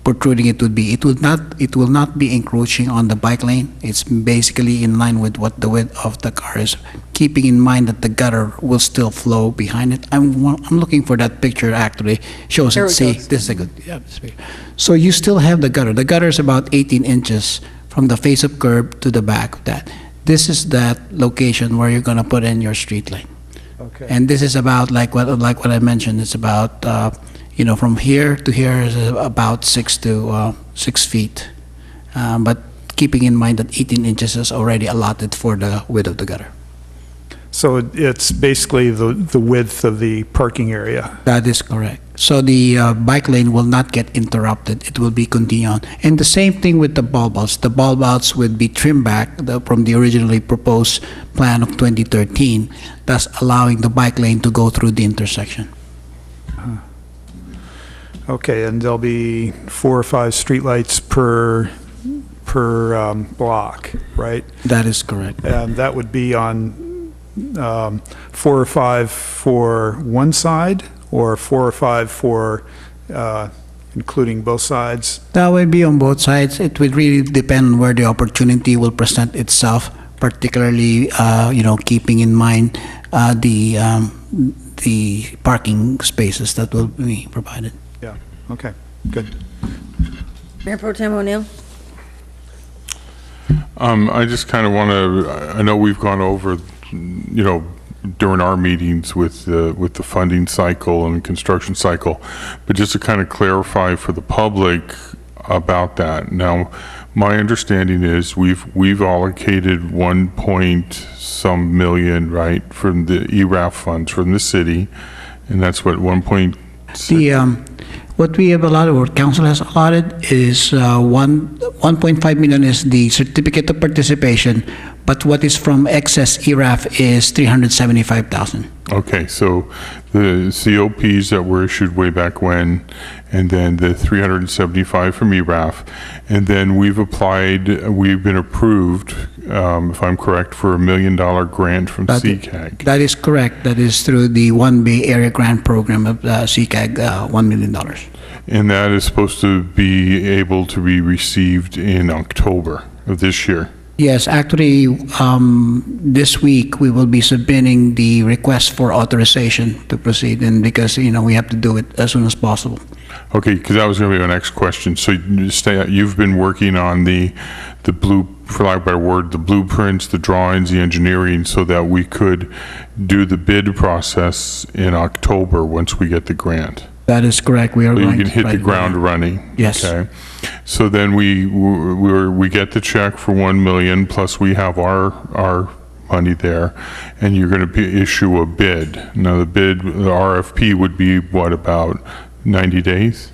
protruding it would be. It will not be encroaching on the bike lane. It's basically in line with what the width of the car is, keeping in mind that the gutter will still flow behind it. I'm looking for that picture. Actually shows There it. it See, goes. this is a good. Yeah, this picture. So you still have the gutter. The gutter is about 18 inches from the face of curb to the back of that. This is that location where you're going to put in your street light. Okay. And this is about, like what I mentioned, it's about, from here to here is about 6 feet. But keeping in mind that 18 inches is already allotted for the width of the gutter. So it's basically the width of the parking area. That is correct. So the bike lane will not get interrupted. It will be continued. And the same thing with the bulb outs. The bulb outs would be trimmed back from the originally proposed plan of 2013, thus allowing the bike lane to go through the intersection. Okay, and there'll be 4 or 5 streetlights per block, right? That is correct. And that would be on 4 or 5 for one side, or 4 or 5 for including both sides? That would be on both sides. It would really depend on where the opportunity will present itself, particularly, keeping in mind the parking spaces that will be provided. Yeah, okay, good. Mayor Pro Tem O'Neill? I just kind of want to, I know we've gone over, during our meetings with the funding cycle and construction cycle, but just to kind of clarify for the public about that. Now, my understanding is we've allocated 1 point some million, right, from the ERAF funds from the city, and that's what 1.6. What we have allotted, or council has allotted, is 1.5 million is the certificate of participation, but what is from excess ERAF is 375,000. Okay, so the COPs that were issued way back when, and then the 375 from ERAF, and then we've been approved, if I'm correct, for $1 million grant from CCAG. That is correct. That is through the One Bay Area Grant Program of CCAG, $1 million. And that is supposed to be able to be received in October of this year. Yes, actually, this week we will be submitting the request for authorization to proceed, and because we have to do it as soon as possible. Okay, because that was going to be my next question. So you've been working on the for lack of a better word, the blueprints, the drawings, the engineering, so that we could do the bid process in October once we get the grant. That is correct. We are so going you can hit the ground away. running. Yes. Okay. So then we get the check for 1 million, plus we have our money there, and you're going to issue a bid. Now the RFP would be what, about 90 days?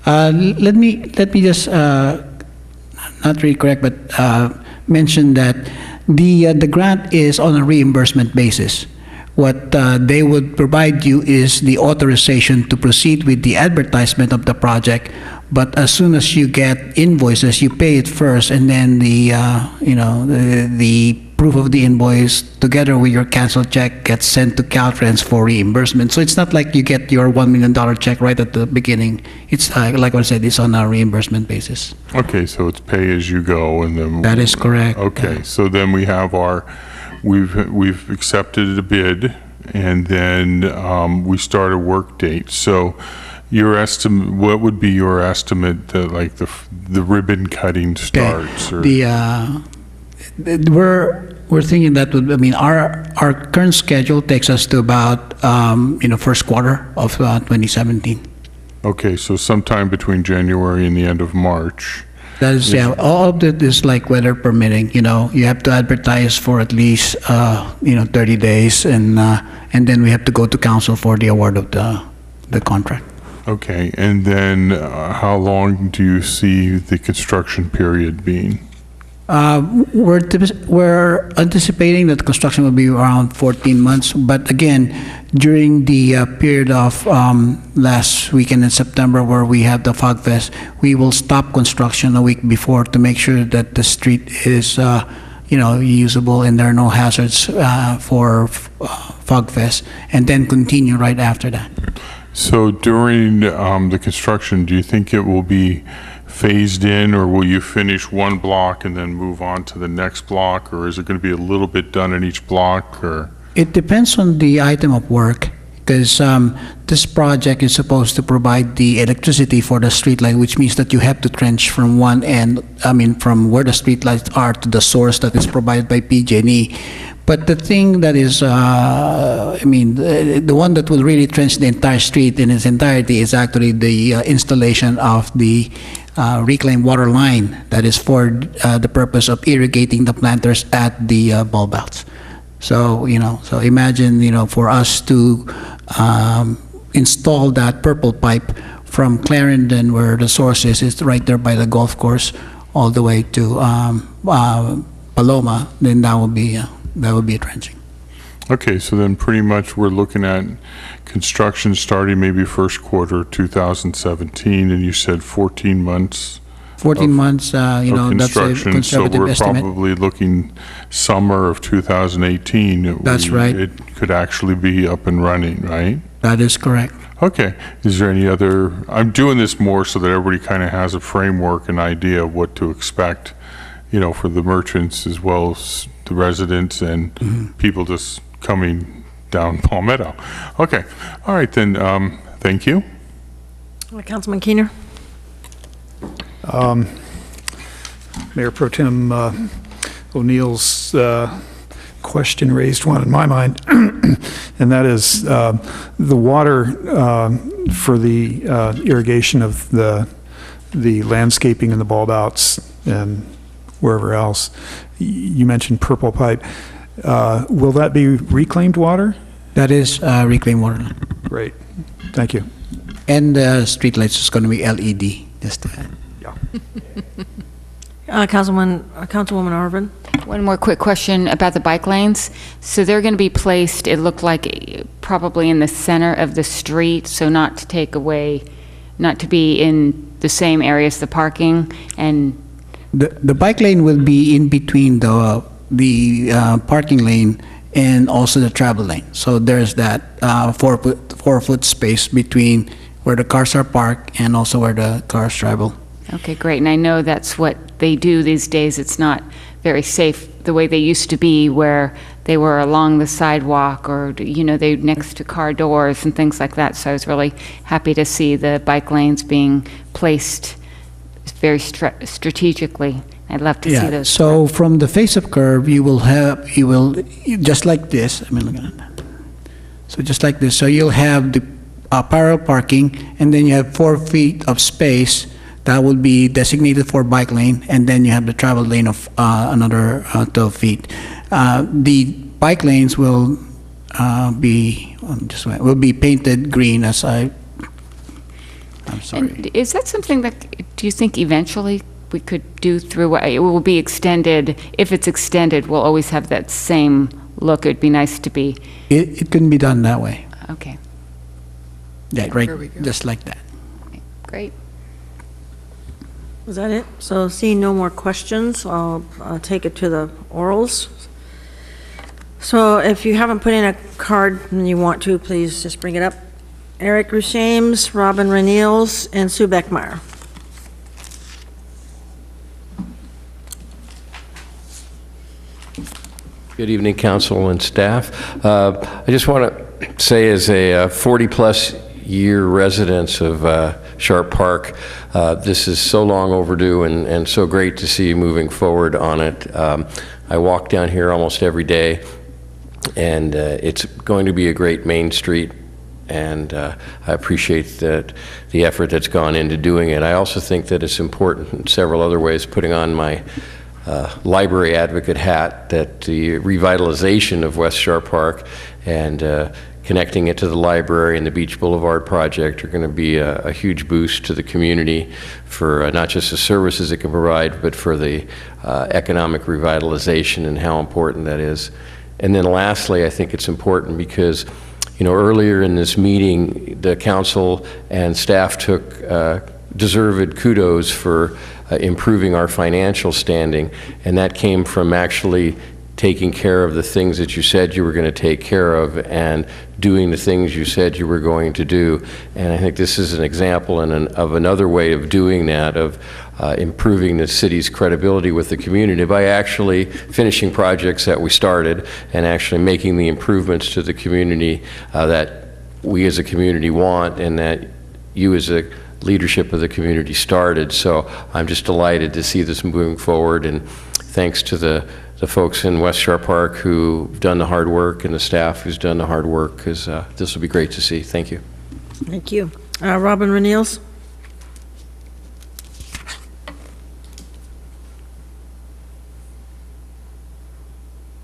Let me just not really correct, but mention that the grant is on a reimbursement basis. What they would provide you is the authorization to proceed with the advertisement of the project, but as soon as you get invoices, you pay it first, and then the proof of the invoice together with your canceled check gets sent to Caltrans for reimbursement. So it's not like you get your $1 million check right at the beginning. It's like I said, it's on a reimbursement basis. Okay, so it's pay as you go, and then that is correct. Okay, so then we have we've accepted a bid, and then we start a work date. So your estimate, what would be your estimate that like the ribbon cutting starts? Okay. We're thinking that our current schedule takes us to about first quarter of 2017. Okay, so sometime between January and the end of March. That is, all of it is like weather permitting. You have to advertise for at least 30 days, and then we have to go to council for the award of the contract. Okay, and then how long do you see the construction period being? We're anticipating that construction will be around 14 months, but again, during the period of last weekend in September where we have the Fog Fest, we will stop construction a week before to make sure that the street is usable and there are no hazards for Fog Fest, and then continue right after that. So during the construction, do you think it will be phased in, or will you finish one block and then move on to the next block, or is it going to be a little bit done in each block? Or it depends on the item of work, because this project is supposed to provide the electricity for the streetlight, which means that you have to trench from one end, from where the streetlights are to the source that is provided by PG&E. But the thing that is, the one that will really trench the entire street in its entirety is actually the installation of the reclaimed water line that is for the purpose of irrigating the planters at the bulb outs. So, so imagine, for us to install that purple pipe from Clarendon, where the source is right there by the golf course, all the way to Paloma, then that would be a trenching. Okay, so then pretty much we're looking at construction starting maybe first quarter 2017, and you said 14 months. 14 months, of that's a construction, so conservative we're estimate. probably looking summer of 2018. That's right. It could actually be up and running, right? That is correct. Okay. Is there any other, I'm doing this more so that everybody kind of has a framework and idea of what to expect, for the merchants as well as the residents and people just coming down Palmetto. Okay. All right, then, thank you. Councilman Keener. Mayor Pro Tem O'Neill's question raised one in my mind, and that is the water for the irrigation of the landscaping and the bulb outs and wherever else. You mentioned purple pipe. Will that be reclaimed water? That is reclaimed water. Great. Thank you. And the streetlights is going to be LED. Just to add. Councilwoman Arvin. One more quick question about the bike lanes. So they're going to be placed, it looked like, probably in the center of the street, so not to be in the same area as the parking, and The bike lane will be in between the parking lane and also the travel lane. So there's that 4-foot space between where the cars are parked and also where the cars travel. Okay, great. And I know that's what they do these days. It's not very safe the way they used to be, where they were along the sidewalk or, they next to car doors and things like that. So I was really happy to see the bike lanes being placed very strategically. I'd love to see those. So from the face-up curve, you will just like this. Look at that. So just like this. So you'll have the parallel parking, and then you have 4 feet of space that will be designated for bike lane, and then you have the travel lane of another 12 feet. The bike lanes will be painted green, I'm sorry. And is that something that, do you think eventually we could do through, it will be extended, if it's extended, we'll always have that same look? It'd be nice to be. It can be done that way. Okay. Yeah, right, just like that. Great. Was that it? So seeing no more questions, I'll take it to the orals. So if you haven't put in a card and you want to, please just bring it up. Eric Rushames, Robin Renils, and Sue Beckmeyer. Good evening, council and staff. I just want to say, as a 40-plus year resident of Sharp Park, this is so long overdue and so great to see you moving forward on it. I walk down here almost every day, and it's going to be a great main street, and I appreciate the effort that's gone into doing it. I also think that it's important in several other ways, putting on my library advocate hat, that the revitalization of West Sharp Park and connecting it to the library and the Beach Boulevard project are going to be a huge boost to the community for not just the services it can provide, but for the economic revitalization and how important that is. And then lastly, I think it's important because, earlier in this meeting, the council and staff took deserved kudos for improving our financial standing, and that came from actually taking care of the things that you said you were going to take care of and doing the things you said you were going to do. And I think this is an example of another way of doing that, of improving the city's credibility with the community by actually finishing projects that we started and actually making the improvements to the community that we as a community want and that you as a leadership of the community started. So I'm just delighted to see this moving forward, and thanks to the folks in West Sharp Park who've done the hard work and the staff who's done the hard work, because this will be great to see. Thank you. Thank you. Robin Renils?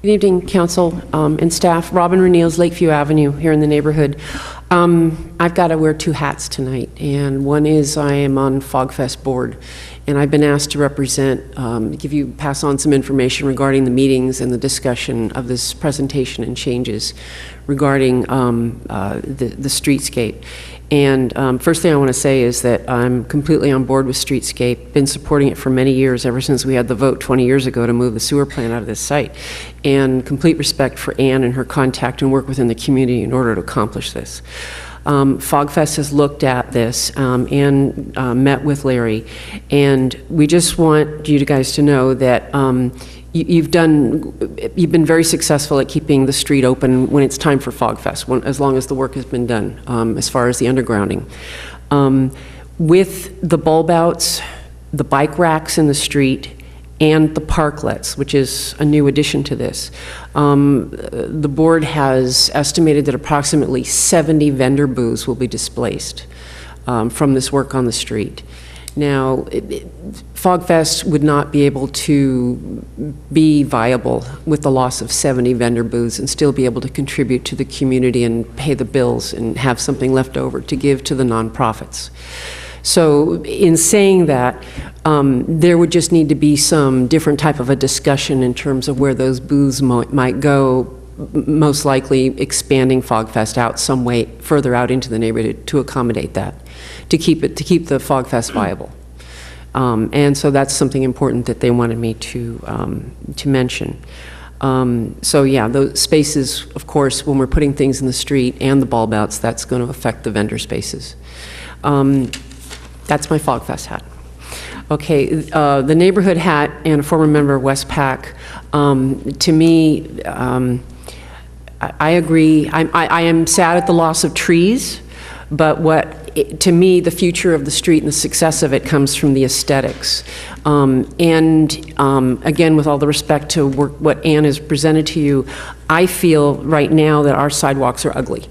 Good evening, Council and staff. Robin Renils, Lakeview Avenue, here in the neighborhood. I've got to wear two hats tonight, and one is I am on FogFest board, and I've been asked to represent, pass on some information regarding the meetings and the discussion of this presentation and changes regarding the streetscape. And first thing I want to say is that I'm completely on board with streetscape, been supporting it for many years, ever since we had the vote 20 years ago to move the sewer plant out of this site, and complete respect for Ann and her contact and work within the community in order to accomplish this. FogFest has looked at this and met with Larry, and we just want you guys to know that you've been very successful at keeping the street open when it's time for FogFest, as long as the work has been done, as far as the undergrounding. With the bulb outs, the bike racks in the street, and the parklets, which is a new addition to this, the board has estimated that approximately 70 vendor booths will be displaced from this work on the street. Now, FogFest would not be able to be viable with the loss of 70 vendor booths and still be able to contribute to the community and pay the bills and have something left over to give to the nonprofits. So in saying that, there would just need to be some different type of a discussion in terms of where those booths might go, most likely expanding FogFest out some way further out into the neighborhood to accommodate that, to keep the FogFest viable. And so that's something important that they wanted me to mention. So yeah, those spaces, of course, when we're putting things in the street and the bulb outs, that's going to affect the vendor spaces. That's my FogFest hat. Okay, the neighborhood hat and a former member of Westpac, to me, I agree. I am sad at the loss of trees, but to me, the future of the street and the success of it comes from the aesthetics. And again, with all the respect to what Ann has presented to you, I feel right now that our sidewalks are ugly.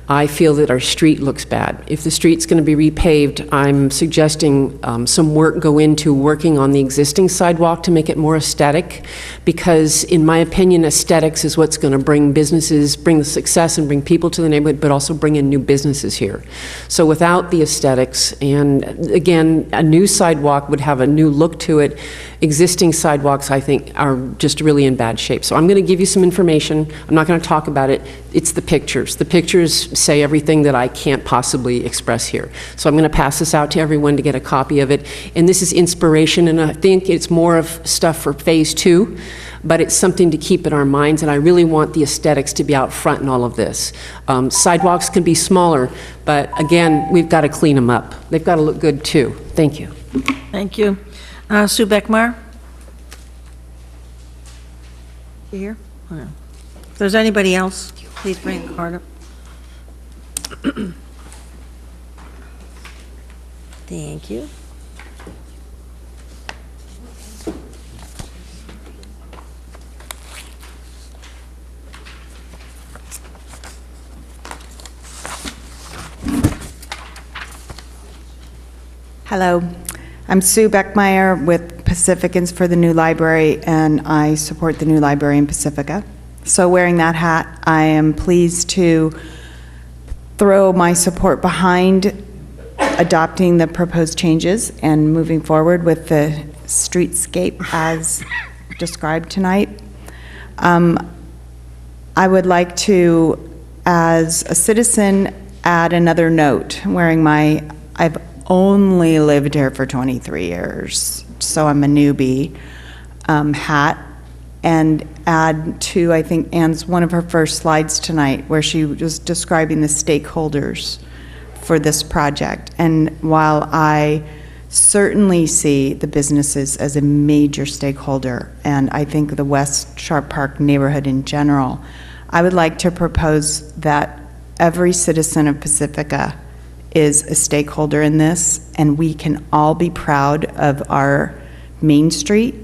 I feel that our street looks bad. If the street's going to be repaved, I'm suggesting some work go into working on the existing sidewalk to make it more aesthetic, because in my opinion, aesthetics is what's going to bring businesses, bring the success and bring people to the neighborhood, but also bring in new businesses here. So without the aesthetics, and again, a new sidewalk would have a new look to it. Existing sidewalks, I think, are just really in bad shape. So I'm going to give you some information. I'm not going to talk about it. It's the pictures. The pictures say everything that I can't possibly express here. So I'm going to pass this out to everyone to get a copy of it. And this is inspiration, and I think it's more of stuff for phase 2, but it's something to keep in our minds, and I really want the aesthetics to be out front in all of this. Sidewalks can be smaller, but again, we've got to clean them up. They've got to look good too. Thank you. Thank you. Sue Beckmeyer? You here? Oh, no. If there's anybody else, please bring the card up. Thank you. Hello, I'm Sue Beckmeyer with Pacificans for the new library, and I support the new library in Pacifica. So wearing that hat, I am pleased to throw my support behind adopting the proposed changes and moving forward with the streetscape as described tonight. I would like to, as a citizen, add another note, wearing I've only lived here for 23 years, so I'm a newbie, hat, and add to, I think, Ann's one of her first slides tonight, where she was describing the stakeholders for this project. And while I certainly see the businesses as a major stakeholder, and I think the West Sharp Park neighborhood in general, I would like to propose that every citizen of Pacifica is a stakeholder in this, and we can all be proud of our Main Street,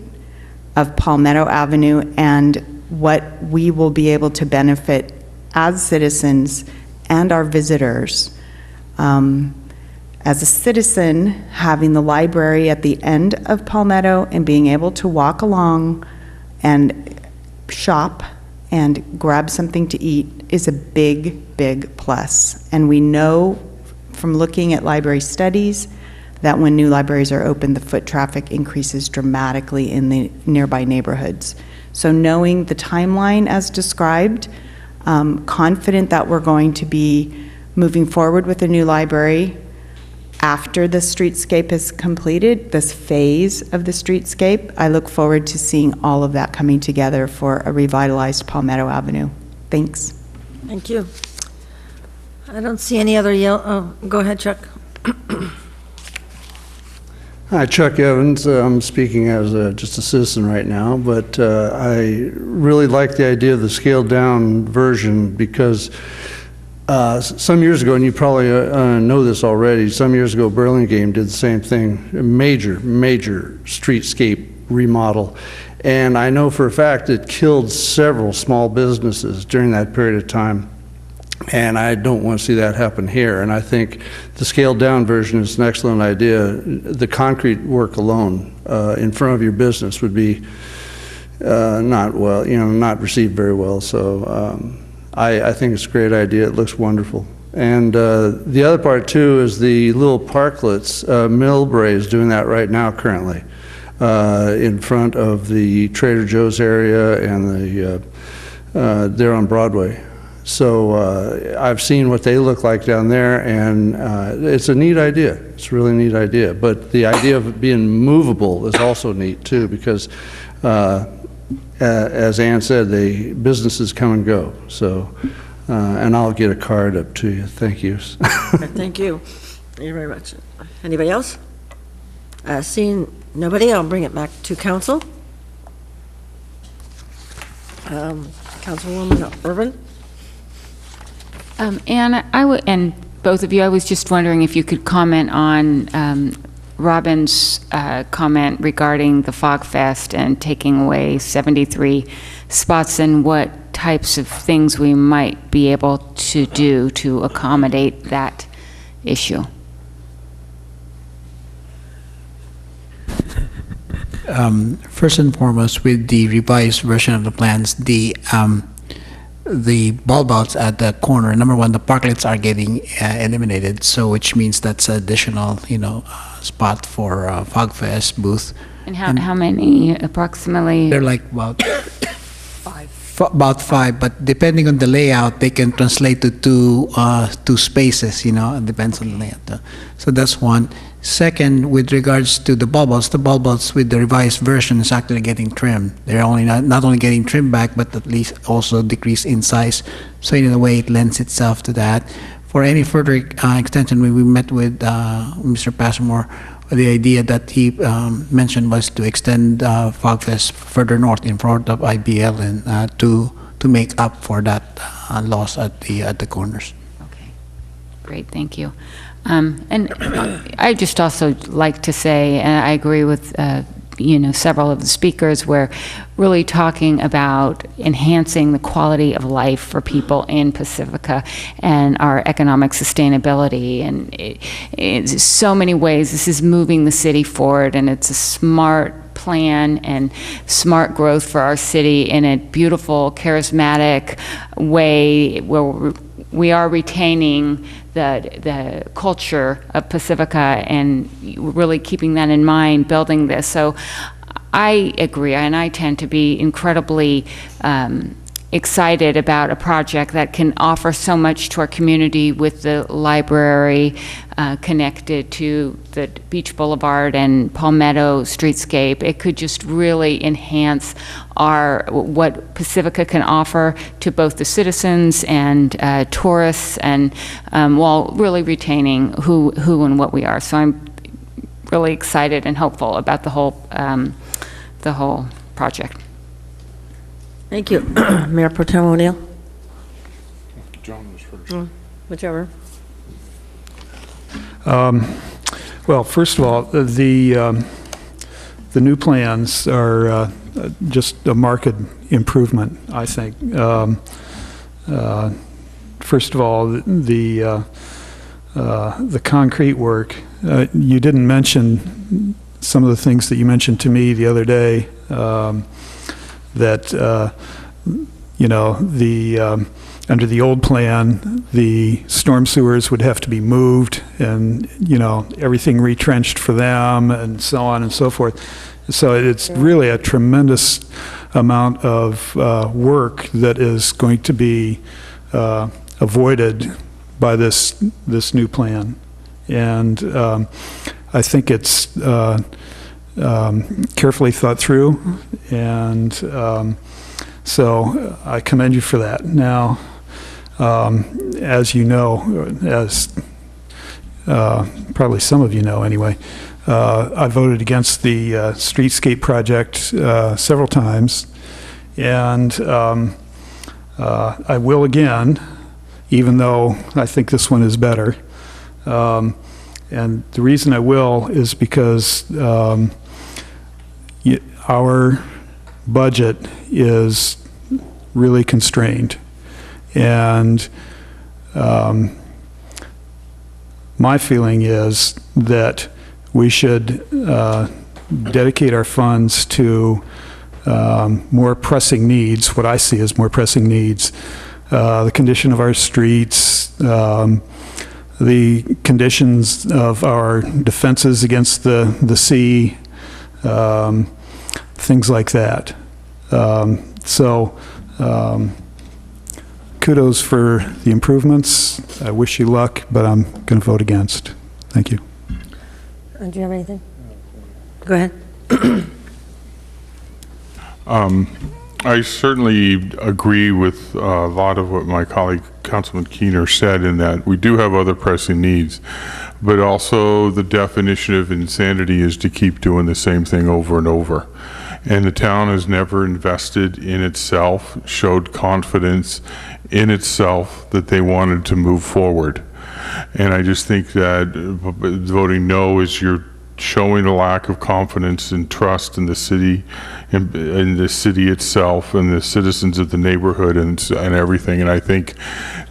of Palmetto Avenue, and what we will be able to benefit as citizens and our visitors. As a citizen, having the library at the end of Palmetto and being able to walk along and shop and grab something to eat is a big, big plus. And we know from looking at library studies that when new libraries are open, the foot traffic increases dramatically in the nearby neighborhoods. So knowing the timeline as described, confident that we're going to be moving forward with a new library after the streetscape is completed, this phase of the streetscape. I look forward to seeing all of that coming together for a revitalized Palmetto Avenue. Thanks. Thank you. I don't see any other go ahead, Chuck. Hi, Chuck Evans. I'm speaking as just a citizen right now, but I really like the idea of the scaled down version because some years ago, and you probably know this already, some years ago Burlingame did the same thing, a major streetscape remodel. And I know for a fact it killed several small businesses during that period of time. And I don't want to see that happen here. And I think the scaled down version is an excellent idea. The concrete work alone in front of your business would be not received very well. So I think it's a great idea. It looks wonderful. And the other part too is the little parklets. Millbrae is doing that right now currently in front of the Trader Joe's area and there on Broadway. So I've seen what they look like down there, and it's a neat idea. It's a really neat idea. But the idea of it being movable is also neat too, because as Ann said, the businesses come and go. So, and I'll get a card up to you. Thank you. Thank you. Thank you very much. Anybody else? Seeing nobody, I'll bring it back to council. Councilwoman Irvin. And and both of you, I was just wondering if you could comment on Robin's comment regarding the Fog Fest and taking away 73 spots and what types of things we might be able to do to accommodate that issue. First and foremost, with the revised version of the plans, the bulb outs at the corner, number one, the parklets are getting eliminated, so which means that's additional, spot for Fogfest booth. And how many approximately? They're like about five, but depending on the layout, they can translate to two spaces. It depends on the layout. So that's one. Second, with regards to the bulb outs with the revised version is actually getting trimmed. They're only not only getting trimmed back, but at least also decreased in size. So in a way, it lends itself to that. For any further extension, we met with Mr. Passmore. The idea that he mentioned was to extend Fogfest further north in front of IBL and to make up for that loss at the corners. Okay, great, thank you. And I just also like to say, and I agree with several of the speakers, we're really talking about enhancing the quality of life for people in Pacifica and our economic sustainability. And in so many ways, this is moving the city forward, and it's a smart plan and smart growth for our city in a beautiful, charismatic way where we are retaining the culture of Pacifica and really keeping that in mind, building this. So I agree, and I tend to be incredibly excited about a project that can offer so much to our community with the library connected to the Beach Boulevard and Palmetto streetscape. It could just really enhance what Pacifica can offer to both the citizens and tourists, and while really retaining who and what we are. So I'm really excited and hopeful about the whole project. Thank you. Mayor Pro Tem O'Neill. John was first. Whichever. Well, first of all, the new plans are just a marked improvement, I think. First of all, the concrete work. You didn't mention some of the things that you mentioned to me the other day, that under the old plan, the storm sewers would have to be moved and, everything retrenched for them and so on and so forth. So it's really a tremendous amount of work that is going to be avoided by this new plan. And I think it's carefully thought through, and so I commend you for that. Now, as you know, as probably some of you know anyway, I voted against the streetscape project several times, and I will again, even though I think this one is better. And the reason I will is because our budget is really constrained. And my feeling is that we should dedicate our funds to more pressing needs, what I see as more pressing needs, the condition of our streets, the conditions of our defenses against the sea, things like that. Kudos for the improvements. I wish you luck, but I'm going to vote against. Thank you. Do you have anything? Go ahead. I certainly agree with a lot of what my colleague Councilman Keener said, in that we do have other pressing needs, but also the definition of insanity is to keep doing the same thing over and over. And the town has never invested in itself, showed confidence in itself that they wanted to move forward. And I just think that voting no is you're showing a lack of confidence and trust in the city, in the city itself, and the citizens of the neighborhood, and everything. And I think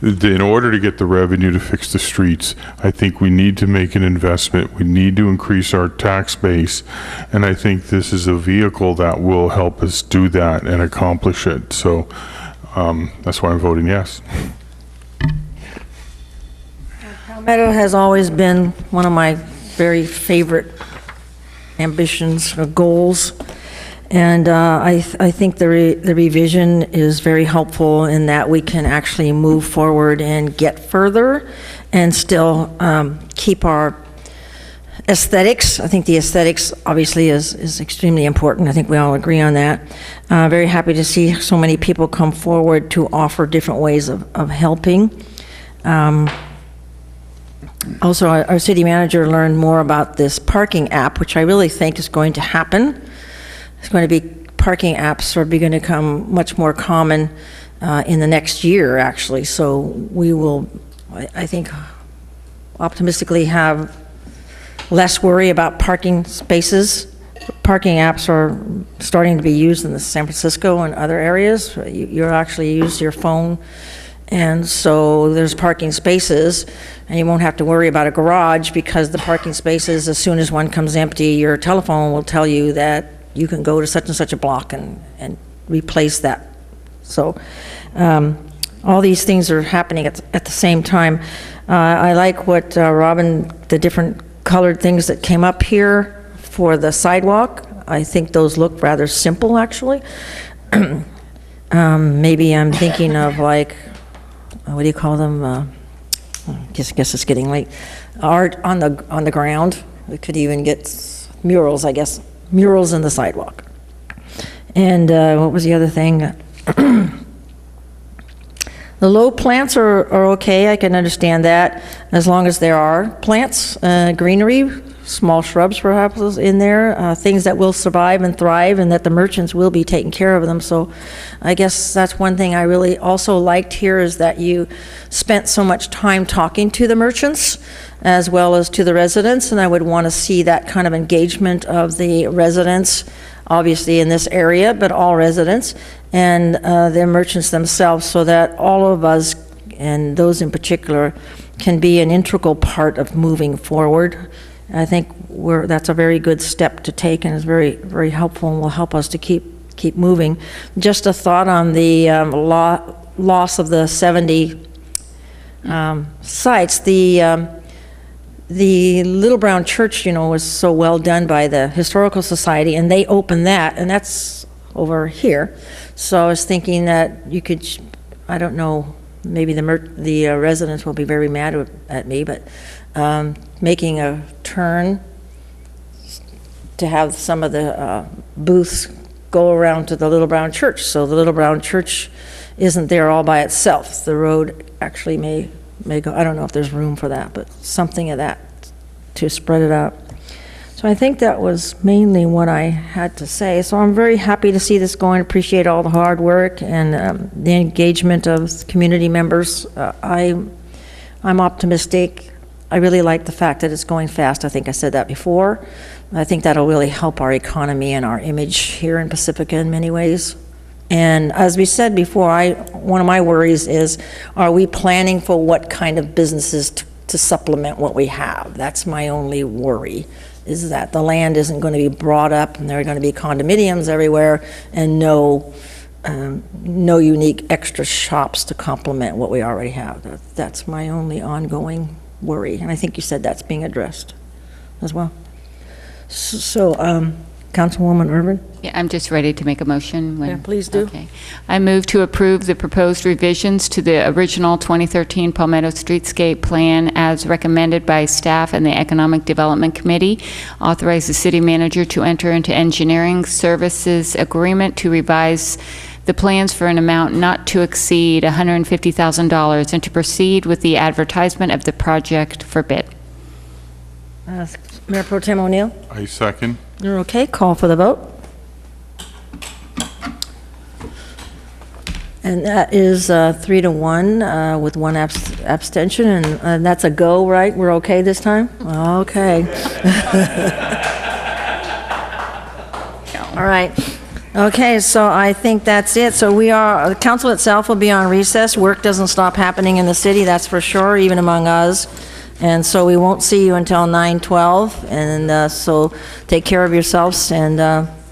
that in order to get the revenue to fix the streets, I think we need to make an investment. We need to increase our tax base, and I think this is a vehicle that will help us do that and accomplish it. So that's why I'm voting yes. Palmetto has always been one of my very favorite ambitions or goals, and I think the revision is very helpful in that we can actually move forward and get further and still keep our aesthetics. I think the aesthetics obviously is extremely important. I think we all agree on that. Very happy to see so many people come forward to offer different ways of helping. Also, our city manager learned more about this parking app, which I really think is going to happen. It's going to be, parking apps are going to become much more common in the next year, actually. So we will, I think, optimistically have less worry about parking spaces. Parking apps are starting to be used in San Francisco and other areas. You actually use your phone, and so there's parking spaces, and you won't have to worry about a garage, because the parking spaces, as soon as one comes empty, your telephone will tell you that you can go to such and such a block and replace that. So all these things are happening at the same time. I like what Robin, the different colored things that came up here for the sidewalk. I think those look rather simple, actually. Maybe I'm thinking of, like, what do you call them? I guess it's getting late. Art on the ground. We could even get murals, I guess. Murals in the sidewalk. And what was the other thing? The low plants are okay. I can understand that, as long as there are plants, greenery. small shrubs perhaps in there, things that will survive and thrive, and that the merchants will be taking care of them. So I guess that's one thing I really also liked here, is that you spent so much time talking to the merchants as well as to the residents, and I would want to see that kind of engagement of the residents, obviously in this area, but all residents, and the merchants themselves, so that all of us, and those in particular, can be an integral part of moving forward. I think that's a very good step to take, and is very, very helpful, and will help us to keep moving. Just a thought on the loss of the 70 sites. The Little Brown Church, was so well done by the Historical Society, and they opened that, and that's over here. So I was thinking that you could, I don't know, maybe the residents will be very mad at me, but making a turn to have some of the booths go around to the Little Brown Church. So the Little Brown Church isn't there all by itself. The road actually may go, I don't know if there's room for that, but something of that to spread it out. So I think that was mainly what I had to say. So I'm very happy to see this going, appreciate all the hard work and the engagement of community members. I'm optimistic. I really like the fact that it's going fast. I think I said that before. I think that'll really help our economy and our image here in Pacifica in many ways. And as we said before, one of my worries is, are we planning for what kind of businesses to supplement what we have? That's my only worry, is that the land isn't going to be brought up and there are going to be condominiums everywhere and no unique extra shops to complement what we already have. That's my only ongoing worry. And I think you said that's being addressed as well. So, Councilwoman Urban? Yeah, I'm just ready to make a motion. Yeah, please do. Okay. I move to approve the proposed revisions to the original 2013 Palmetto Streetscape Plan as recommended by staff and the Economic Development Committee. Authorize the city manager to enter into engineering services agreement to revise the plans for an amount not to exceed $150,000 and to proceed with the advertisement of the project for bid. Mayor Pro Tem O'Neill? I second. You're okay, call for the vote. And that is 3-1 with one abstention, and that's a go, right? We're okay this time? Okay. All right. Okay, so I think that's it. So the council itself will be on recess. Work doesn't stop happening in the city, that's for sure, even among us. And so we won't see you until 9/12. And so take care of yourselves, and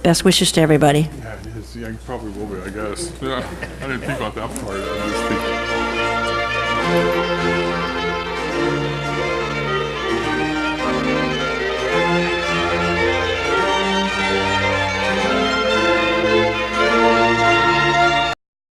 best wishes to everybody. Yeah, it is. Yeah, you probably will be, I guess. I didn't think about that part. I just think